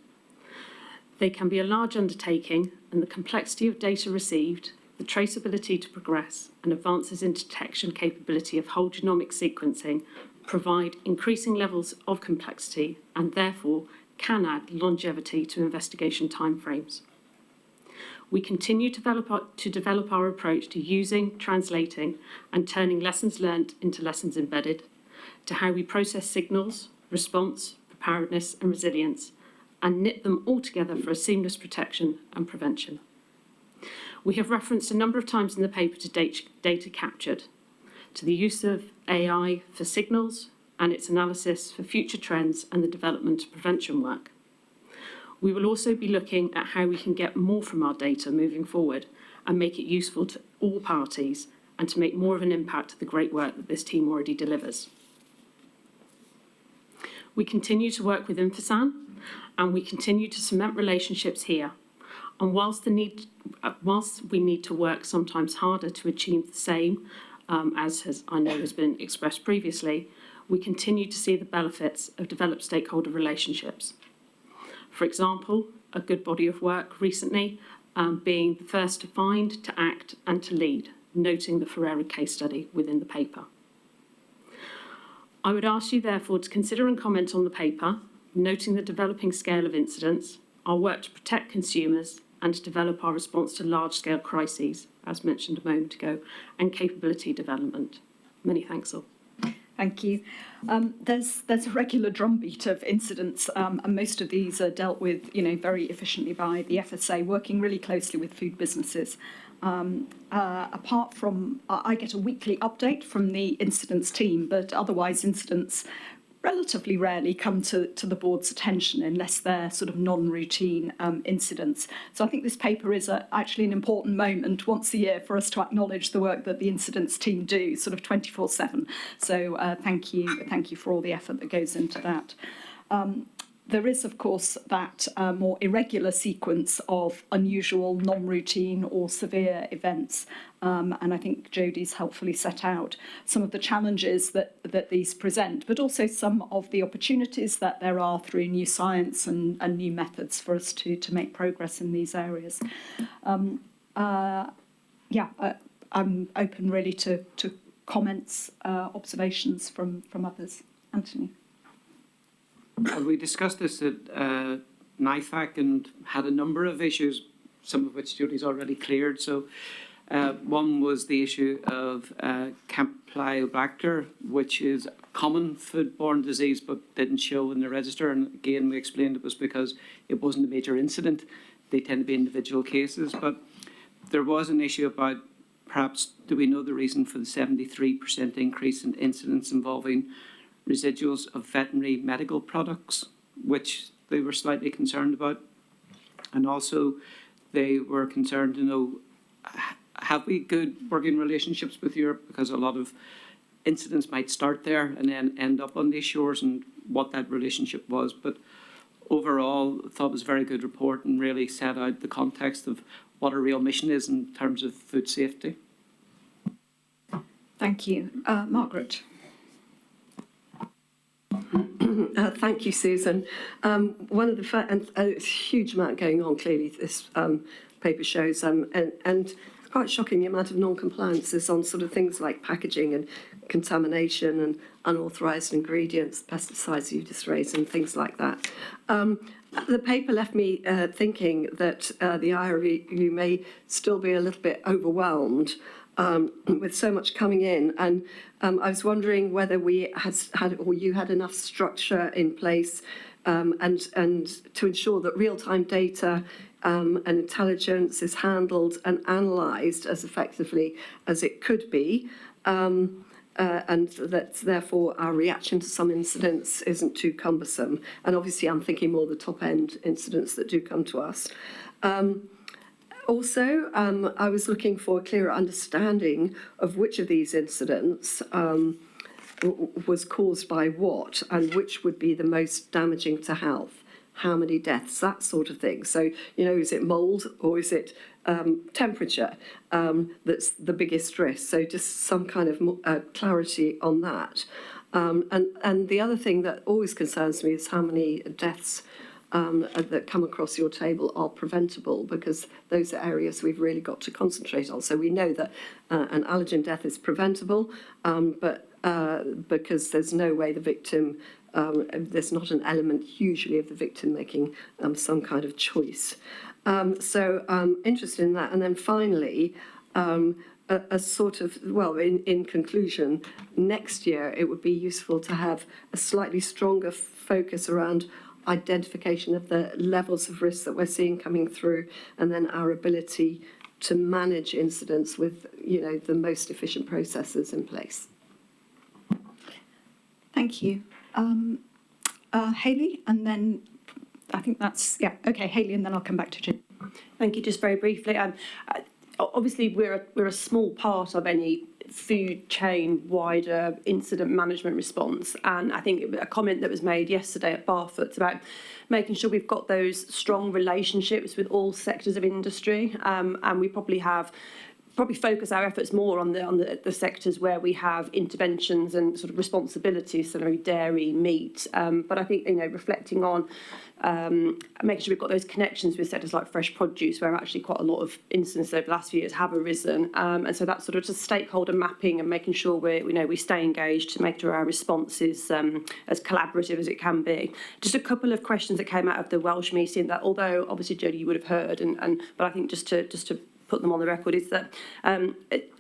They can be a large undertaking, and the complexity of data received, the traceability to progress, and advances in detection capability of whole genomic sequencing provide increasing levels of complexity and therefore can add longevity to investigation timeframes. We continue to develop our approach to using, translating, and turning lessons learned into lessons embedded, to how we process signals, response, preparedness, and resilience, and knit them all together for a seamless protection and prevention. We have referenced a number of times in the paper to data captured, to the use of AI for signals and its analysis for future trends and the development of prevention work. We will also be looking at how we can get more from our data moving forward and make it useful to all parties and to make more of an impact of the great work that this team already delivers. We continue to work with FSA and we continue to cement relationships here. And whilst we need to work sometimes harder to achieve the same, I know has been expressed previously, we continue to see the benefits of developed stakeholder relationships. For example, a good body of work recently being the first to find, to act and to lead, noting the Ferreira case study within the paper. I would ask you therefore to consider and comment on the paper, noting the developing scale of incidents, our work to protect consumers and to develop our response to large-scale crises, as mentioned a moment ago, and capability development. Many thanks all. Thank you. There's a regular drumbeat of incidents, and most of these are dealt with, very efficiently by the FSA, working really closely with food businesses. Apart from, I get a weekly update from the incidents team, but otherwise incidents relatively rarely come to the board's attention unless they're sort of non-routine incidents. So I think this paper is actually an important moment once a year for us to acknowledge the work that the incidents team do, sort of 24/7. So thank you for all the effort that goes into that. There is, of course, that more irregular sequence of unusual, non-routine or severe events. And I think Jodie's helpfully set out some of the challenges that these present, but also some of the opportunities that there are through new science and new methods for us to make progress in these areas. I'm open really to comments, observations from others. Anthony. We discussed this at NIFAC and had a number of issues, some of which Jodie's already cleared. So one was the issue of Campylobacter, which is a common foodborne disease but didn't show in the register. And again, we explained it was because it wasn't a major incident. They tend to be individual cases. But there was an issue about perhaps, do we know the reason for the 73% increase in incidents involving residuals of veterinary medical products, which they were slightly concerned about. And also they were concerned to know, have we good working relationships with Europe? Because a lot of incidents might start there and then end up on these shores, and what that relationship was. But overall, I thought it was a very good report and really set out the context of what our real mission is in terms of food safety. Thank you. Margaret. Thank you, Susan. One of the and it's a huge amount going on. Clearly, this paper shows, and it's quite shocking the amount of non-compliances on sort of things like packaging and contamination and unauthorised ingredients, pesticides you just raised, and things like that. The paper left me thinking that the IRU may still be a little bit overwhelmed with so much coming in, and I was wondering whether we had or you had enough structure in place and to ensure that real-time data and intelligence is handled and analysed as effectively as it could be, and that therefore our reaction to some incidents isn't too cumbersome. And obviously I'm thinking more the top-end incidents that do come to us. Also, I was looking for a clearer understanding of which of these incidents was caused by what, and which would be the most damaging to health. How many deaths, that sort of thing. So, is it mould or is it temperature that's the biggest risk? So just some kind of clarity on that. And the other thing that always concerns me is how many deaths that come across your table are preventable, because those are areas we've really got to concentrate on. So we know that an allergen death is preventable, but because there's no way the victim, there's not an element usually of the victim making some kind of choice. So I'm interested in that. And then finally, a sort of, well, in conclusion, next year it would be useful to have a slightly stronger focus around identification of the levels of risk that we're seeing coming through, and then our ability to manage incidents with, the most efficient processes in place. Thank you. Hayley, and then I think that's, okay, Hayley, and then I'll come back to Jim. Thank you. Just very briefly, obviously we're a small part of any food chain wider incident management response, and I think a comment that was made yesterday at Barfoot's about making sure we've got those strong relationships with all sectors of industry, and we probably focus our efforts more on the sectors where we have interventions and sort of responsibilities, so maybe dairy, meat. But I think, reflecting on making sure we've got those connections with sectors like fresh produce, where actually quite a lot of incidents over the last few years have arisen. And so that's sort of just stakeholder mapping and making sure we stay engaged to make sure our response is as collaborative as it can be. Just a couple of questions that came out of the Welsh meeting that, although obviously Jodie you would have heard, but I think just to put them on the record, is that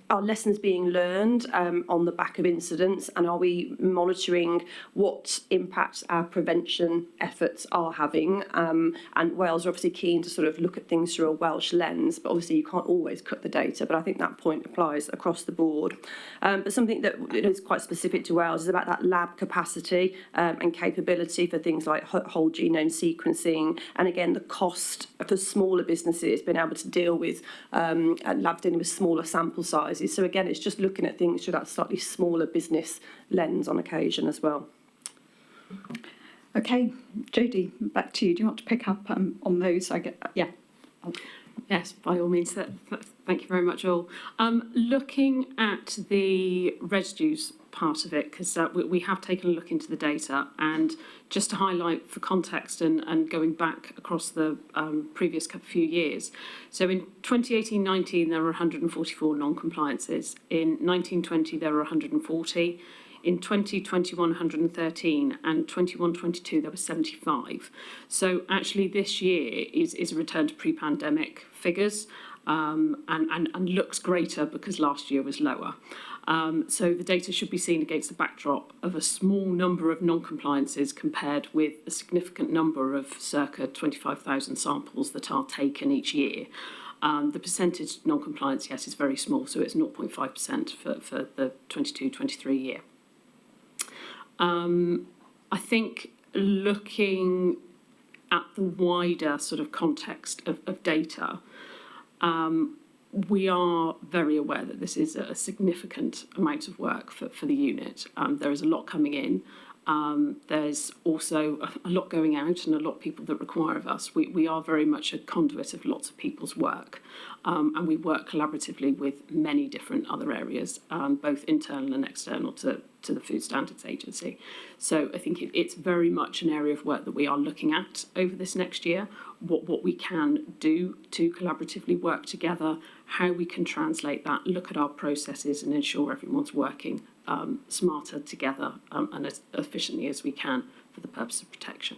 are lessons being learned on the back of incidents, and are we monitoring what impact our prevention efforts are having? And Wales are obviously keen to sort of look at things through a Welsh lens, but obviously you can't always cut the data, but I think that point applies across the board. But something that is quite specific to Wales is about that lab capacity and capability for things like whole genome sequencing, and again the cost for smaller businesses being able to deal with labs dealing with smaller sample sizes. So again, it's just looking at things through that slightly smaller business lens on occasion as well. Okay, Jodie, back to you. Do you want to pick up on those? Yes, by all means. Thank you very much, all. Looking at the residues part of it, because we have taken a look into the data, and just to highlight for context and going back across the previous few years. So in 2018-19 there were 144 non-compliances. In 19-20 there were 140. In 2021, 113, and 21-22 there were 75. So actually this year is a return to pre-pandemic figures, and looks greater because last year was lower. So the data should be seen against the backdrop of a small number of non-compliances compared with a significant number of circa 25,000 samples that are taken each year. The percentage non-compliance, yes, is very small, so it's 0.5% for the 22-23 year. I think looking at the wider sort of context of data, we are very aware that this is a significant amount of work for the unit. There is a lot coming in. There's also a lot going out and a lot of people that require of us. We are very much a conduit of lots of people's work, and we work collaboratively with many different other areas, both internal and external to the Food Standards Agency. So I think it's very much an area of work that we are looking at over this next year, what we can do to collaboratively work together, how we can translate that, look at our processes and ensure everyone's working smarter together and as efficiently as we can for the purpose of protection.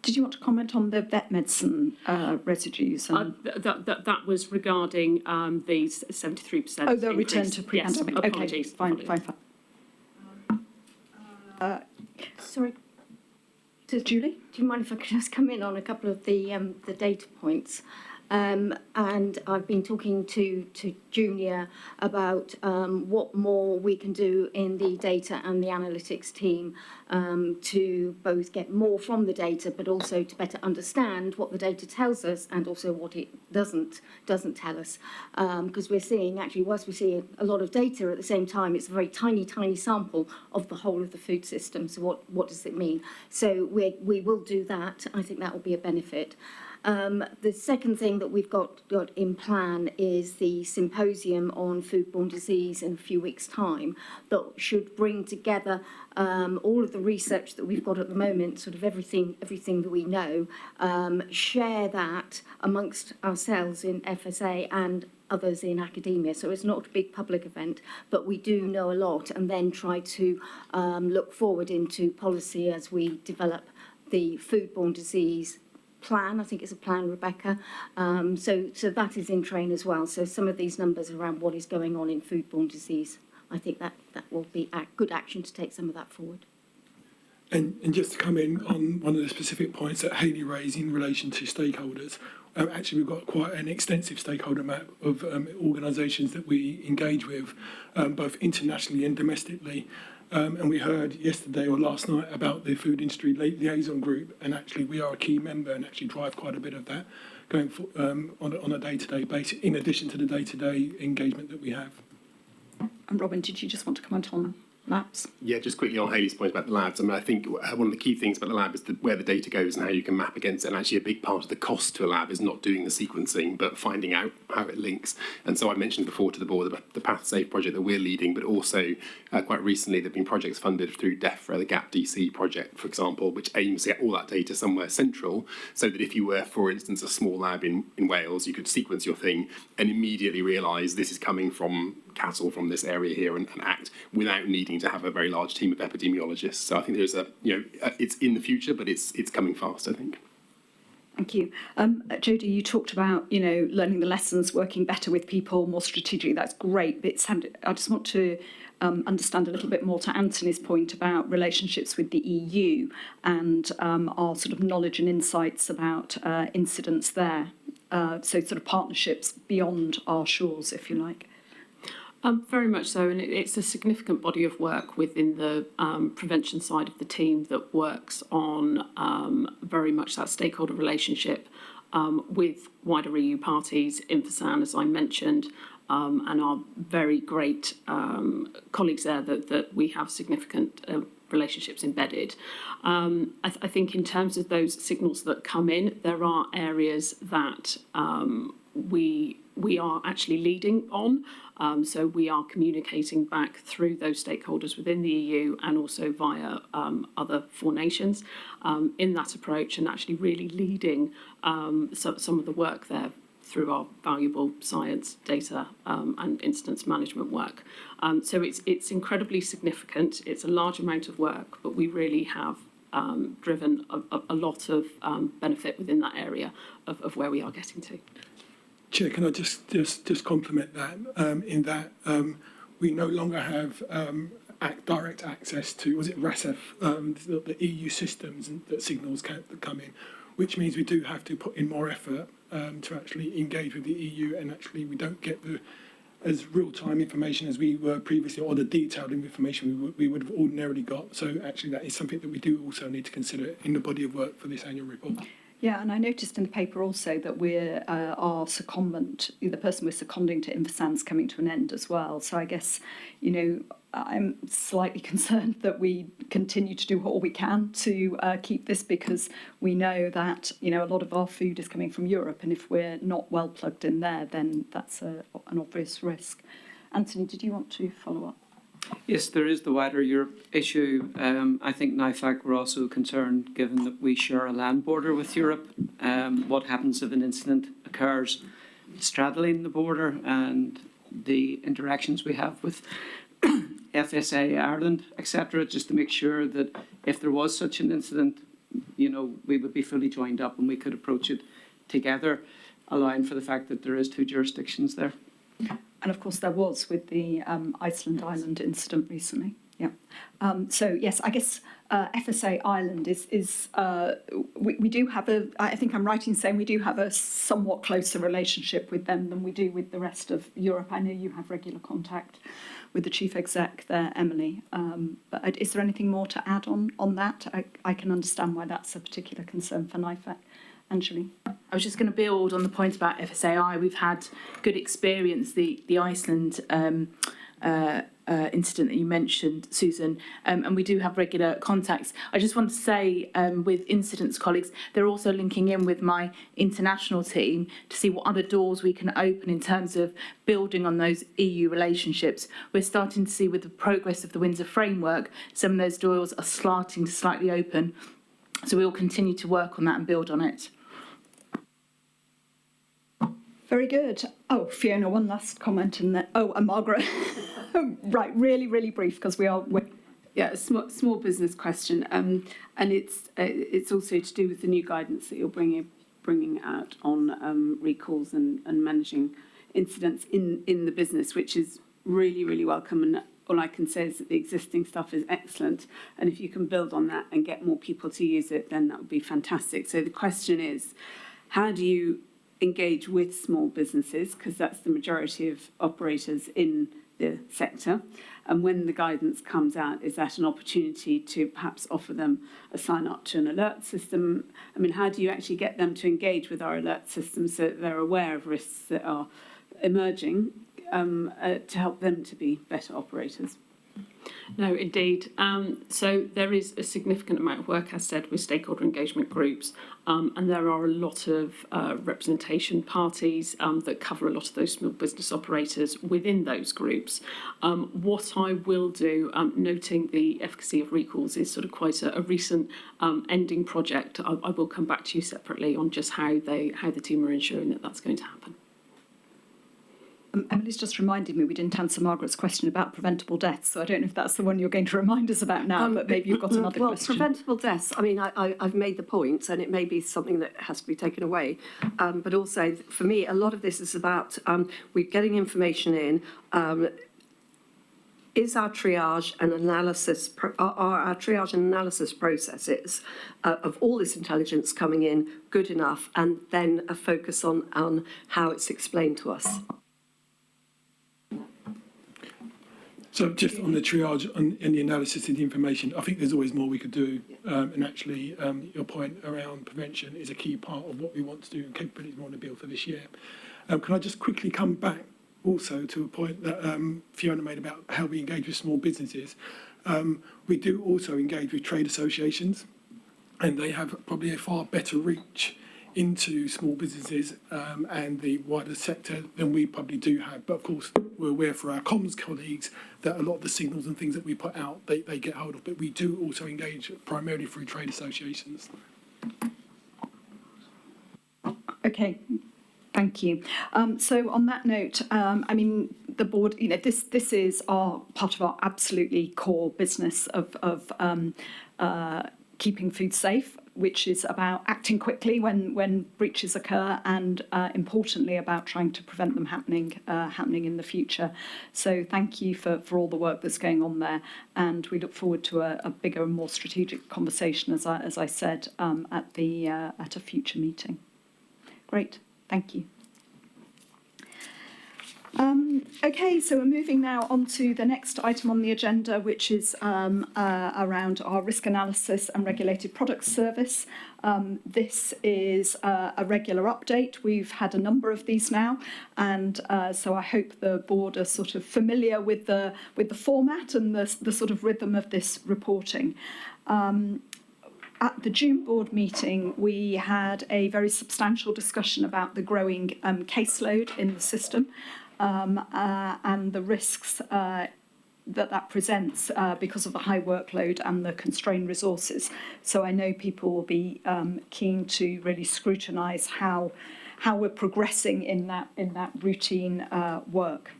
Did you want to comment on the vet medicine residues? That was regarding these 73%. Oh, the return to pre-pandemic. Yes, okay, apologies. Fine. Sorry. Julie? Do you mind if I could just come in on a couple of the data points? And I've been talking to Junior about what more we can do in the data and the analytics team to both get more from the data, but also to better understand what the data tells us and also what it doesn't tell us. Because we're seeing, actually, whilst we see a lot of data at the same time, it's a very tiny sample of the whole of the food system. So what does it mean? So we will do that. I think that will be a benefit. The second thing that we've got in plan is the symposium on foodborne disease in a few weeks' time that should bring together all of the research that we've got at the moment, sort of everything that we know, share that amongst ourselves in FSA and others in academia. So it's not a big public event, but we do know a lot, and then try to look forward into policy as we develop the foodborne disease plan. I think it's a plan, Rebecca. So that is in train as well. So some of these numbers around what is going on in foodborne disease, I think that will be good action to take some of that forward. And just to come in on one of the specific points that Hayley raised in relation to stakeholders, actually we've got quite an extensive stakeholder map of organisations that we engage with, both internationally and domestically. And we heard yesterday or last night about the food industry liaison group, and actually we are a key member and actually drive quite a bit of that going for, on a day-to-day basis, in addition to the day-to-day engagement that we have. And Robin, did you just want to comment on labs? Yeah, just quickly on Hayley's point about the labs. I mean, I think one of the key things about the lab is where the data goes and how you can map against it. And actually a big part of the cost to a lab is not doing the sequencing, but finding out how it links. And so I mentioned before to the board the Path Safe project that we're leading, but also quite recently there have been projects funded through DEFRA, the GAP DC project, for example, which aims to get all that data somewhere central, so that if you were, for instance, a small lab in Wales, you could sequence your thing and immediately realise this is coming from cattle from this area here and act without needing to have a very large team of epidemiologists. So I think there's it's in the future, but it's coming fast, I think. Thank you. Jodie, you talked about, learning the lessons, working better with people, more strategically. That's great. But I just want to understand a little bit more to Anthony's point about relationships with the EU and our sort of knowledge and insights about incidents there. So sort of partnerships beyond our shores, if you like. Very much so, and it's a significant body of work within the prevention side of the team that works on very much that stakeholder relationship with wider EU parties, FSA, as I mentioned, and our very great colleagues there that we have significant relationships embedded. I think in terms of those signals that come in, there are areas that we are actually leading on. So we are communicating back through those stakeholders within the EU and also via other four nations in that approach, and actually really leading some of the work there through our valuable science, data and incident management work. So it's incredibly significant. It's a large amount of work, but we really have driven a lot of benefit within that area of where we are getting to. Chair, can I just compliment that, in that we no longer have direct access to, was it RASEF, the EU systems that signals come in, which means we do have to put in more effort to actually engage with the EU, and actually we don't get as real-time information as we were previously, or the detailed information we would have ordinarily got. So actually that is something that we do also need to consider in the body of work for this annual report. Yeah, and I noticed in the paper also that our secondment, the person we're seconding to FSA's coming to an end as well. So I guess, I'm slightly concerned that we continue to do all we can to keep this, because we know that, a lot of our food is coming from Europe, and if we're not well plugged in there, then that's an obvious risk. Anthony, did you want to follow up? Yes, there is the wider Europe issue. I think NIFAC were also concerned, given that we share a land border with Europe, what happens if an incident occurs straddling the border, and the interactions we have with FSA Ireland, etc., just to make sure that if there was such an incident, we would be fully joined up and we could approach it together, allowing for the fact that there is two jurisdictions there. And of course there was with the Iceland Island incident recently. Yeah. So yes, I guess FSA Ireland we do have I think I'm right in saying we do have a somewhat closer relationship with them than we do with the rest of Europe. I know you have regular contact with the chief exec there, Emily. But is there anything more to add on that? I can understand why that's a particular concern for NIFAC. Anjali. I was just going to build on the point about FSAI. We've had good experience, the Iceland incident that you mentioned, Susan, and we do have regular contacts. I just want to say with incidents colleagues, they're also linking in with my international team to see what other doors we can open in terms of building on those EU relationships. We're starting to see with the progress of the Windsor framework, some of those doors are starting to slightly open. So we will continue to work on that and build on it. Very good. Oh, Fiona, one last comment and then, and Margaret. Right, really, really brief because Yeah, a small business question, and it's also to do with the new guidance that you're bringing out on recalls and managing incidents in the business, which is really, really welcome. And all I can say is that the existing stuff is excellent, and if you can build on that and get more people to use it, then that would be fantastic. So the question is, how do you engage with small businesses, because that's the majority of operators in the sector, and when the guidance comes out, is that an opportunity to perhaps offer them a sign up to an alert system? I mean, how do you actually get them to engage with our alert system so that they're aware of risks that are emerging to help them to be better operators? No, indeed. So there is a significant amount of work, as said, with stakeholder engagement groups, and there are a lot of representation parties that cover a lot of those small business operators within those groups. What I will do, noting the efficacy of recalls is sort of quite a recent ending project. I will come back to you separately on just how the team are ensuring that that's going to happen. Emily's just reminded me we didn't answer Margaret's question about preventable deaths, so I don't know if that's the one you're going to remind us about now, but maybe you've got another question. Preventable deaths, I mean, I've made the point, and it may be something that has to be taken away, but also, for me, a lot of this is about we're getting information in. Is our triage and analysis, our triage and analysis processes of all this intelligence coming in good enough, and then a focus on how it's explained to us? So just on the triage and the analysis of the information, I think there's always more we could do. And actually, your point around prevention is a key part of what we want to do and capabilities we want to build for this year. Can I just quickly come back also to a point that Fiona made about how we engage with small businesses? We do also engage with trade associations, and they have probably a far better reach into small businesses and the wider sector than we probably do have. But of course, we're aware for our comms colleagues that a lot of the signals and things that we put out, they get hold of. But we do also engage primarily through trade associations. Okay, thank you. So on that note, I mean, the board, you know, this is part of our absolutely core business of keeping food safe, which is about acting quickly when breaches occur, and importantly about trying to prevent them happening in the future. So thank you for all the work that's going on there, and we look forward to a bigger and more strategic conversation, as I said, at a future meeting. Great, thank you. Okay, so we're moving now on to the next item on the agenda, which is around our risk analysis and regulated products service. This is a regular update. We've had a number of these now, and so I hope the board are sort of familiar with the format and the sort of rhythm of this reporting. At the June board meeting, we had a very substantial discussion about the growing caseload in the system. And the risks that presents because of the high workload and the constrained resources. So I know people will be keen to really scrutinise how we're progressing in that routine work.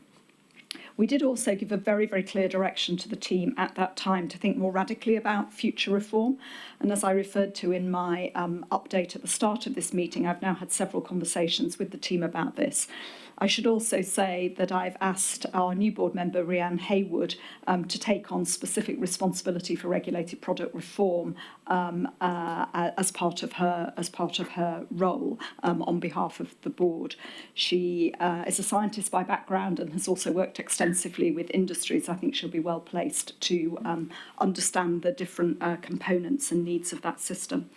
We did also give a very, very clear direction to the team at that time to think more radically about future reform. And as I referred to in my update at the start of this meeting, I've now had several conversations with the team about this. I should also say that I've asked our new board member, Rhiannon Haywood, to take on specific responsibility for regulated product reform as part of her role on behalf of the board. She is a scientist by background and has also worked extensively with industries. I think she'll be well placed to understand the different components and needs of that system.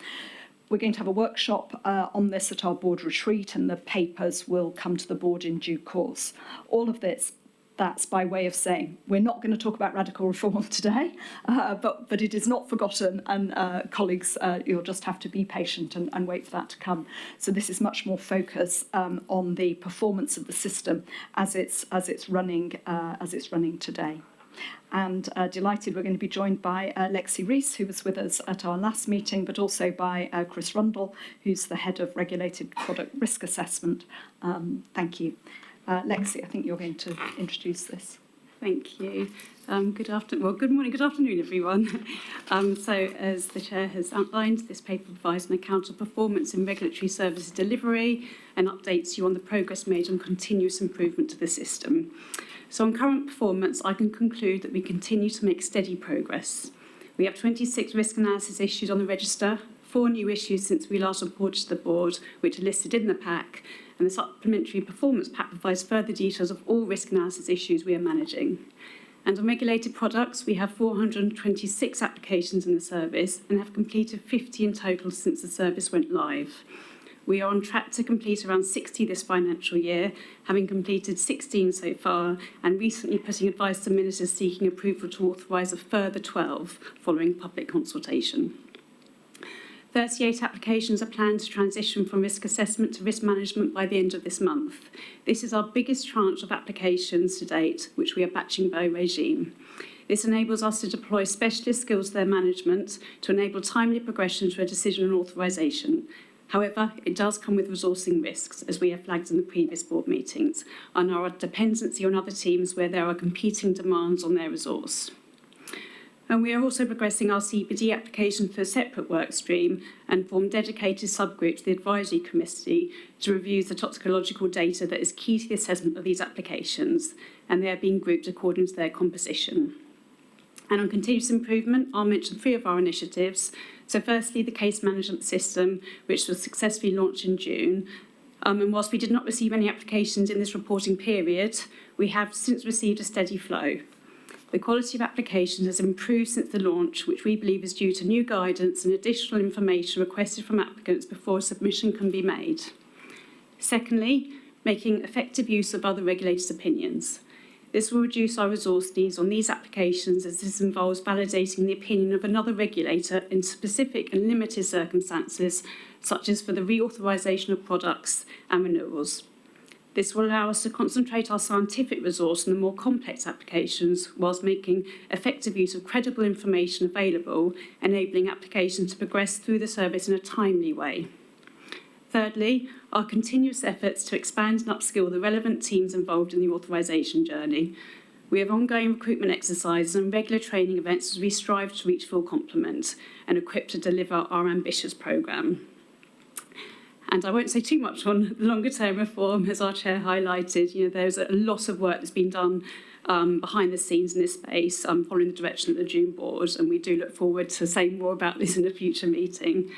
We're going to have a workshop on this at our board retreat, and the papers will come to the board in due course. All of this, that's by way of saying we're not going to talk about radical reform today, but it is not forgotten, and colleagues, you'll just have to be patient and wait for that to come. So this is much more focus on the performance of the system as it's running today. And delighted we're going to be joined by Lexi Rees, who was with us at our last meeting, but also by Chris Rundle, who's the head of Regulated Product Risk Assessment. Thank you. Lexi, I think you're going to introduce this. Thank you. Good morning, good afternoon, everyone. So, as the Chair has outlined, this paper provides an account of performance in regulatory services delivery and updates you on the progress made on continuous improvement to the system. So on current performance, I can conclude that we continue to make steady progress. We have 26 risk analysis issues on the register, 4 new issues since we last reported to the board, which are listed in the pack, and the supplementary performance pack provides further details of all risk analysis issues we are managing. And on regulated products, we have 426 applications in the service and have completed 50 in total since the service went live. We are on track to complete around 60 this financial year, having completed 16 so far, and recently putting advice to ministers seeking approval to authorise a further 12 following public consultation. 38 applications are planned to transition from risk assessment to risk management by the end of this month. This is our biggest tranche of applications to date, which we are batching by regime. This enables us to deploy specialist skills to their management to enable timely progression to a decision on authorisation. However, it does come with resourcing risks, as we have flagged in the previous board meetings, and our dependency on other teams where there are competing demands on their resource. And we are also progressing our CPD application for a separate work stream and form dedicated subgroups to the advisory committee to review the toxicological data that is key to the assessment of these applications, and they are being grouped according to their composition. And on continuous improvement, I'll mention 3 of our initiatives. So firstly, the case management system, which was successfully launched in June. And whilst we did not receive any applications in this reporting period, we have since received a steady flow. The quality of applications has improved since the launch, which we believe is due to new guidance and additional information requested from applicants before a submission can be made. Secondly, making effective use of other regulators' opinions. This will reduce our resource needs on these applications, as this involves validating the opinion of another regulator in specific and limited circumstances, such as for the reauthorisation of products and renewals. This will allow us to concentrate our scientific resource on the more complex applications, whilst making effective use of credible information available, enabling applications to progress through the service in a timely way. Thirdly, our continuous efforts to expand and upskill the relevant teams involved in the authorisation journey. We have ongoing recruitment exercises and regular training events as we strive to reach full complement and equipped to deliver our ambitious programme. And I won't say too much on longer term reform, as our chair highlighted. There's a lot of work that's been done behind the scenes in this space, following the direction of the June board, and we do look forward to saying more about this in a future meeting.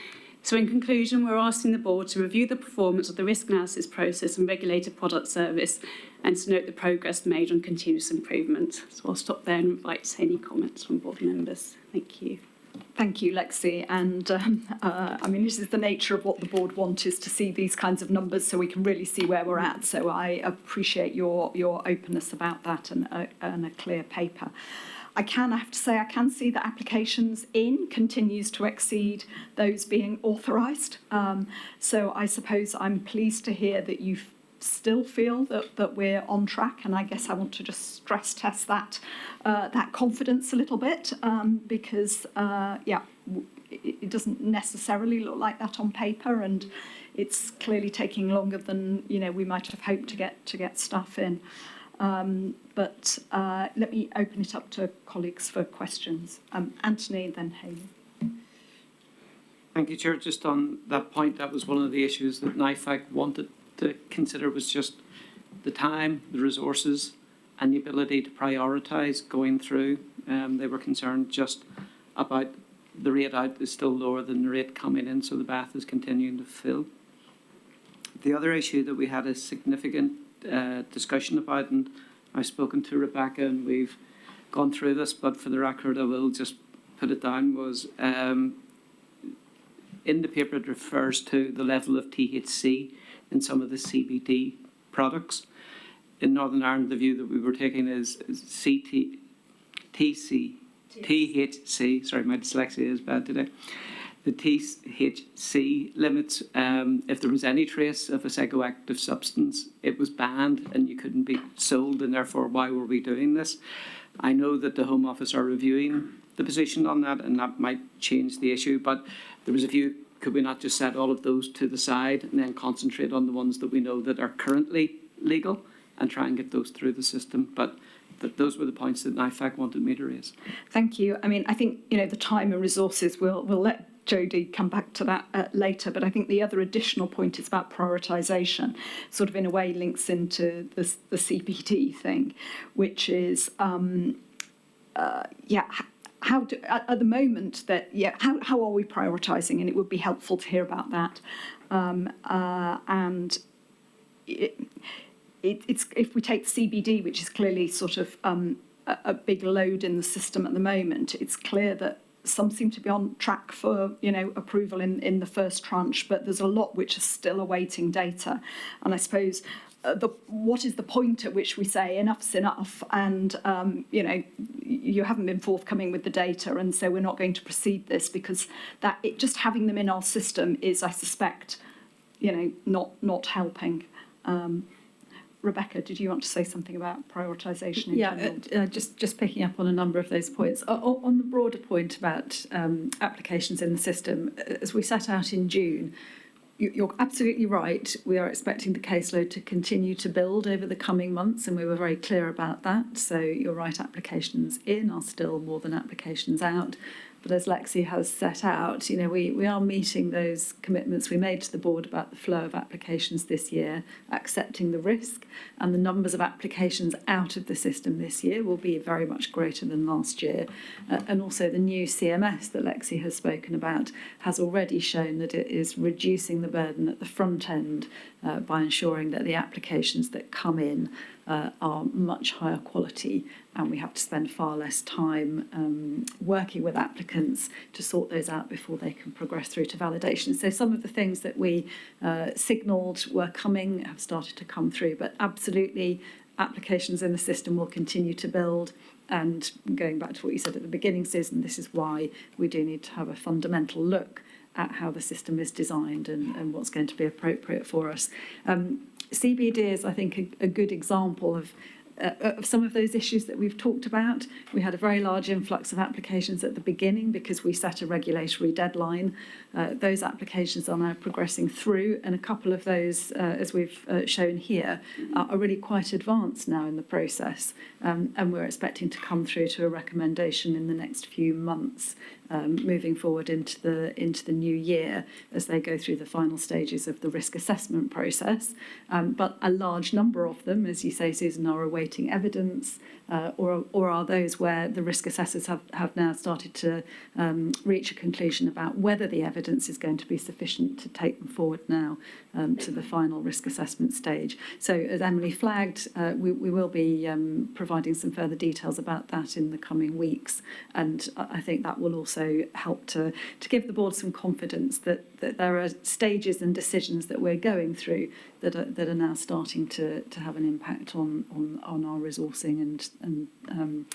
So in conclusion, we're asking the board to review the performance of the risk analysis process and regulated product service, and to note the progress made on continuous improvement. So I'll stop there and invite any comments from board members. Thank you. Thank you, Lexi. And this is the nature of what the board want, is to see these kinds of numbers so we can really see where we're at. So I appreciate your openness about that and a clear paper. I have to say, I can see that applications in continues to exceed those being authorised. So I suppose I'm pleased to hear that you still feel that we're on track, and I guess I want to just stress test that confidence a little bit, because it doesn't necessarily look like that on paper, and it's clearly taking longer than we might have hoped to get stuff in. But let me open it up to colleagues for questions. Anthony, then Hayley. Thank you, Chair. Just on that point, that was one of the issues that NIFAC wanted to consider, was just the time, the resources, and the ability to prioritise going through. They were concerned just about the rate out is still lower than the rate coming in, so the bath is continuing to fill. The other issue that we had a significant discussion about, and I've spoken to Rebecca and we've gone through this, but for the record I will just put it down, was in the paper it refers to the level of THC in some of the CBD products. In Northern Ireland, the view that we were taking is THC, sorry, my dyslexia is bad today. The THC limits, if there was any trace of a psychoactive substance, it was banned and you couldn't be sold, and therefore why were we doing this? I know that the Home Office are reviewing the position on that, and that might change the issue, but there was a view, could we not just set all of those to the side and then concentrate on the ones that we know that are currently legal and try and get those through the system? But those were the points that NIFAC wanted me to raise. Thank you. I mean, I think, the time and resources, we'll let Jodie come back to that later, but I think the other additional point is about prioritisation, sort of in a way links into the CPD thing, which is, how do, at the moment that, how are we prioritising? And it would be helpful to hear about that. And it's if we take CBD, which is clearly sort of a big load in the system at the moment, it's clear that some seem to be on track for, approval in the first tranche, but there's a lot which is still awaiting data. And I suppose what is the point at which we say enough's enough, and you haven't been forthcoming with the data, and so we're not going to proceed this, because just having them in our system is, I suspect, not helping. Rebecca, did you want to say something about prioritisation in general? Just picking up on a number of those points. On the broader point about applications in the system, as we set out in June, you're absolutely right. We are expecting the caseload to continue to build over the coming months, and we were very clear about that. So you're right, applications in are still more than applications out. But as Lexi has set out, we are meeting those commitments we made to the board about the flow of applications this year, accepting the risk, and the numbers of applications out of the system this year will be very much greater than last year. And also the new CMS that Lexi has spoken about has already shown that it is reducing the burden at the front end by ensuring that the applications that come in are much higher quality, and we have to spend far less time working with applicants to sort those out before they can progress through to validation. So some of the things that we signalled were coming have started to come through, but absolutely applications in the system will continue to build. And going back to what you said at the beginning, Susan, this is why we do need to have a fundamental look at how the system is designed and what's going to be appropriate for us. CBD is, I think, a good example of some of those issues that we've talked about. We had a very large influx of applications at the beginning because we set a regulatory deadline. Those applications are now progressing through, and a couple of those, as we've shown here, are really quite advanced now in the process, and we're expecting to come through to a recommendation in the next few months, moving forward into the new year as they go through the final stages of the risk assessment process. But a large number of them, as you say, Susan, are awaiting evidence, or are those where the risk assessors have now started to reach a conclusion about whether the evidence is going to be sufficient to take them forward now to the final risk assessment stage. So as Emily flagged, we will be providing some further details about that in the coming weeks, and I think that will also help to give the board some confidence that there are stages and decisions that we're going through that are now starting to have an impact on our resourcing and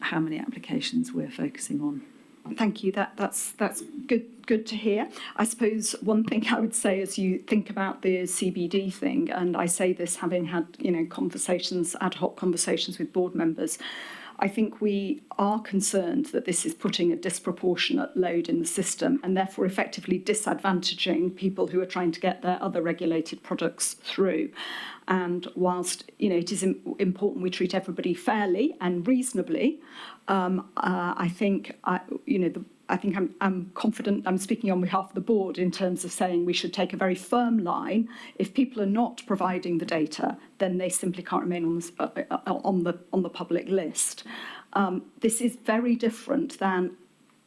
how many applications we're focusing on. Thank you. That's good to hear. I suppose one thing I would say as you think about the CBD thing, and I say this having had conversations, ad hoc conversations with board members, I think we are concerned that this is putting a disproportionate load in the system and therefore effectively disadvantaging people who are trying to get their other regulated products through. And whilst it is important we treat everybody fairly and reasonably, I think I'm confident I'm speaking on behalf of the board in terms of saying we should take a very firm line. If people are not providing the data, then they simply can't remain on the public list. This is very different than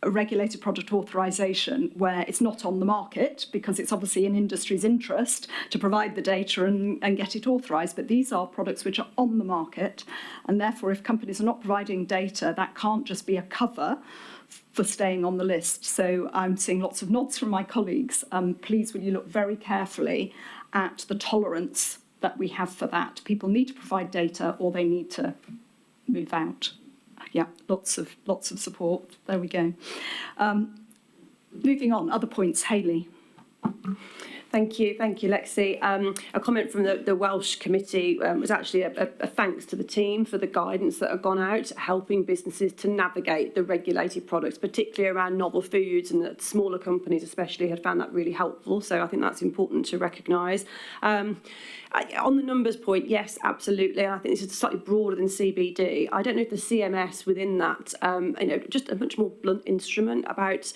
a regulated product authorisation where it's not on the market because it's obviously in industry's interest to provide the data and get it authorised. But these are products which are on the market, and therefore if companies are not providing data, that can't just be a cover for staying on the list. So I'm seeing lots of nods from my colleagues. Please will you look very carefully at the tolerance that we have for that. People need to provide data or they need to move out. Yeah, lots of support. There we go. Moving on, other points, Hayley. Thank you, Lexi. A comment from the Welsh Committee was actually a thanks to the team for the guidance that have gone out, helping businesses to navigate the regulated products, particularly around novel foods, and that smaller companies especially had found that really helpful. So I think that's important to recognise. On the numbers point, yes, absolutely. And I think this is slightly broader than CBD. I don't know if the CMS within that, just a much more blunt instrument about,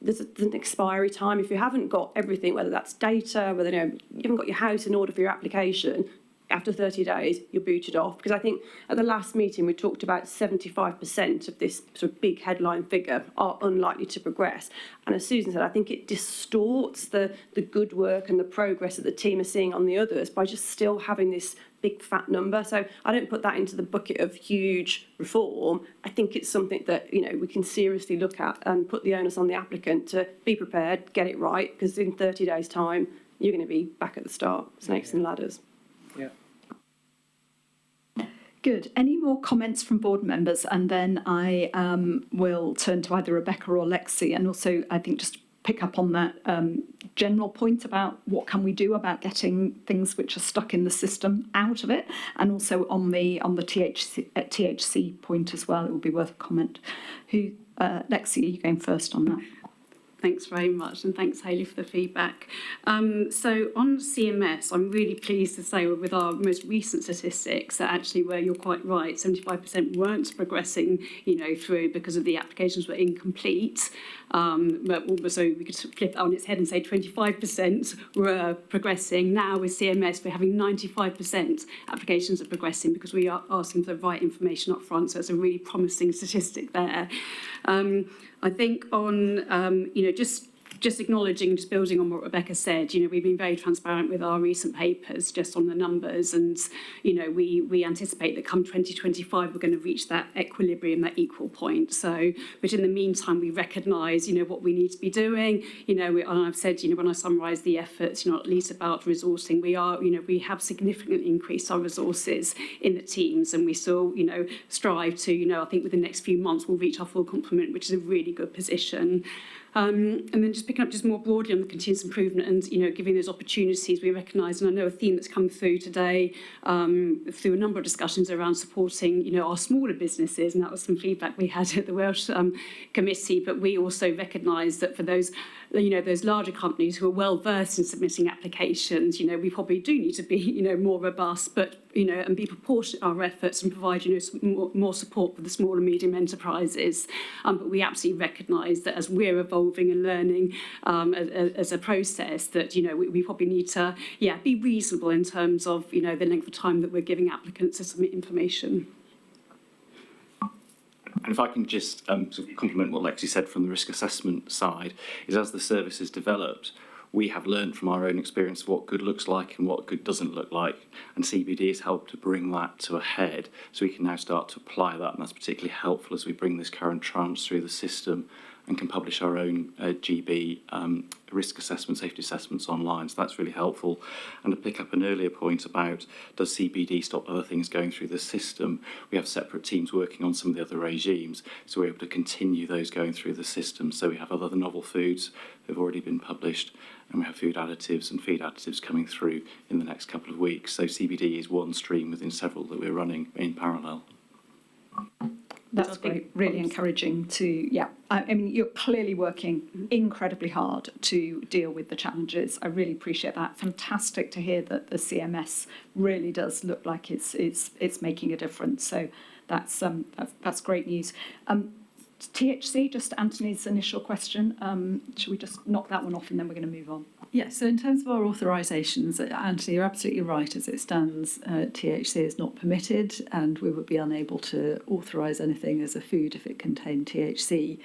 there's an expiry time. If you haven't got everything, whether that's data, whether you haven't got your house in order for your application, after 30 days, you're booted off. Because I think at the last meeting, we talked about 75% of this sort of big headline figure are unlikely to progress. And as Susan said, I think it distorts the good work and the progress that the team are seeing on the others by just still having this big fat number. So I don't put that into the bucket of huge reform. I think it's something that, we can seriously look at and put the onus on the applicant to be prepared, get it right, because in 30 days' time, you're going to be back at the start, snakes and ladders. Yeah. Good. Any more comments from board members? And then I will turn to either Rebecca or Lexi, and also I think just pick up on that general point about what can we do about getting things which are stuck in the system out of it, and also on the THC point as well. It would be worth a comment. Lexi, are you going first on that? Thanks very much, and thanks, Hayley, for the feedback. So on CMS, I'm really pleased to say with our most recent statistics that actually, where you're quite right, 75% weren't progressing, through because of the applications were incomplete. But also we could flip that on its head and say 25% were progressing. Now with CMS, we're having 95% applications are progressing because we are asking for the right information up front. So it's a really promising statistic there. I think on, just acknowledging, just building on what Rebecca said, we've been very transparent with our recent papers just on the numbers, and, we anticipate that come 2025 we're going to reach that equilibrium, that equal point. So, but in the meantime, we recognise, what we need to be doing. And I've said, when I summarise the efforts, not least about resourcing, we have significantly increased our resources in the teams, and we still, strive to, I think within the next few months we'll reach our full complement, which is a really good position. And then just picking up just more broadly on the continuous improvement and, giving those opportunities, we recognise, and I know a theme that's come through today through a number of discussions around supporting, our smaller businesses, and that was some feedback we had at the Welsh Committee, but we also recognise that for those, those larger companies who are well versed in submitting applications, we probably do need to be, more robust, but, and be proportionate our efforts and provide, more support for the small and medium enterprises. But we absolutely recognise that as we're evolving and learning as a process, that, we probably need to, be reasonable in terms of, the length of time that we're giving applicants to submit information. And if I can just sort of complement what Lexi said from the risk assessment side, is as the service has developed, we have learned from our own experience what good looks like and what good doesn't look like. And CBD has helped to bring that to a head. So we can now start to apply that. And that's particularly helpful as we bring this current tranche through the system and can publish our own GB risk assessment, safety assessments online. So that's really helpful. And to pick up an earlier point about does CBD stop other things going through the system, we have separate teams working on some of the other regimes. So we're able to continue those going through the system. So we have other novel foods that have already been published, and we have food additives and feed additives coming through in the next couple of weeks. So CBD is one stream within several that we're running in parallel. That's great, really encouraging to, yeah. I mean, you're clearly working incredibly hard to deal with the challenges. I really appreciate that. Fantastic to hear that the CMS really does look like it's making a difference. So that's great news. THC, just Anthony's initial question. Should we just knock that one off and then we're going to move on? Yes, so in terms of our authorisations, Anthony, you're absolutely right. As it stands, THC is not permitted and we would be unable to authorise anything as a food if it contained THC.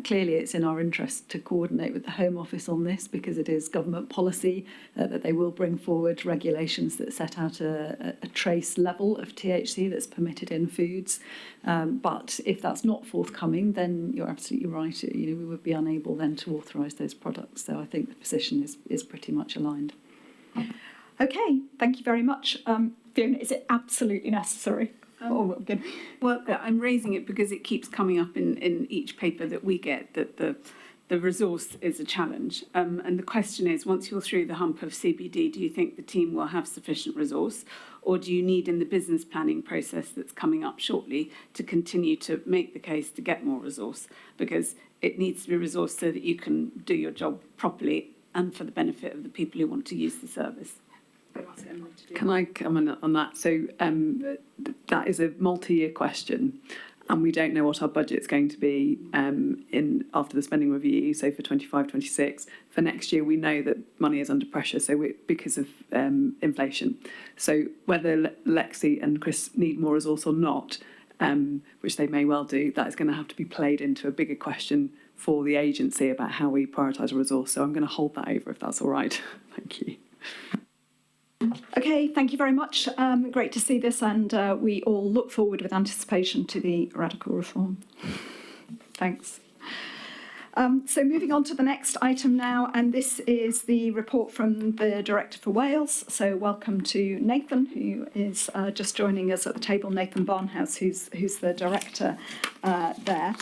Clearly, it's in our interest to coordinate with the Home Office on this because it is government policy that they will bring forward regulations that set out a trace level of THC that's permitted in foods. But if that's not forthcoming, then you're absolutely right. We would be unable then to authorise those products. So I think the position is pretty much aligned. Okay, thank you very much. Fiona, is it absolutely necessary? Good. Well, I'm raising it because it keeps coming up in each paper that we get that the resource is a challenge. And the question is, once you're through the hump of CBD, do you think the team will have sufficient resource? Or do you need in the business planning process that's coming up shortly to continue to make the case to get more resource? Because it needs to be resourced so that you can do your job properly and for the benefit of the people who want to use the service. Can I comment on that? So that is a multi-year question. And we don't know what our budget's going to be after the spending review, so for 25-26. For next year, we know that money is under pressure, because of inflation. So whether Lexi and Chris need more resource or not, which they may well do, that is going to have to be played into a bigger question for the agency about how we prioritise a resource. So I'm going to hold that over if that's all right. Thank you. Okay, thank you very much. Great to see this, and we all look forward with anticipation to the radical reform. Thanks. So moving on to the next item now, and this is the report from the Director for Wales. So welcome to Nathan, who is just joining us at the table, Nathan Barnhouse, who's the Director there.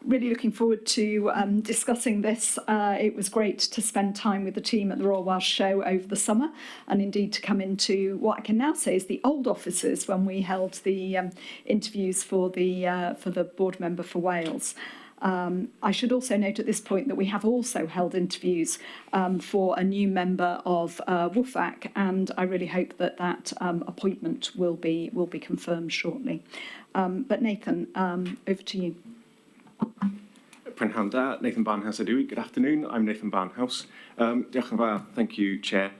Really looking forward to discussing this. It was great to spend time with the team at the Royal Welsh Show over the summer, and indeed to come into what I can now say is the old offices when we held the interviews for the board member for Wales. I should also note at this point that we have also held interviews for a new member of WFAC, and I really hope that appointment will be confirmed shortly. But Nathan, over to you. Prynhawn da, Nathan Barnhouse ydw. Good afternoon, I'm Nathan Barnhouse. Diolch yn fawr, thank you, Chair.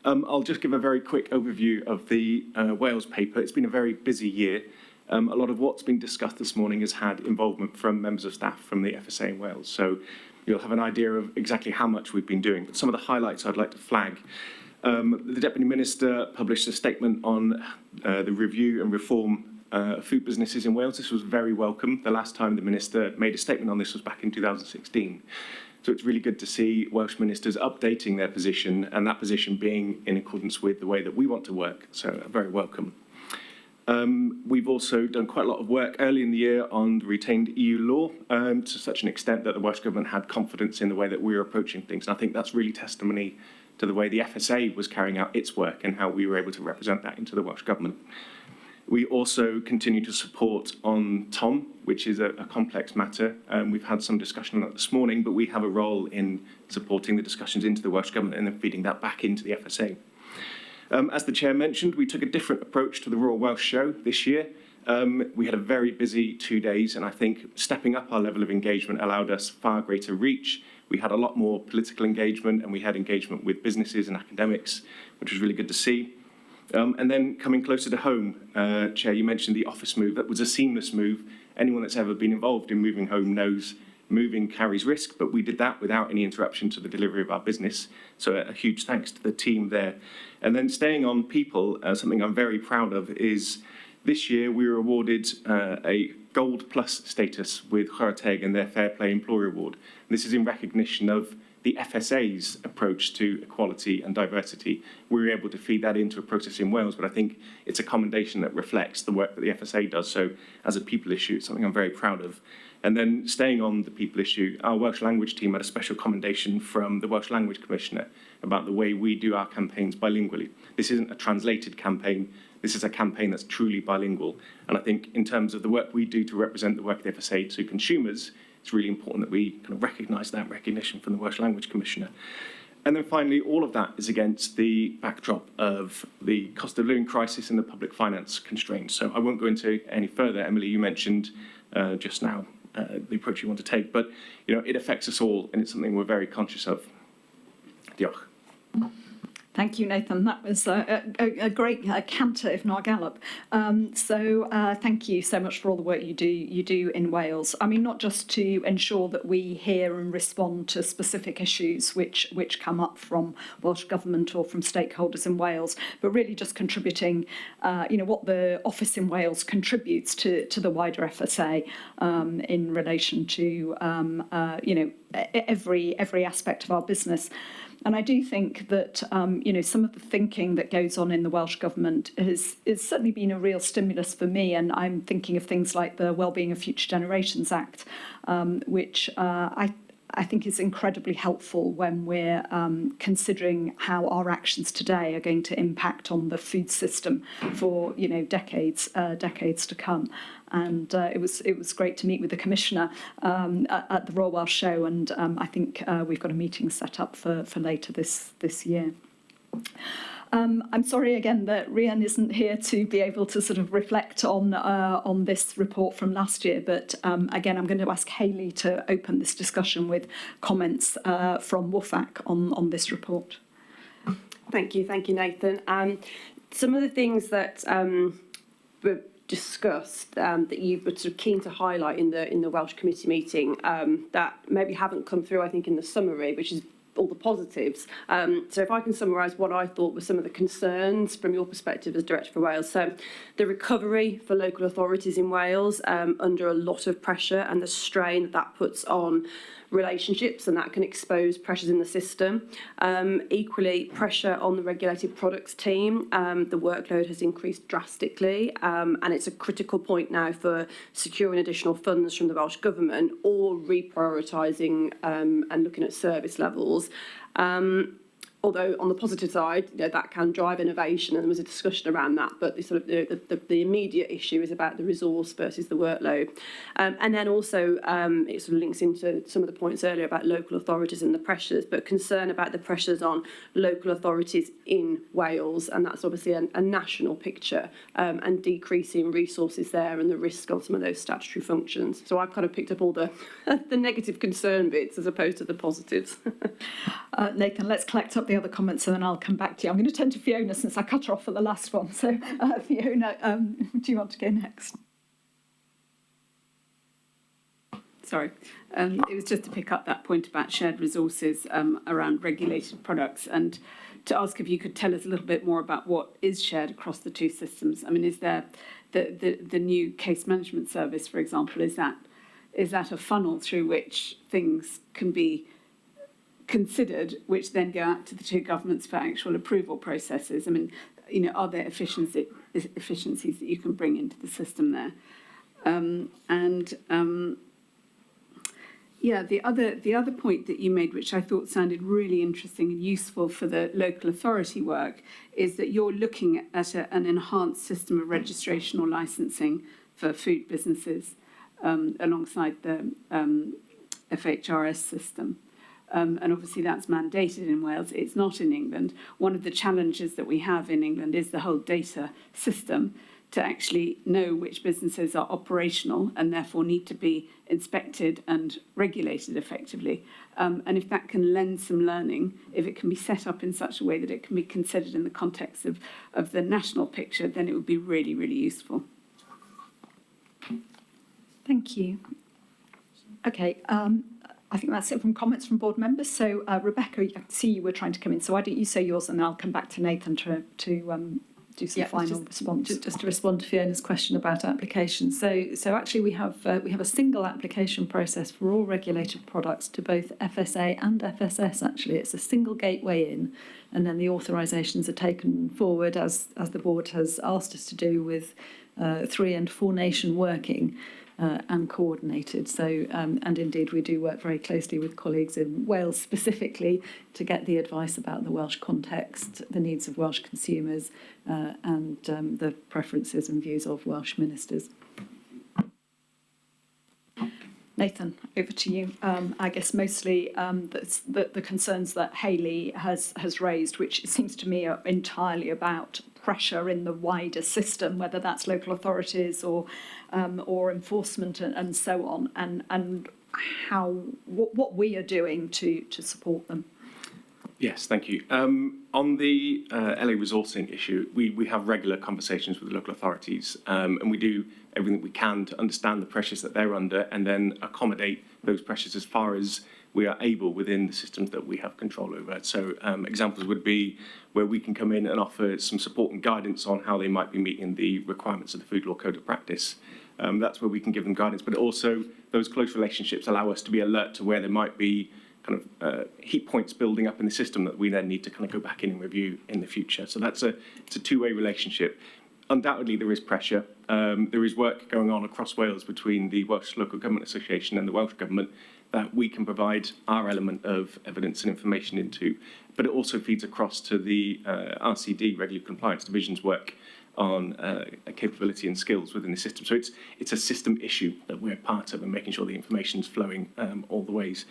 I'll just give a very quick overview of the Wales paper. It's been a very busy year. A lot of what's been discussed this morning has had involvement from members of staff from the FSA in Wales. So you'll have an idea of exactly how much we've been doing. But some of the highlights I'd like to flag. The Deputy Minister published a statement on the review and reform food businesses in Wales. This was very welcome. The last time the Minister made a statement on this was back in 2016. So it's really good to see Welsh ministers updating their position, and that position being in accordance with the way that we want to work. So very welcome. We've also done quite a lot of work early in the year on retained EU law to such an extent that the Welsh Government had confidence in the way that we were approaching things. And I think that's really testimony to the way the FSA was carrying out its work and how we were able to represent that into the Welsh Government. We also continue to support on Tom, which is a complex matter. We've had some discussion on that this morning, but we have a role in supporting the discussions into the Welsh Government and then feeding that back into the FSA. As the Chair mentioned, we took a different approach to the Royal Welsh Show this year. We had a very busy 2 days, and I think stepping up our level of engagement allowed us far greater reach. We had a lot more political engagement, and we had engagement with businesses and academics, which was really good to see. And then coming closer to home, Chair, you mentioned the office move. That was a seamless move. Anyone that's ever been involved in moving home knows moving carries risk, but we did that without any interruption to the delivery of our business. So a huge thanks to the team there. And then staying on people, something I'm very proud of is this year we were awarded a Gold Plus status with Chwaraeteg and their Fair Play Employer Award. And this is in recognition of the FSA's approach to equality and diversity. We were able to feed that into a process in Wales, but I think it's a commendation that reflects the work that the FSA does. So as a people issue, it's something I'm very proud of. And then staying on the people issue, our Welsh language team had a special commendation from the Welsh Language Commissioner about the way we do our campaigns bilingually. This isn't a translated campaign. this is a campaign that's truly bilingual. And I think in terms of the work we do to represent the work of the FSA to consumers, it's really important that we kind of recognise that recognition from the Welsh Language Commissioner. And then finally, all of that is against the backdrop of the cost of living crisis and the public finance constraints. So I won't go into any further. Emily, you mentioned just now the approach you want to take, but it affects us all, and it's something we're very conscious of. Diolch. Thank you, Nathan. That was a great canter, if not a gallop. So thank you so much for all the work you do in Wales. I mean, not just to ensure that we hear and respond to specific issues which come up from Welsh Government or from stakeholders in Wales, but really just contributing, what the office in Wales contributes to the wider FSA in relation to, every aspect of our business. And I do think that, some of the thinking that goes on in the Welsh Government has certainly been a real stimulus for me. And I'm thinking of things like the Wellbeing of Future Generations Act, which I think is incredibly helpful when we're considering how our actions today are going to impact on the food system for decades to come. And it was great to meet with the Commissioner at the Royal Welsh Show, and I think we've got a meeting set up for later this year. I'm sorry again that Rhian isn't here to be able to sort of reflect on this report from last year, but again, I'm going to ask Hayley to open this discussion with comments from WFAC on this report. Thank you, Nathan. Some of the things that were discussed that you were sort of keen to highlight in the Welsh Committee meeting that maybe haven't come through, I think, in the summary, which is all the positives. So if I can summarise what I thought were some of the concerns from your perspective as Director for Wales. So the recovery for local authorities in Wales under a lot of pressure and the strain that puts on relationships, and that can expose pressures in the system. Equally, pressure on the regulated products team. The workload has increased drastically, and it's a critical point now for securing additional funds from the Welsh Government or reprioritising and looking at service levels. Although on the positive side, that can drive innovation, and there was a discussion around that. But the immediate issue is about the resource versus the workload, and then also it sort of links into some of the points earlier about local authorities and the pressures, but concern about the pressures on local authorities in Wales, and that's obviously a national picture, and decreasing resources there and the risk on some of those statutory functions. So I've kind of picked up all the negative concern bits as opposed to the positives. Nathan, let's collect up the other comments and then I'll come back to you. I'm going to turn to Fiona since I cut her off at the last one. So Fiona, do you want to go next? Sorry, it was just to pick up that point about shared resources around regulated products, and to ask if you could tell us a little bit more about what is shared across the two systems. I mean, is there the new case management service, for example, is that a funnel through which things can be considered, which then go out to the two governments for actual approval processes? I mean, are there efficiencies that you can bring into the system there? The other point that you made, which I thought sounded really interesting and useful for the local authority work, is that you're looking at an enhanced system of registration or licensing for food businesses alongside the FHRS system. And obviously that's mandated in Wales. It's not in England. One of the challenges that we have in England is the whole data system to actually know which businesses are operational and therefore need to be inspected and regulated effectively. And if that can lend some learning, if it can be set up in such a way that it can be considered in the context of the national picture, then it would be really, really useful. Thank you. Okay. I think that's it from comments from board members. So, Rebecca, I can see you were trying to come in. So why don't you say yours and then I'll come back to Nathan to do some final response. Just to respond to Fiona's question about applications. So actually we have a single application process for all regulated products to both FSA and FSS. Actually, it's a single gateway in, and then the authorisations are taken forward as the board has asked us to do with 3 and 4 nation working. and coordinated. So, and indeed, we do work very closely with colleagues in Wales specifically to get the advice about the Welsh context, the needs of Welsh consumers, and the preferences and views of Welsh ministers. Nathan, over to you. I guess mostly the concerns that Hayley has raised, which it seems to me are entirely about pressure in the wider system, whether that's local authorities or enforcement and so on, and what we are doing to support them. Yes, thank you. On the LA resourcing issue, we have regular conversations with the local authorities, and we do everything we can to understand the pressures that they're under and then accommodate those pressures as far as we are able within the systems that we have control over. So examples would be where we can come in and offer some support and guidance on how they might be meeting the requirements of the Food Law Code of Practice. That's where we can give them guidance, but also those close relationships allow us to be alert to where there might be kind of heat points building up in the system that we then need to kind of go back in and review in the future. So it's a two-way relationship. Undoubtedly, there is pressure. There is work going on across Wales between the Welsh Local Government Association and the Welsh Government that we can provide our element of evidence and information into, but it also feeds across to the RCD, Regulatory Compliance Division's work on capability and skills within the system. So it's a system issue that we're part of and making sure the information is flowing all the ways.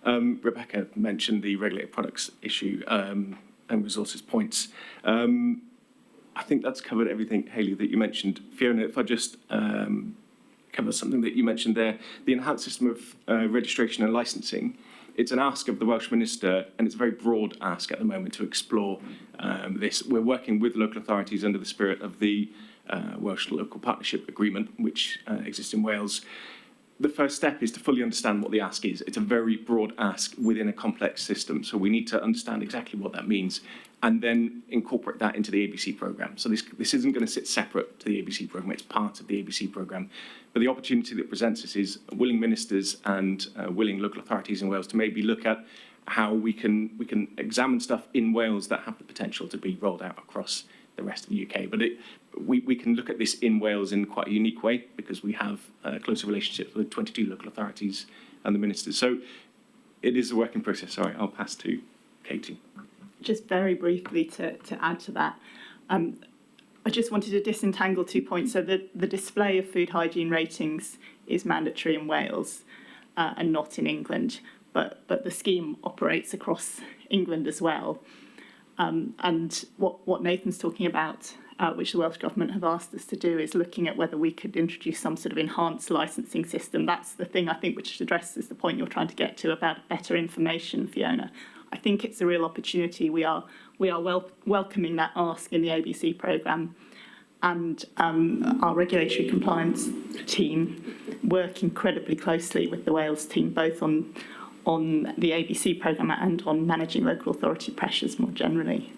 Rebecca mentioned the regulated products issue and resources points. I think that's covered everything, Hayley, that you mentioned. Fiona, if I just cover something that you mentioned there, the enhanced system of registration and licensing, it's an ask of the Welsh Minister, and it's a very broad ask at the moment to explore this. We're working with local authorities under the spirit of the Welsh Local Partnership Agreement, which exists in Wales. The first step is to fully understand what the ask is. It's a very broad ask within a complex system, so we need to understand exactly what that means and then incorporate that into the ABC programme. So this isn't going to sit separate to the ABC programme, it's part of the ABC programme. But the opportunity that presents us is willing ministers and willing local authorities in Wales to maybe look at how we can examine stuff in Wales that have the potential to be rolled out across the rest of the UK. But we can look at this in Wales in quite a unique way because we have closer relationships with 22 local authorities and the ministers. So it is a working process. Sorry, I'll pass to Katie. Just very briefly to add to that, I just wanted to disentangle 2 points. So the display of food hygiene ratings is mandatory in Wales and not in England, but the scheme operates across England as well. And what Nathan's talking about, which the Welsh Government have asked us to do, is looking at whether we could introduce some sort of enhanced licensing system. That's the thing, I think, which addresses the point you're trying to get to about better information, Fiona. I think it's a real opportunity. We are welcoming that ask in the ABC programme, and our regulatory compliance team work incredibly closely with the Wales team, both on the ABC programme and on managing local authority pressures more generally.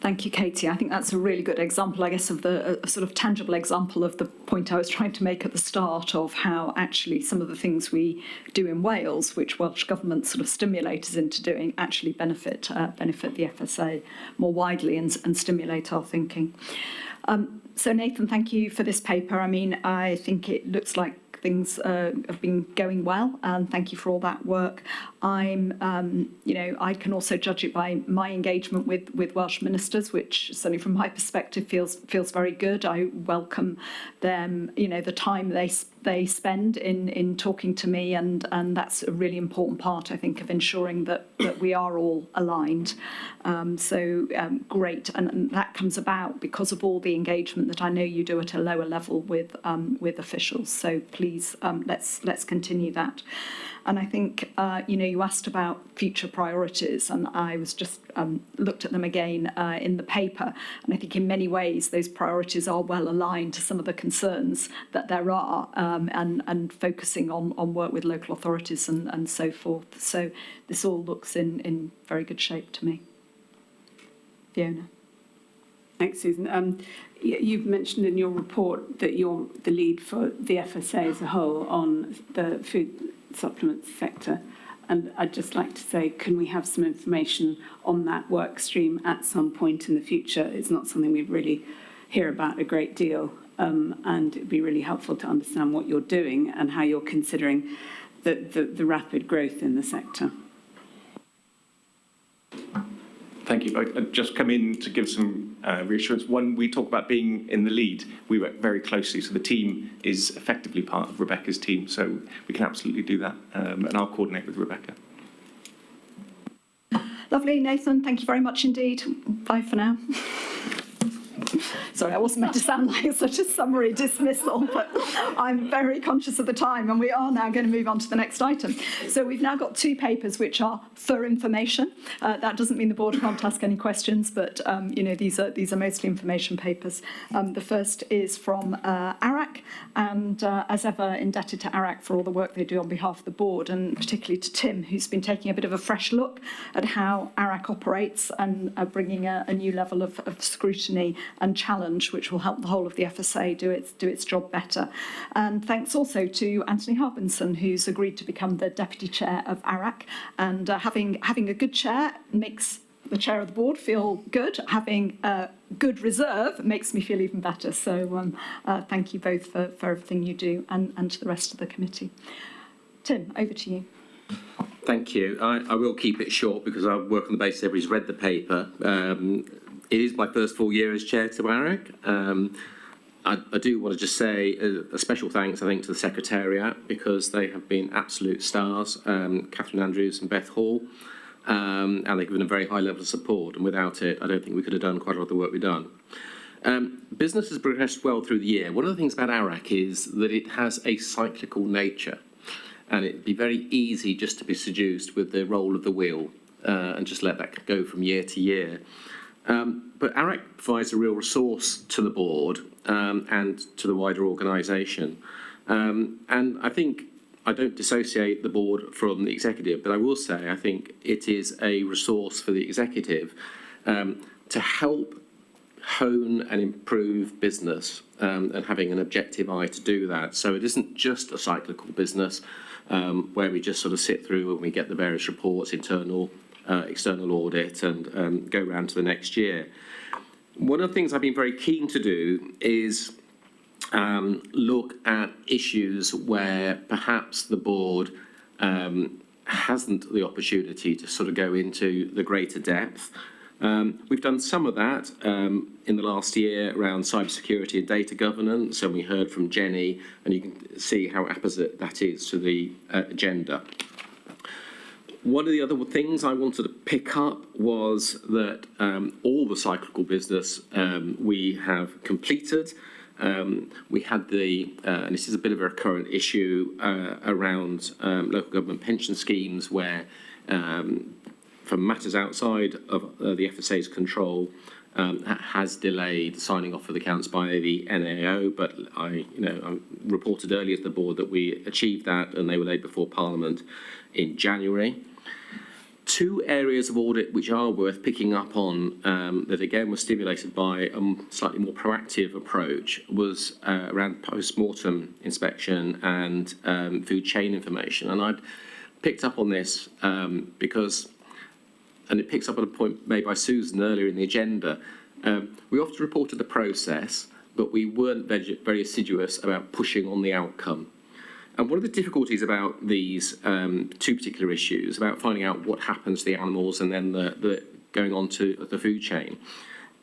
Thank you, Katie. I think that's a really good example, I guess, of a sort of tangible example of the point I was trying to make at the start of how actually some of the things we do in Wales, which Welsh Government sort of stimulate us into doing, actually benefit the FSA more widely and stimulate our thinking. So Nathan, thank you for this paper. I mean, I think it looks like things have been going well, and thank you for all that work. I can also judge it by my engagement with Welsh ministers, which certainly from my perspective feels very good. I welcome them, the time they spend in talking to me, and that's a really important part, I think, of ensuring that we are all aligned. Great, and that comes about because of all the engagement that I know you do at a lower level with officials. So please, let's continue that. And I think, you asked about future priorities, and I was just looked at them again in the paper. And I think in many ways, those priorities are well aligned to some of the concerns that there are, and focusing on work with local authorities and so forth. So this all looks in very good shape to me. Fiona. Thanks, Susan. You've mentioned in your report that you're the lead for the FSA as a whole on the food supplement sector. And I'd just like to say, can we have some information on that work stream at some point in the future? It's not something we really hear about a great deal. and it'd be really helpful to understand what you're doing and how you're considering the rapid growth in the sector. Thank you. I just come in to give some reassurance. One, we talk about being in the lead. We work very closely, so the team is effectively part of Rebecca's team, so we can absolutely do that, and I'll coordinate with Rebecca. Lovely, Nathan. Thank you very much indeed. Bye for now. Sorry, I wasn't meant to sound like such a summary dismissal, but I'm very conscious of the time, and we are now going to move on to the next item. So we've now got two papers which are for information. That doesn't mean the board can't ask any questions, but these are mostly information papers. The first is from ARAC, and as ever, indebted to ARAC for all the work they do on behalf of the board, and particularly to Tim, who's been taking a bit of a fresh look at how ARAC operates and bringing a new level of scrutiny and challenge, which will help the whole of the FSA do its job better. And thanks also to Anthony Harbinson, who's agreed to become the deputy chair of ARAC. And having a good chair makes the chair of the board feel good. Having a good reserve makes me feel even better. So thank you both for everything you do, and to the rest of the committee. Tim, over to you. Thank you. I will keep it short because I work on the basis everybody's read the paper. It is my first full year as chair to ARAC. I do want to just say a special thanks, I think, to the Secretariat, because they have been absolute stars, Catherine Andrews and Beth Hall, and they've given a very high level of support, and without it, I don't think we could have done quite a lot of the work we've done. Business has progressed well through the year. One of the things about ARAC is that it has a cyclical nature, and it'd be very easy just to be seduced with the roll of the wheel and just let that go from year to year. But ARAC provides a real resource to the board and to the wider organisation. And I think I don't dissociate the board from the executive, but I will say I think it is a resource for the executive to help hone and improve business and having an objective eye to do that. So it isn't just a cyclical business where we just sort of sit through and we get the various reports, internal, external audit, and go round to the next year. One of the things I've been very keen to do is look at issues where perhaps the board hasn't the opportunity to sort of go into the greater depth. We've done some of that in the last year around cybersecurity and data governance, and we heard from Jenny, and you can see how opposite that is to the agenda. One of the other things I wanted to pick up was that all the cyclical business we have completed. We had and this is a bit of a current issue around local government pension schemes where for matters outside of the FSA's control has delayed signing off of the accounts by the NAO, but I reported earlier to the board that we achieved that and they were laid before Parliament in January. Two areas of audit which are worth picking up on that again were stimulated by a slightly more proactive approach was around post-mortem inspection and food chain information. And I'd picked up on this because, and it picks up on a point made by Susan earlier in the agenda, we often reported the process, but we weren't very assiduous about pushing on the outcome. And one of the difficulties about these two particular issues, about finding out what happens to the animals and then the going on to the food chain,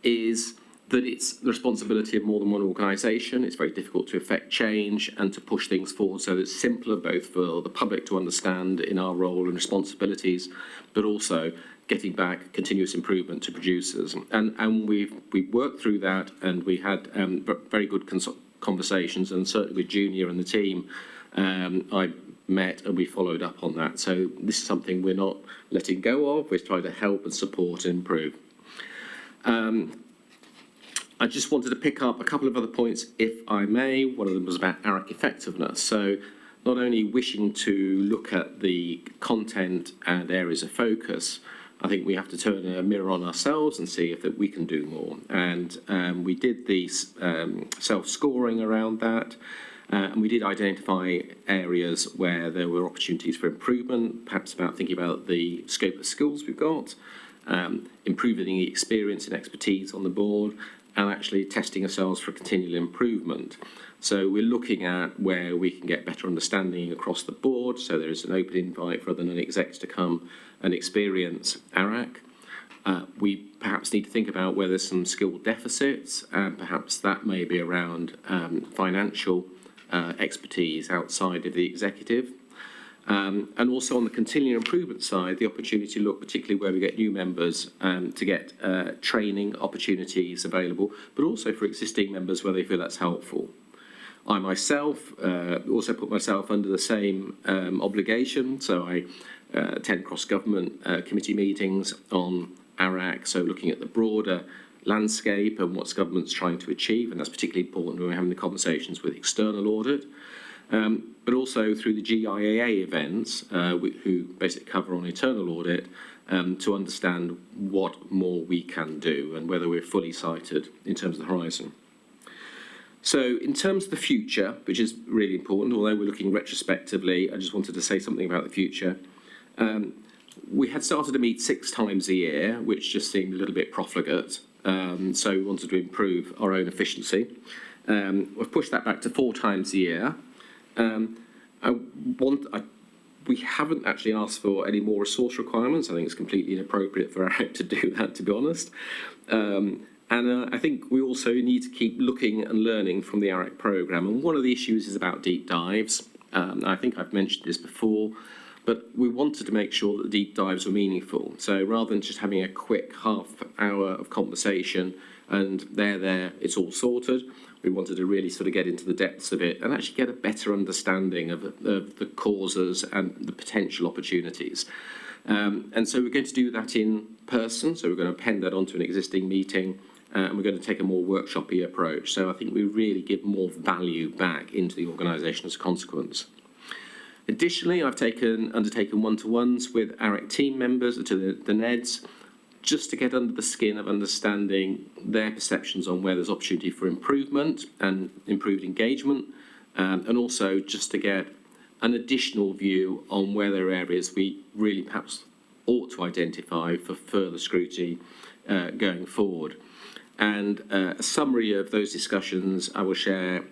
is that it's the responsibility of more than one organisation. It's very difficult to effect change and to push things forward so that it's simpler both for the public to understand in our role and responsibilities, but also getting back continuous improvement to producers. And we've worked through that, and we had very good conversations, and certainly with Junior and the team, I met and we followed up on that. So this is something we're not letting go of. We're trying to help and support and improve. I just wanted to pick up a couple of other points, if I may. One of them was about ARAC effectiveness. So not only wishing to look at the content and areas of focus, I think we have to turn a mirror on ourselves and see if that we can do more. And we did the self-scoring around that. And we did identify areas where there were opportunities for improvement, perhaps about thinking about the scope of skills we've got, improving the experience and expertise on the board, and actually testing ourselves for continual improvement. So we're looking at where we can get better understanding across the board. So there is an open invite for other non-execs to come and experience ARAC. We perhaps need to think about where there's some skill deficits, and perhaps that may be around financial expertise outside of the executive. And also on the continuing improvement side, the opportunity to look particularly where we get new members to get training opportunities available, but also for existing members where they feel that's helpful. I myself also put myself under the same obligation, so I attend cross-government committee meetings on ARAC, so looking at the broader landscape and what government's trying to achieve, and that's particularly important when we're having the conversations with external audit. But also through the GIAA events, who basically cover on internal audit, to understand what more we can do and whether we're fully sighted in terms of the horizon. So in terms of the future, which is really important, although we're looking retrospectively, I just wanted to say something about the future. We had started to meet 6 times a year, which just seemed a little bit profligate. So we wanted to improve our own efficiency. We've pushed that back to 4 times a year. We haven't actually asked for any more resource requirements. I think it's completely inappropriate for ARAC to do that, to be honest. I think we also need to keep looking and learning from the ARAC programme. And one of the issues is about deep dives. I think I've mentioned this before, but we wanted to make sure that the deep dives were meaningful. So rather than just having a quick half hour of conversation and there, it's all sorted, we wanted to really sort of get into the depths of it and actually get a better understanding of the causes and the potential opportunities. And so we're going to do that in person. So we're going to append that onto an existing meeting, and we're going to take a more workshop-y approach. So I think we really give more value back into the organisation as a consequence. Additionally, I've undertaken one-to-ones with ARAC team members, to the NEDs, just to get under the skin of understanding their perceptions on where there's opportunity for improvement and improved engagement, and also just to get an additional view on where there are areas we really perhaps ought to identify for further scrutiny going forward. And a summary of those discussions I will share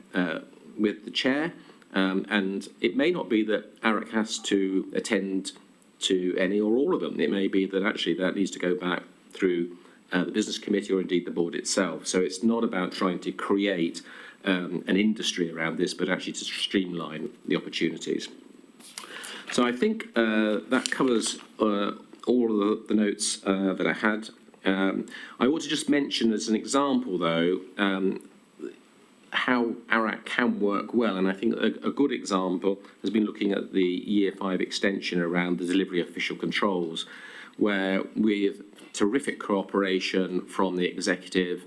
with the chair, and it may not be that ARAC has to attend to any or all of them. It may be that actually that needs to go back through the business committee or indeed the board itself. So it's not about trying to create an industry around this, but actually to streamline the opportunities. So I think that covers all of the notes that I had. I ought to just mention as an example, though, how ARAC can work well, and I think a good example has been looking at the Year 5 extension around the delivery of official controls, where with terrific cooperation from the executive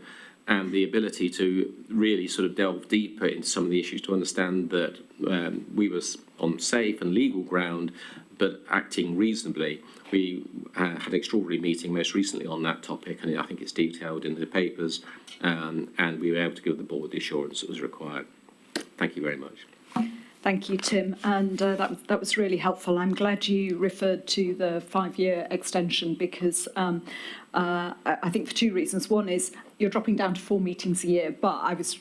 and the ability to really sort of delve deeper into some of the issues to understand that we were on safe and legal ground, but acting reasonably. We had an extraordinary meeting most recently on that topic, and I think it's detailed in the papers, and we were able to give the board the assurance that was required. Thank you very much. Thank you, Tim, and that was really helpful. I'm glad you referred to the 5-year extension because I think for 2 reasons. One is you're dropping down to 4 meetings a year, but I was,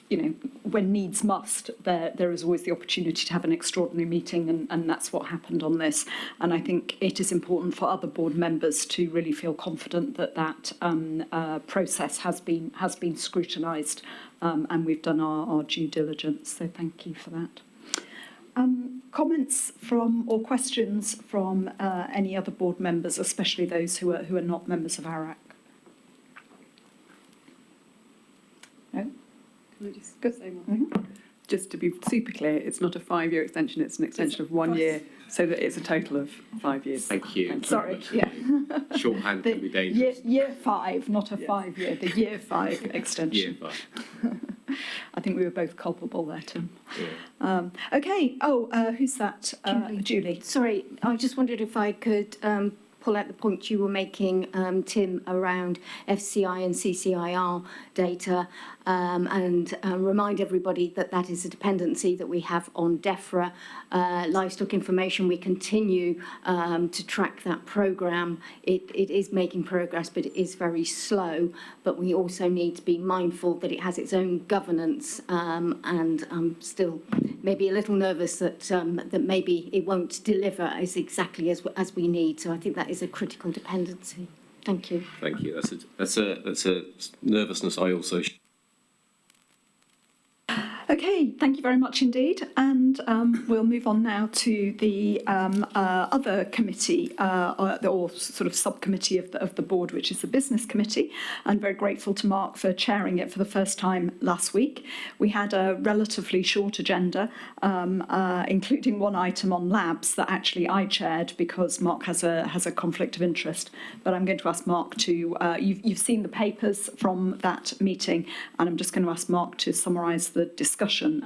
when needs must, there is always the opportunity to have an extraordinary meeting, and that's what happened on this. And I think it is important for other board members to really feel confident that that process has been scrutinised, and we've done our due diligence. So thank you for that. Comments from or questions from any other board members, especially those who are not members of ARAC? No? Can I just say one thing? Just to be super clear, it's not a 5-year extension, it's an extension of 1 year, so that it's a total of 5 years. Thank you. Sorry, yeah. Shorthand can be dangerous. Year 5, not a 5-year, the Year 5 extension. Year 5. I think we were both culpable there, Tim. Yeah. Okay, who's that? Julie. Sorry, I just wondered if I could pull out the point you were making, Tim, around FCI and CCIR data, and remind everybody that that is a dependency that we have on DEFRA. Livestock information, we continue to track that programme. It is making progress, but it is very slow. But we also need to be mindful that it has its own governance, and I'm still maybe a little nervous that that maybe it won't deliver as exactly as we need. So I think that is a critical dependency. Thank you. Thank you. That's a nervousness I also. Okay, thank you very much indeed. And we'll move on now to the other committee, or sort of subcommittee of the board, which is the Business Committee. I'm very grateful to Mark for chairing it for the first time last week. We had a relatively short agenda, including one item on labs that actually I chaired because Mark has a conflict of interest. But I'm going to ask Mark to, you've seen the papers from that meeting, and I'm just going to ask Mark to summarise the discussion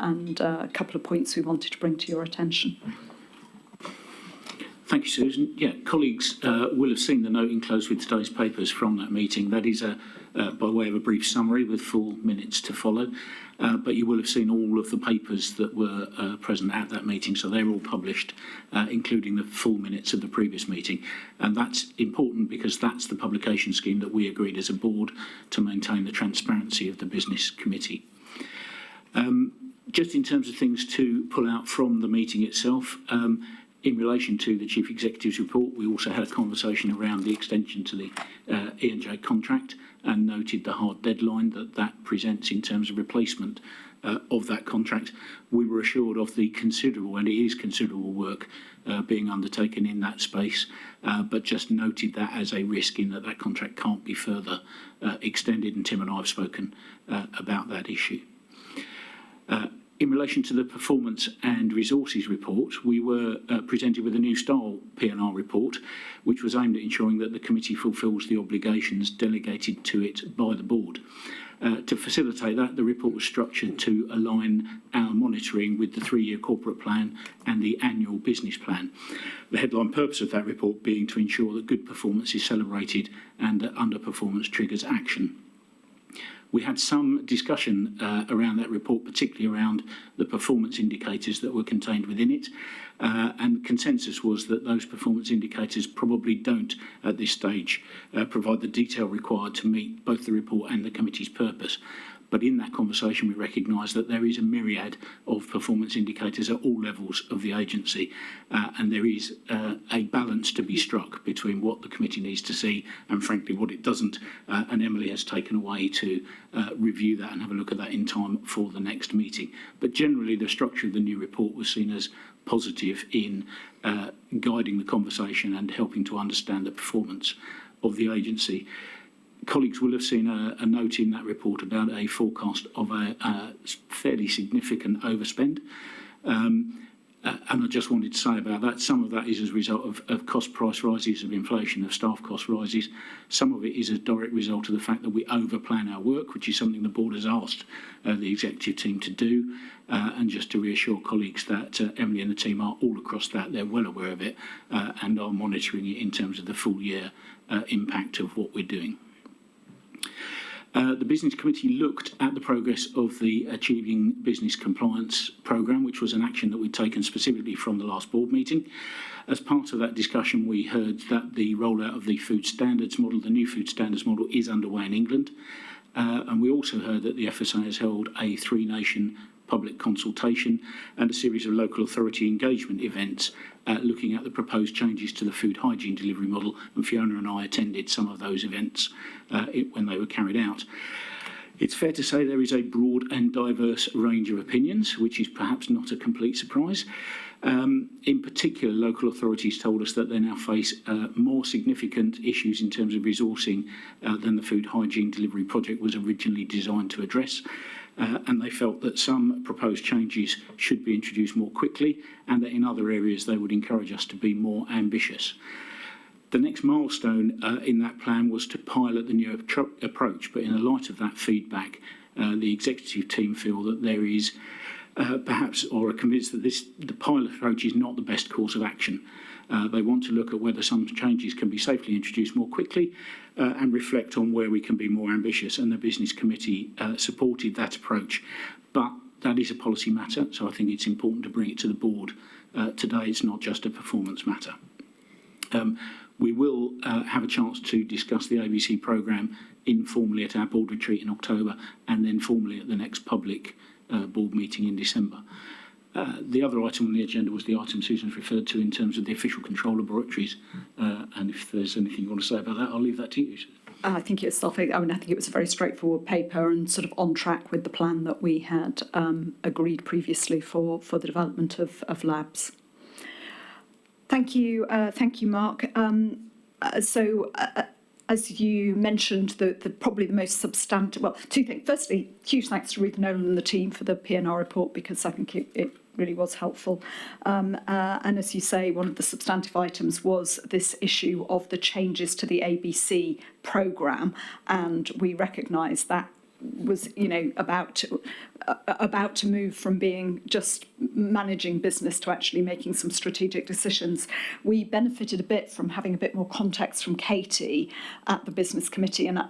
and a couple of points we wanted to bring to your attention. Thank you, Susan. Yeah, colleagues will have seen the note enclosed with today's papers from that meeting. That is by way of a brief summary with full minutes to follow. But you will have seen all of the papers that were present at that meeting, so they're all published, including the full minutes of the previous meeting. And that's important because that's the publication scheme that we agreed as a board to maintain the transparency of the Business Committee. Just in terms of things to pull out from the meeting itself, in relation to the Chief Executive's report, we also had a conversation around the extension to the E&J contract and noted the hard deadline that presents in terms of replacement of that contract. We were assured of the considerable, and it is considerable work being undertaken in that space, but just noted that as a risk in that contract can't be further extended, and Tim and I have spoken about that issue. In relation to the performance and resources report, we were presented with a new style P&R report, which was aimed at ensuring that the committee fulfils the obligations delegated to it by the board. To facilitate that, the report was structured to align our monitoring with the 3-year corporate plan and the annual business plan. The headline purpose of that report being to ensure that good performance is celebrated and that underperformance triggers action. We had some discussion around that report, particularly around the performance indicators that were contained within it, and consensus was that those performance indicators probably don't, at this stage, provide the detail required to meet both the report and the committee's purpose. But in that conversation, we recognise that there is a myriad of performance indicators at all levels of the agency, and there is a balance to be struck between what the committee needs to see and, frankly, what it doesn't. And Emily has taken away to review that and have a look at that in time for the next meeting. But generally, the structure of the new report was seen as positive in guiding the conversation and helping to understand the performance of the agency. Colleagues will have seen a note in that report about a forecast of a fairly significant overspend. And I just wanted to say about that, some of that is as a result of cost price rises, of inflation, of staff cost rises. Some of it is a direct result of the fact that we overplan our work, which is something the board has asked the executive team to do. And just to reassure colleagues that Emily and the team are all across that, they're well aware of it and are monitoring it in terms of the full year impact of what we're doing. The Business Committee looked at the progress of the Achieving Business Compliance programme, which was an action that we'd taken specifically from the last board meeting. As part of that discussion, we heard that the rollout of the food standards model, the new food standards model, is underway in England. And we also heard that the FSA has held a 3-nation public consultation and a series of local authority engagement events looking at the proposed changes to the food hygiene delivery model, and Fiona and I attended some of those events when they were carried out. It's fair to say there is a broad and diverse range of opinions, which is perhaps not a complete surprise. In particular, local authorities told us that they now face more significant issues in terms of resourcing than the food hygiene delivery project was originally designed to address. And they felt that some proposed changes should be introduced more quickly, and that in other areas they would encourage us to be more ambitious. The next milestone in that plan was to pilot the new approach, but in the light of that feedback, the executive team feel that there is perhaps or are convinced that the pilot approach is not the best course of action. They want to look at whether some changes can be safely introduced more quickly and reflect on where we can be more ambitious. And the Business Committee supported that approach. But that is a policy matter, so I think it's important to bring it to the board today. It's not just a performance matter. We will have a chance to discuss the ABC programme informally at our board retreat in October and then formally at the next public board meeting in December. The other item on the agenda was the item Susan's referred to in terms of the official control laboratories. And if there's anything you want to say about that, I'll leave that to you. I think it's I think it was a very straightforward paper and sort of on track with the plan that we had agreed previously for the development of labs. Thank you, Mark. As you mentioned, probably the most substantive, well, two things. Firstly, huge thanks to Ruth Nolan and the team for the PNR report, because I think it really was helpful. And as you say, one of the substantive items was this issue of the changes to the ABC programme, and we recognise that was, about to move from being just managing business to actually making some strategic decisions. We benefited a bit from having a bit more context from Katie at the Business Committee, and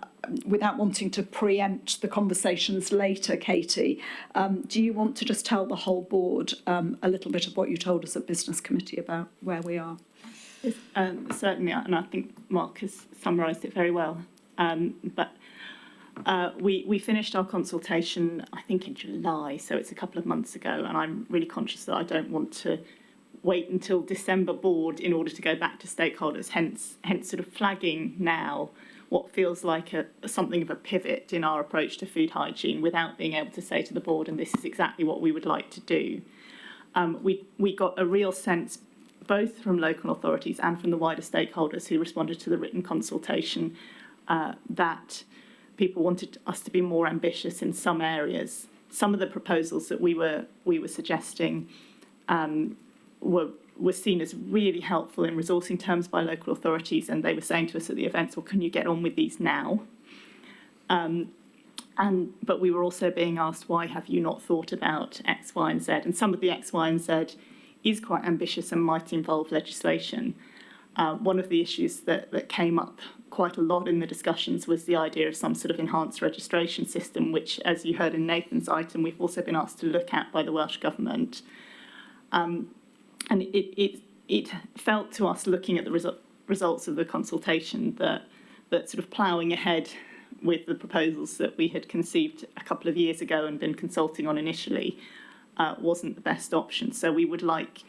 without wanting to preempt the conversations later, Katie, do you want to just tell the whole board a little bit of what you told us at Business Committee about where we are? Yes, certainly, and I think Mark has summarised it very well. We finished our consultation, I think, in July, so it's a couple of months ago, and I'm really conscious that I don't want to wait until December board in order to go back to stakeholders, hence sort of flagging now what feels like something of a pivot in our approach to food hygiene without being able to say to the board, and this is exactly what we would like to do. We got a real sense, both from local authorities and from the wider stakeholders who responded to the written consultation, that people wanted us to be more ambitious in some areas. Some of the proposals that we were suggesting were seen as really helpful in resourcing terms by local authorities, and they were saying to us at the events, well, can you get on with these now? But we were also being asked, why have you not thought about X, Y and Z? And some of the X, Y and Z is quite ambitious and might involve legislation. One of the issues that came up quite a lot in the discussions was the idea of some sort of enhanced registration system, which, as you heard in Nathan's item, we've also been asked to look at by the Welsh Government. And it felt to us, looking at the results of the consultation, that sort of ploughing ahead with the proposals that we had conceived a couple of years ago and been consulting on initially wasn't the best option. So we would like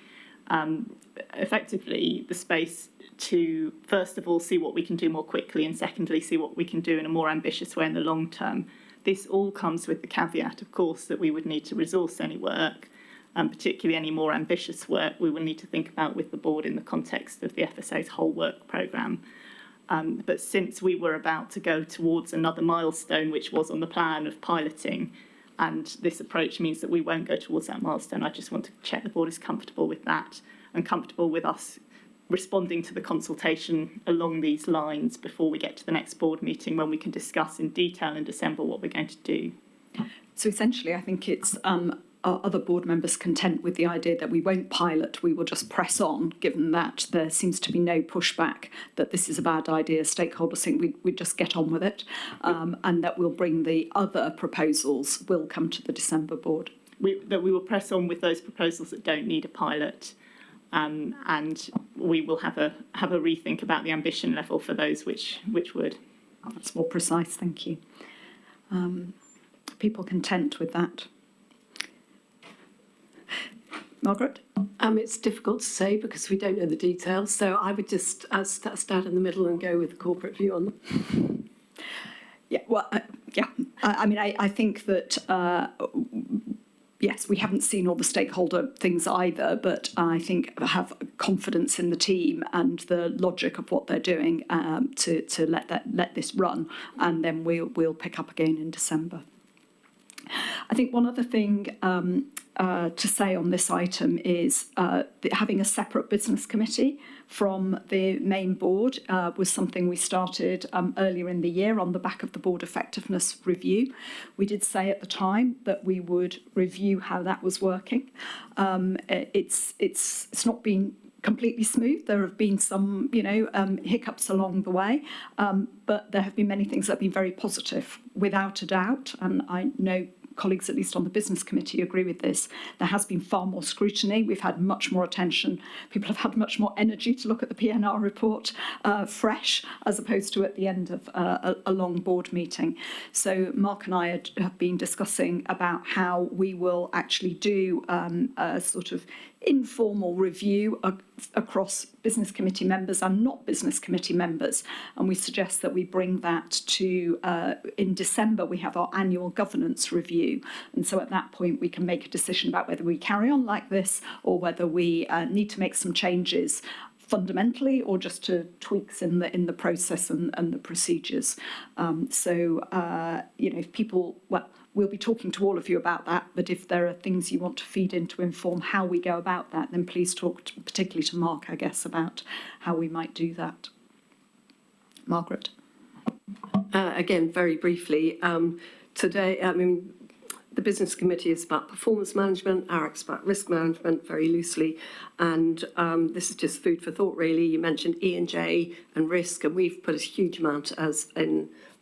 effectively the space to, first of all, see what we can do more quickly, and secondly, see what we can do in a more ambitious way in the long term. This all comes with the caveat, of course, that we would need to resource any work, and particularly any more ambitious work we will need to think about with the board in the context of the FSA's whole work programme. But since we were about to go towards another milestone, which was on the plan of piloting, and this approach means that we won't go towards that milestone, I just want to check the board is comfortable with that and comfortable with us responding to the consultation along these lines before we get to the next board meeting, when we can discuss in detail in December what we're going to do. So essentially, I think it's are other board members content with the idea that we won't pilot, we will just press on, given that there seems to be no pushback that this is a bad idea. Stakeholders think we just get on with it, and that we'll bring the other proposals will come to the December board. That we will press on with those proposals that don't need a pilot, and we will have a rethink about the ambition level for those which would. That's more precise, thank you. People content with that? Margaret? It's difficult to say because we don't know the details, so I would just start in the middle and go with the corporate view on them. Yeah, well, I mean, I think that, yes, we haven't seen all the stakeholder things either, but I think I have confidence in the team and the logic of what they're doing to let this run, and then we'll pick up again in December. I think one other thing to say on this item is that having a separate business committee from the main board was something we started earlier in the year on the back of the board effectiveness review. We did say at the time that we would review how that was working. It's not been completely smooth. There have been some, hiccups along the way, but there have been many things that have been very positive, without a doubt. And I know colleagues, at least on the business committee, agree with this. There has been far more scrutiny. We've had much more attention. People have had much more energy to look at the PNR report fresh, as opposed to at the end of a long board meeting. So Mark and I have been discussing about how we will actually do a sort of informal review across business committee members and not business committee members, and we suggest that we bring that to in December. We have our annual governance review, and so at that point we can make a decision about whether we carry on like this or whether we need to make some changes fundamentally or just to tweaks in the process and the procedures. If people, we'll be talking to all of you about that, but if there are things you want to feed in to inform how we go about that, then please talk particularly to Mark, I guess, about how we might do that. Margaret. Again, very briefly, today, the business committee is about performance management, ARAC's about risk management, very loosely, and this is just food for thought, really. You mentioned E&J and risk, and we've put a huge amount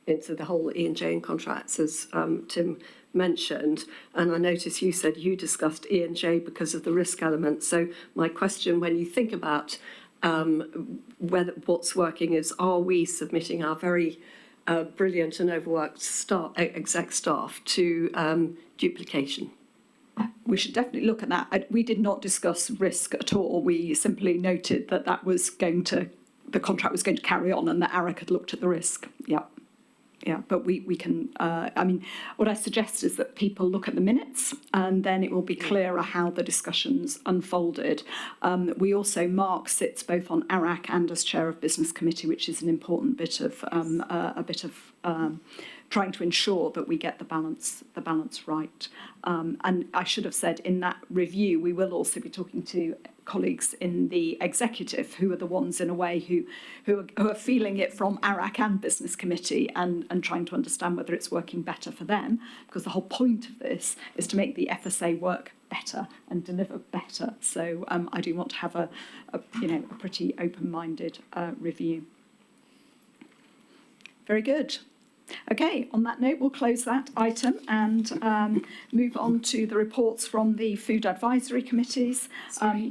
into the whole E&J and contracts, as Tim mentioned. And I noticed you said you discussed E&J because of the risk element. So my question, when you think about whether what's working, is are we submitting our very brilliant and overworked exec staff to duplication? We should definitely look at that. We did not discuss risk at all. We simply noted that the contract was going to carry on and that ARAC had looked at the risk. Yeah, but we can, what I suggest is that people look at the minutes and then it will be clearer how the discussions unfolded. We also, Mark sits both on ARAC and as chair of business committee, which is an important bit of, trying to ensure that we get the balance right. And I should have said in that review, we will also be talking to colleagues in the executive who are the ones in a way who are feeling it from ARAC and business committee and trying to understand whether it's working better for them, because the whole point of this is to make the FSA work better and deliver better. So I do want to have a pretty open-minded review. Very good. Okay, on that note, we'll close that item and move on to the reports from the food advisory committees.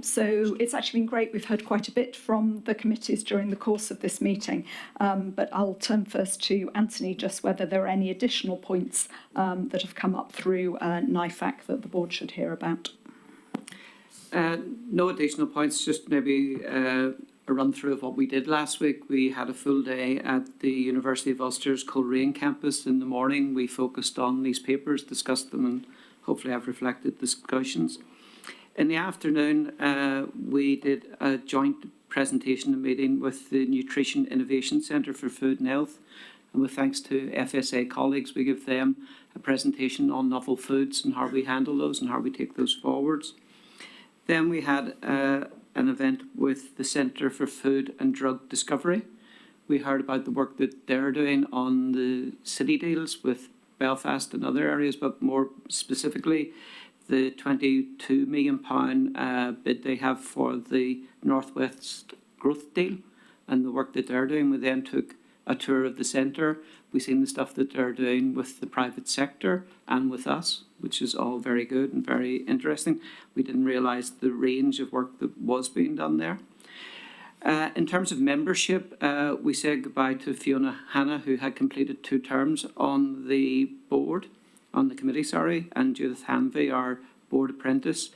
So it's actually been great. We've heard quite a bit from the committees during the course of this meeting, but I'll turn first to Anthony, just whether there are any additional points that have come up through NIFAC that the board should hear about. No additional points, just maybe a run through of what we did last week. We had a full day at the University of Ulster's Coleraine campus. In the morning, we focused on these papers, discussed them, and hopefully have reflected discussions. In the afternoon, we did a joint presentation and meeting with the Nutrition Innovation Centre for Food and Health. And with thanks to FSA colleagues, we give them a presentation on novel foods and how we handle those and how we take those forwards. Then we had an event with the Centre for Food and Drug Discovery. We heard about the work that they're doing on the city deals with Belfast and other areas, but more specifically the £22 million bid they have for the Northwest Growth Deal and the work that they're doing. We then took a tour of the centre. We've seen the stuff that they're doing with the private sector and with us, which is all very good and very interesting. We didn't realise the range of work that was being done there. In terms of membership, we said goodbye to Fiona Hanna, who had completed 2 terms on the committee, and Judith Hanvey, our board apprentice.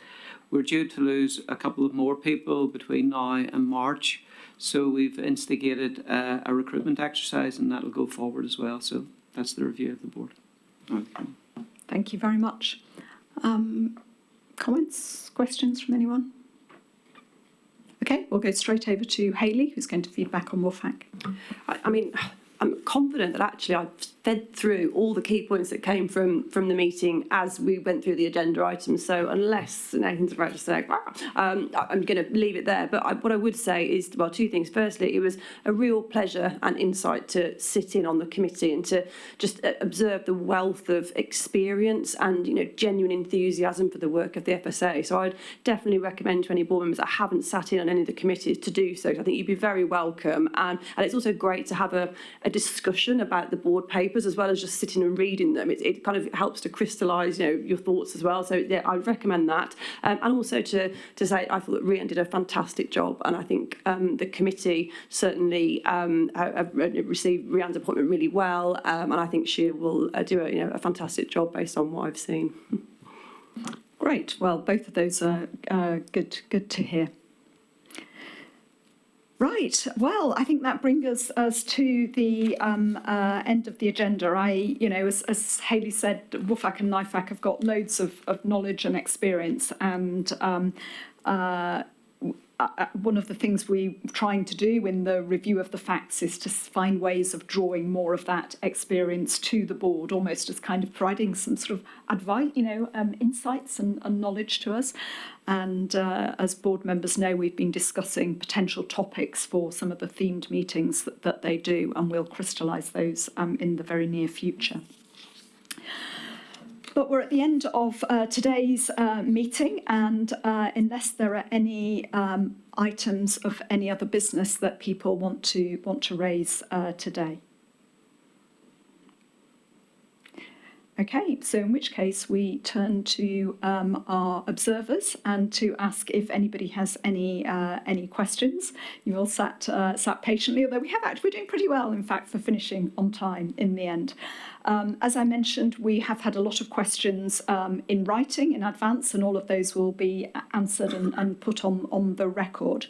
We're due to lose a couple of more people between now and March, so we've instigated a recruitment exercise, and that'll go forward as well. So that's the review of the board. Okay. Thank you very much. Comments, questions from anyone? Okay, we'll go straight over to Hayley, who's going to feed back on WFAC. I'm confident that actually I've fed through all the key points that came from the meeting as we went through the agenda items. So unless Nathan's about to say, I'm going to leave it there. But what I would say is, well, two things. Firstly, it was a real pleasure and insight to sit in on the committee and to just observe the wealth of experience and, you know, genuine enthusiasm for the work of the FSA. So I'd definitely recommend to any board members that haven't sat in on any of the committees to do so. I think you'd be very welcome. And it's also great to have a discussion about the board papers as well as just sitting and reading them. It kind of helps to crystallise, you know, your thoughts as well. So yeah, I would recommend that. And also to say, I thought that Rhian did a fantastic job, and I think the committee certainly have received Rhian's appointment really well, and I think she will do a fantastic job based on what I've seen. Great. Well, both of those are good to hear. Right. Well, I think that brings us to the end of the agenda. As Hayley said, WFAC and NIFAC have got loads of knowledge and experience, and one of the things we're trying to do in the review of the facts is to find ways of drawing more of that experience to the board, almost as kind of providing some sort of advice, insights and knowledge to us. And as board members know, we've been discussing potential topics for some of the themed meetings that they do, and we'll crystallise those in the very near future. But we're at the end of today's meeting, and unless there are any items of any other business that people want to raise today. Okay, so in which case we turn to our observers and to ask if anybody has any questions. You all sat patiently, although we're doing pretty well, in fact, for finishing on time in the end. As I mentioned, we have had a lot of questions in writing in advance, and all of those will be answered and put on the record.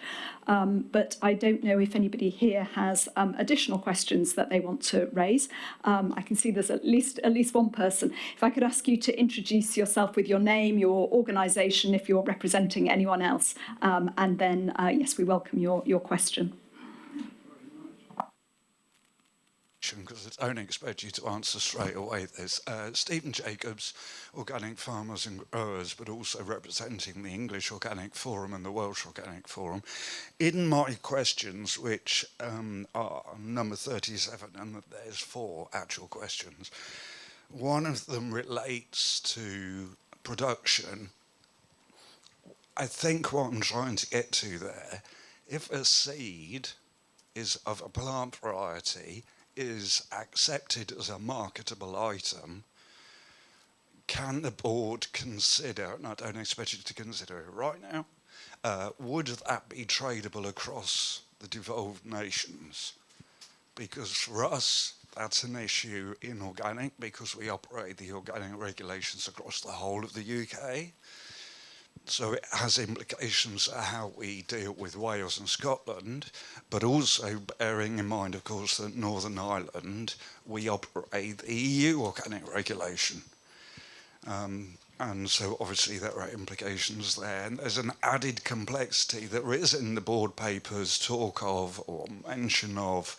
But I don't know if anybody here has additional questions that they want to raise. I can see there's at least one person. If I could ask you to introduce yourself with your name, your organisation, if you're representing anyone else, and then, yes, we welcome your question. Because I don't expect you to answer straight away this. Stephen Jacobs, Organic Farmers and Growers, but also representing the English Organic Forum and the Welsh Organic Forum. In my questions, which are number 37, and there's 4 actual questions, one of them relates to production. I think what I'm trying to get to there, if a seed is of a plant variety is accepted as a marketable item, can the board consider, and I don't expect you to consider it right now, would that be tradable across the devolved nations? Because for us, that's an issue in organic because we operate the organic regulations across the whole of the UK. So it has implications for how we deal with Wales and Scotland, but also bearing in mind, of course, that Northern Ireland, we operate the EU organic regulation. And so obviously there are implications there. And there's an added complexity that is in the board papers talk of or mention of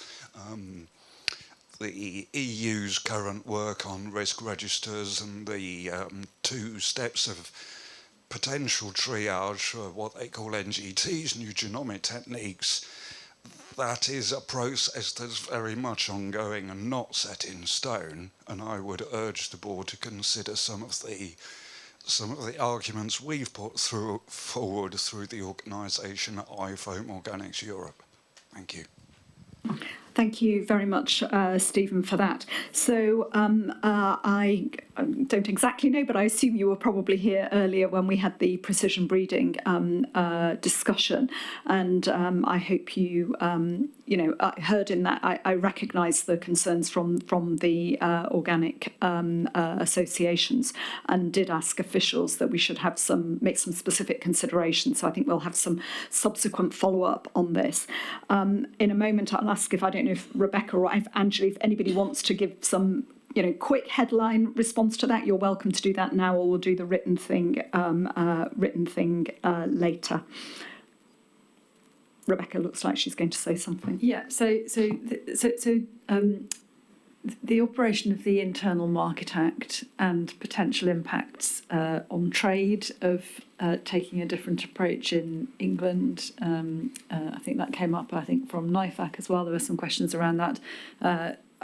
the EU's current work on risk registers and the 2 steps of potential triage for what they call NGTs, new genomic techniques. That is a process that's very much ongoing and not set in stone, and I would urge the board to consider some of the arguments we've put forward through the organisation iFoam Organics Europe. Thank you. Thank you very much, Stephen, for that. So I don't exactly know, but I assume you were probably here earlier when we had the precision breeding discussion, and I hope you heard in that. I recognise the concerns from the organic associations, and did ask officials that we should make some specific considerations. So I think we'll have some subsequent follow-up on this. In a moment, I'll ask I don't know if Rebecca or Angela, if anybody wants to give some quick headline response to that, you're welcome to do that now, or we'll do the written thing later. Rebecca looks like she's going to say something. Yeah. So The operation of the Internal Market Act and potential impacts on trade of taking a different approach in England. I think that came up, from NIFAC as well. There were some questions around that.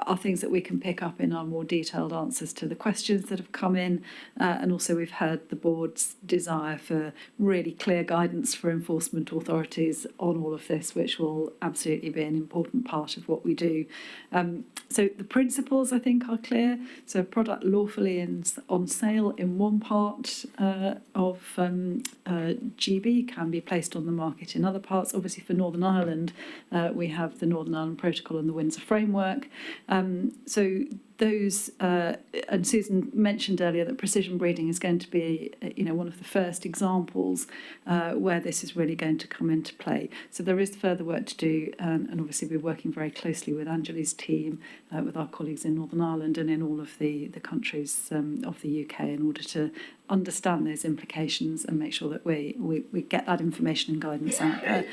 Are things that we can pick up in our more detailed answers to the questions that have come in. And also we've heard the board's desire for really clear guidance for enforcement authorities on all of this, which will absolutely be an important part of what we do. So the principles, I think, are clear. So product lawfully on sale in one part of GB can be placed on the market in other parts. Obviously for Northern Ireland, we have the Northern Ireland Protocol and the Windsor Framework. So those, and Susan mentioned earlier that precision breeding is going to be, one of the first examples where this is really going to come into play. So there is further work to do, and obviously we're working very closely with Angeli's team, with our colleagues in Northern Ireland and in all of the countries of the UK in order to understand those implications and make sure that we get that information and guidance out there.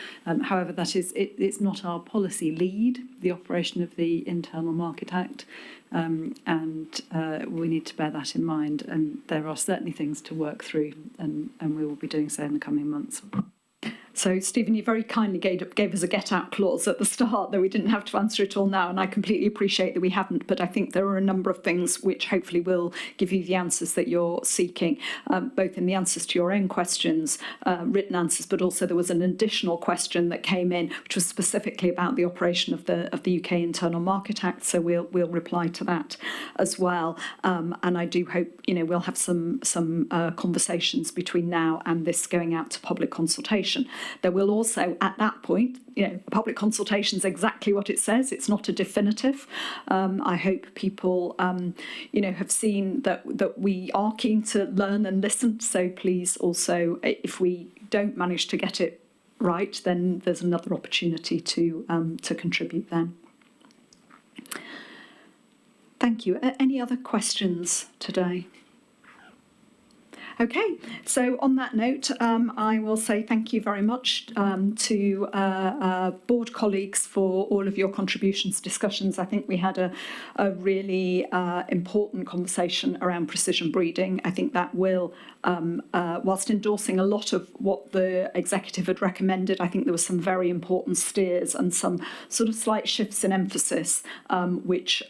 However, it's not our policy lead, the operation of the Internal Market Act. And we need to bear that in mind, and there are certainly things to work through, and we will be doing so in the coming months. So, Stephen, you very kindly gave us a get-out clause at the start, that we didn't have to answer it all now, and I completely appreciate that we haven't, but I think there are a number of things which hopefully will give you the answers that you're seeking, both in the answers to your own questions, written answers, but also there was an additional question that came in, which was specifically about the operation of the UK Internal Market Act, so we'll reply to that as well. And I do hope, we'll have some conversations between now and this going out to public consultation. There will also, at that point, public consultation is exactly what it says. It's not a definitive. I hope people, have seen that we are keen to learn and listen. So please also, if we don't manage to get it right, then there's another opportunity to contribute then. Thank you. Any other questions today? Okay, so on that note, I will say thank you very much to board colleagues for all of your contributions, discussions. I think we had a really important conversation around precision breeding. I think that will, whilst endorsing a lot of what the executive had recommended, I think there were some very important steers and some sort of slight shifts in emphasis, which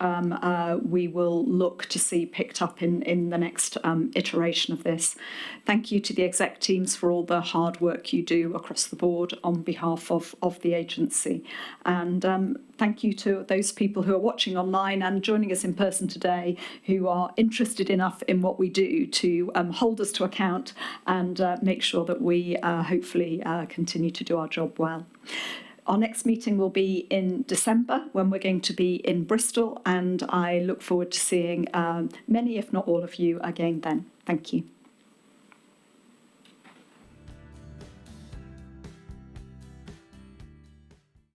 we will look to see picked up in the next iteration of this. Thank you to the exec teams for all the hard work you do across the board on behalf of the agency. And thank you to those people who are watching online and joining us in person today, who are interested enough in what we do to hold us to account and make sure that we hopefully continue to do our job well. Our next meeting will be in December, when we're going to be in Bristol, and I look forward to seeing many, if not all of you, again then. Thank you.